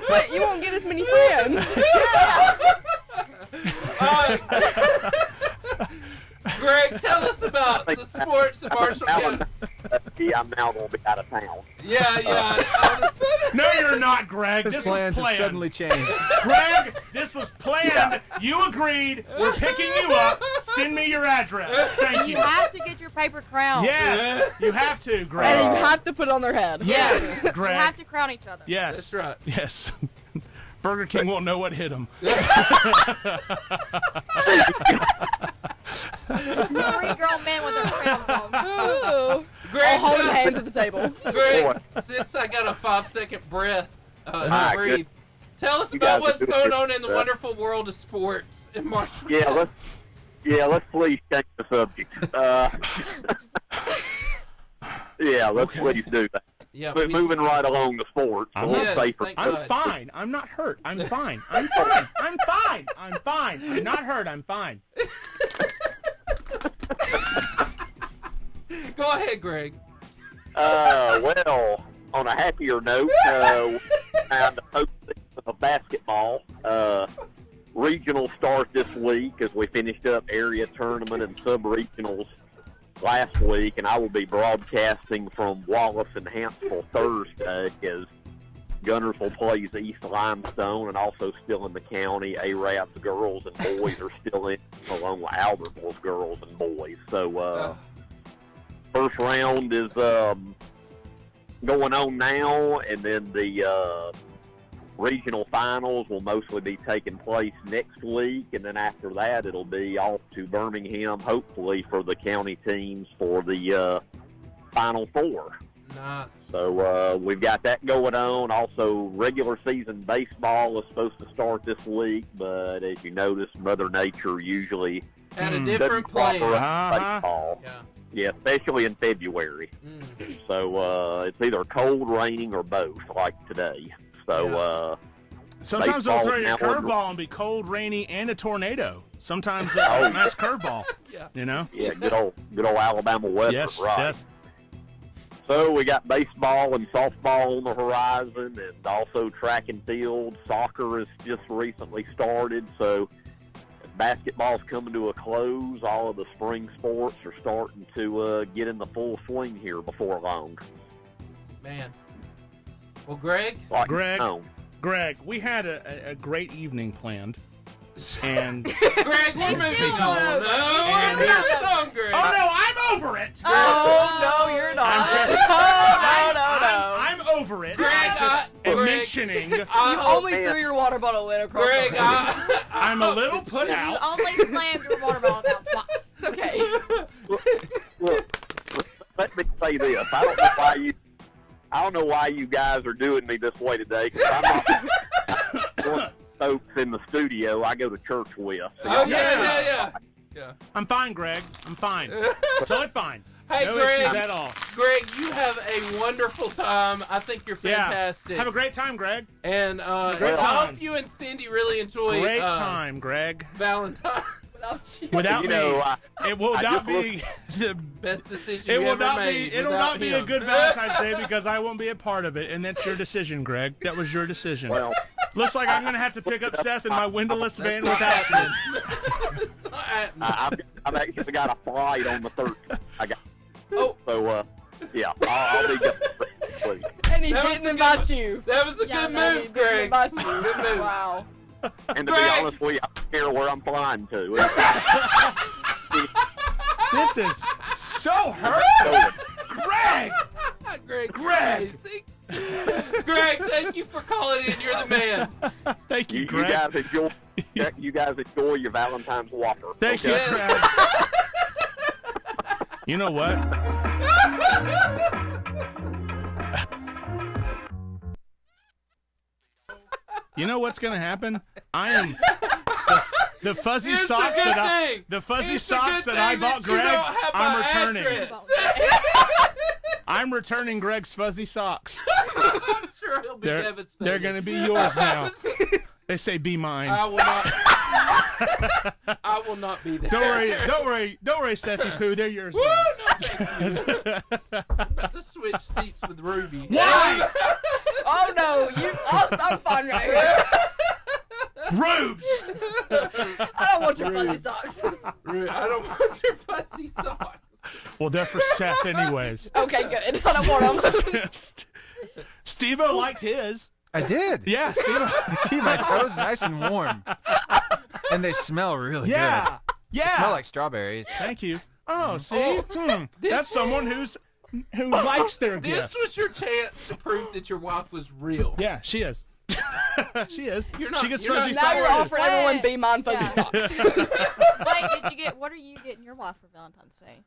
But you won't get as many friends. Greg, tell us about the sports of Marshall County. I'm now going to be out of town. Yeah. No, you're not, Greg. His This plans was have planned. suddenly changed. Greg, this was planned. You agreed. We're picking you up. Send me your address. Thank you. You have to get your paper crown. Yes, you have to, Greg. And you have to put it on their head. Yes, You Greg. have to crown each other. Yes. That's right. Yes. Burger King won't know what hit him. 3 grown men with their crowns on. Ooh. Greg, All holding hands at the table. Greg, since I got a 5-second breath to breathe, tell us about guys are what's good going at on in the that. wonderful world of sports in Marshall Yeah, County. let's please change the subject. Let's please do that. Yeah, But moving right along to sports. I'm a little Yes, safer. thank I'm God. fine. I'm not hurt. I'm fine. I'm fine. I'm fine. I'm fine. I'm not hurt. I'm fine. Go ahead, Greg. Well, on a happier note, and hopefully of basketball. Regional start this week as we finished up area tournament and sub-regionals last week, and I will be broadcasting from Wallace and Hampsville Thursday as Gunnersville plays East Limestone, and also still in the county, Arabs girls and boys are still in, along with Albertville's girls and boys. So first round is going on now, and then the regional finals will mostly be taking place next week, and then after that it'll be off to Birmingham, hopefully for the county teams for the Final Four. Nice. So we've got that going on. Also, regular season baseball is supposed to start this week, but as you notice, Mother Nature usually Had a doesn't different crop plan. her up baseball. Yeah. Yeah, especially in February. So it's either cold, raining, or both, like today. So Sometimes they'll baseball throw you a now curveball and be cold, rainy, and a tornado. Sometimes a nice curveball. Yeah. You know? Yeah, good old Alabama weather, Yes, right? yes. So we got baseball and softball on the horizon, and also track and field. Soccer has just recently started, so basketball's coming to a close. All of the spring sports are starting to get in the full swing here before long. Man. Well, Greg? Greg, we had a great evening planned. And Greg, we're moving on. No, we're moving on, Greg. Oh, no, I'm over it. Oh, no, you're not. I'm over it. Greg, mentioning. You only threw your water bottle in across Greg, the room. I'm a little put out. You only slammed your water bottle down twice. Okay. Look, let me say this. I don't know why you guys are doing me this way today, because I'm not one of the folks in the studio I go to church with. Oh, yeah. I'm fine, Greg. I'm fine. Totally fine. Hey, no Greg. issues at all. Greg, you have a wonderful time. I think you're fantastic. Yeah. Have a great time, Greg. And I hope you and Cindy really enjoy. Great time, Greg. Valentine's. Without me, it will not be the best decision it you will ever not made. It will not be a good Valentine's Day because I won't be a part of it, and that's your decision, Greg. That was your decision. Well, looks like I'm going to have to pick up Seth in my windowless van without you. I've actually got a flight on the 13th. So, yeah, I'll be good. And he didn't invite you. That was a good move, Greg. Good move. Wow. And to be honest with you, I don't care where I'm flying to. This is so hurtful. Greg! Greg, thank you for calling in. You're the man. Thank you, Greg. You guys enjoy your Valentine's Whopper. Thank you, Greg. You know what? You know what's gonna happen? I am the fuzzy socks that I bought Greg. I'm returning. I'm returning Greg's fuzzy socks. I'm sure he'll be devastated. They're gonna be yours now. They say be mine. I will not. I will not be there. Don't worry, Sethy Poo. They're yours. Woo, no, thank you. I'm about to switch seats with Rubee. Why? Oh no, I'm fine right here. Rubes! I don't want your fuzzy socks. I don't want your fuzzy socks. Well, they're for Seth anyways. Okay, good. I don't want them. Steve-O liked his. I did. Yeah, Steve-O. They keep my toes nice and warm. And they smell really good. Yeah. They smell like strawberries. Thank you. Oh, see? That's someone who likes their This gift. was your chance to prove that your wife was real. Yeah, she is. She is. You're not. She gets you're fuzzy not, Now socks. you're offering everyone be mine fuzzy socks. Wait, what are you getting your wife for Valentine's Day?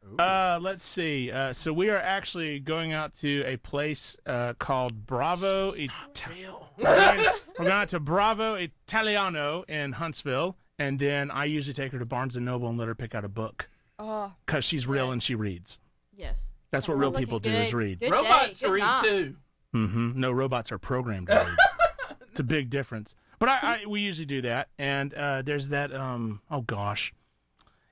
Let's see. So we are actually going out to a place called Bravo. We're going out to Bravo Italiano in Huntsville, and then I usually take her to Barnes & Noble and let her pick out a book because she's real and she reads. Yes. That's what real people do is read. Good robots day. Good read night. too. Mm-hmm. No, robots are programmed to read. It's a big difference. But we usually do that. And there's that, oh gosh.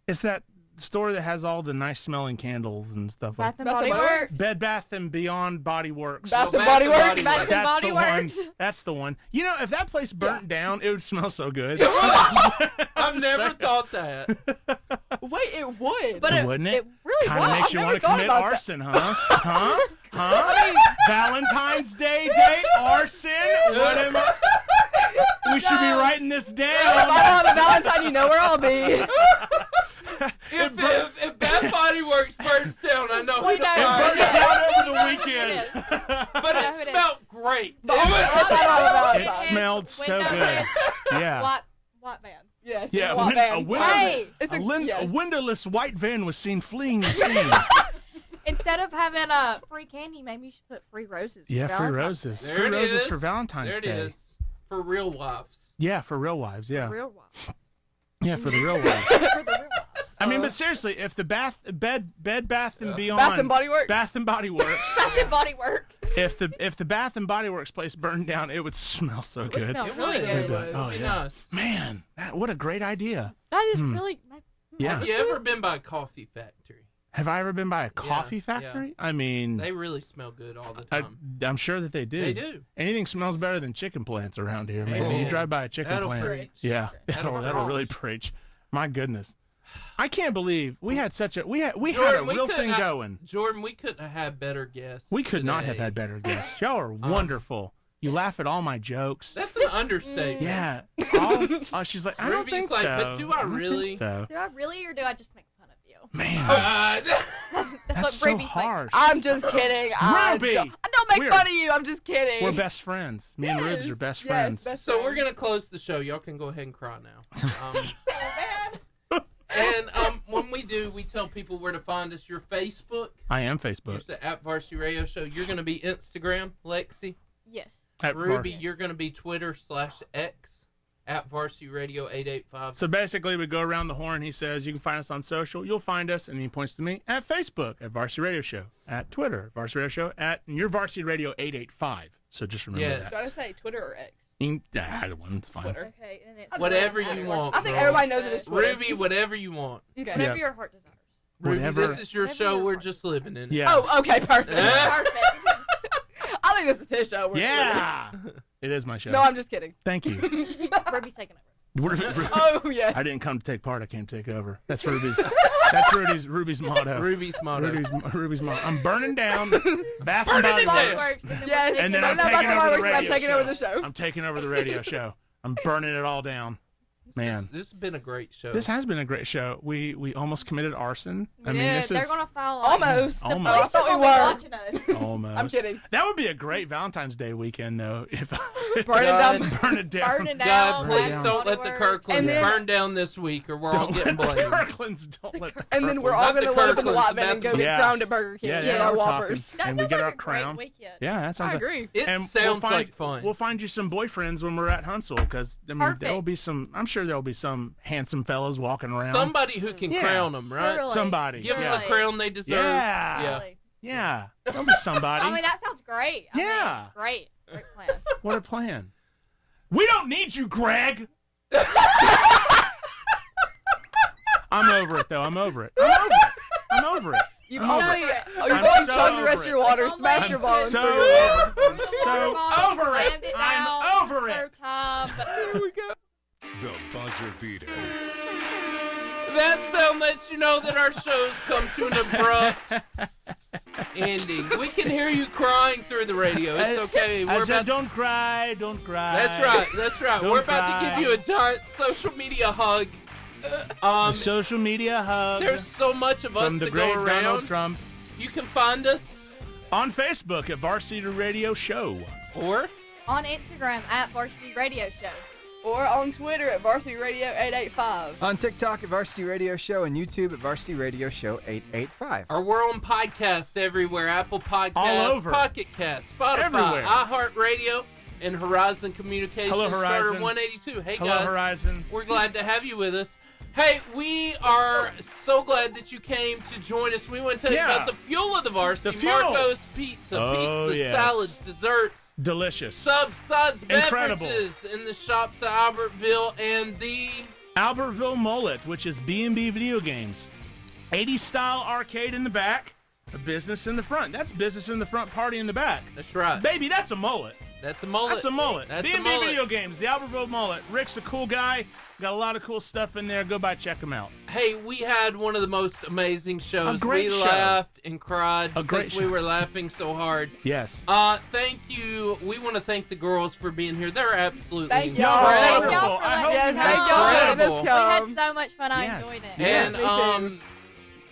It's that store that has all the nice smelling candles and stuff Bath like and Body Works. Bed Bath and Beyond Body Works. Bath and Body Works. Bath and Body Works. That's the one. You know, if that place burnt down, it would smell so good. I've never thought that. Wait, it would. But wouldn't it? It really Kind of would. makes you want to commit arson, huh? Huh? Valentine's Day date arson? What am I? We should be writing this down. If I don't have a Valentine, you know where I'll be. If Bath Body Works burns down, I know who to It find. burned down over the weekend. But it smelled great. It smelled so good. Yeah. White van. Yes. Yeah, White van. Hey! a windowless white van was seen fleeing the scene. Instead of having free candy, maybe you should put free roses. Yeah, free Valentine's roses. There Free it roses is. for Valentine's There it Day. is. For real wives. Yeah, for real wives. Yeah. Real wives. Yeah, for the real wives. For the real wives. I mean, but seriously, if the Bed Bath and Beyond Bath and Body Works. Bath and Body Works. Bath and Body Works. If the Bath and Body Works place burned down, it would smell so good. smell It really would. good. It would. Oh, It'd be yeah. nice. Man, what a great idea. That is really. Yeah. Have you ever been by a coffee factory? Have I ever been by a coffee Yeah. factory? I mean, They really smell good all the time. I'm sure that they do. They do. Anything smells better than chicken plants around here, man. Amen. You drive by a chicken That'll plant. preach. Yeah, That'll that'll really preach. My goodness. I can't believe we had such a we had a Jordan, real thing going. Jordan, we couldn't have had better guests. We could not have today. had better guests. Y'all are wonderful. You laugh at all my jokes. That's an understatement. Yeah. She's like, I don't Ruby's think like, so. but do I don't think really? so. Do I really, or do I just make fun of you? Man, That's that's so harsh. I'm just kidding. I Ruby! don't make We're- fun of you. I'm just kidding. We're best friends. Me and Rubes are best friends. Best So we're friends. gonna close the show. Y'all can go ahead and cry now. And when we do, we tell people where to find us. Your Facebook. I am Facebook. You're at Varsity Radio Show. You're going to be Instagram, Lexie. Yes. At Ruby, you're going to be Twitter/X at Varsity Radio 885. So basically, we go around the horn. He says, you can find us on social. You'll find us, and he points to me, at Facebook, at Varsity Radio Show, at Twitter, Varsity Radio Show, at your Varsity Radio 885. So just remember that. Did I say Twitter or X? Either one, it's fine. Twitter. Okay, and it's whatever you want. I think everybody knows it is Twitter. Ruby, whatever you want. Okay. Whatever your heart desires. Ruby, Whatever. this is your show. We're just living in it. Yeah. Oh, okay, perfect. Perfect. I think this is his show. Yeah. It is my show. No, I'm just kidding. Thank you. Ruby's taking over. Oh, yeah. I didn't come to take part. I came to take over. That's Ruby's motto. Ruby's motto. Ruby's motto. I'm burning down Bath Burning and it Body down. Works. Yes. And then I'm not taking the over the fireworks, but I'm radio taking show. over the show. I'm taking over the radio show. I'm burning it all down. Man, This has been a great show. this has been a great show. We almost committed arson. I mean, this they're is going to file almost. The Almost. police I thought we will be were. watching us. almost. I'm kidding. That would be a great Valentine's Day weekend, though. If Burn it down. burn it down. Burning God, down. please down. don't let the Kirklands And then- burn down this week, or we're all getting Don't let blamed. the Kirklands. Don't let the And then we're Kirklands. all Not going to the load up in the Kirklands, lot van and go but get Yeah. crowned at Burger King. Yeah, Get yeah, our we're Whoppers. talking. That And we sounds get like our a crown. great weekend. Yeah, that sounds I like agree. It and sounds like fun. We'll find you some boyfriends when we're at Huntsville, because I mean, Perfect. there will be some. I'm sure there will be some handsome fellas walking around. Somebody who can Yeah. crown them, right? Really? Somebody. Give them yeah. the crown they deserve. Yeah. Yeah. Really. Yeah. There'll be somebody. I mean, that sounds great. I mean, Yeah. great. Great plan. What a plan. We don't need you, Greg. I'm over it, though. I'm over it. I'm over it. You've I'm over only, it. oh, you've I'm only so chugged the over rest of it. your water, I'm smashed your ball, and so threw it away. I'm so over it. I'm over it. Time. Here we go. The buzzer beater. That sound lets you know that our show's come to an abrupt ending. We can hear you crying through the radio. It's okay. I We're said, about. don't cry, don't cry. That's right. That's right. Don't We're about to cry. give you a giant social media hug. A social media hug. There's so much of us from the to great go around. Donald Trump. You can find us On Facebook at Varsity Radio Show. or On Instagram at Varsity Radio Show. Or on Twitter at Varsity Radio 885. On TikTok at Varsity Radio Show and YouTube at Varsity Radio Show 885. or we're on podcast everywhere. Apple Podcasts, All over. Pocket Cast, Spotify, Everywhere. iHeartRadio, and Horizon Communications. Hello, Horizon. Starter 182. Hey, Hello, guys. Horizon. We're glad to have you with us. Hey, we are so glad that you came to join us. We want to tell you about the fuel of the varsity. The fuel. Marco's Pizza. Oh, Pizza, yes. salads, desserts, Delicious. subs, suds, Incredible. beverages in the shops at Albertville and the Albertville Mullet, which is B&B Video Games. 80s style arcade in the back, a business in the front. That's business in the front, party in the back. That's right. Baby, that's a mullet. That's a mullet. That's a mullet. That's a B&B mullet. Video Games, the Albertville Mullet. Rick's a cool guy. Got a lot of cool stuff in there. Go by, check him out. Hey, we had one of the most amazing shows. A great we show. laughed and cried A great because we show. were laughing so hard. Yes. Thank you. We want to thank the girls for being here. They're absolutely Thank y'all. incredible. Thank y'all for I hope Yes, you thank guys y'all for are letting us incredible. We come. had so much fun. I Yes. enjoyed it. Yes, And me too.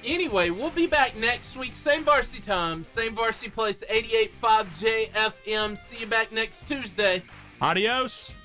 anyway, we'll be back next week. Same varsity time, same varsity place, 88.5 JFM. See you back next Tuesday. Adios.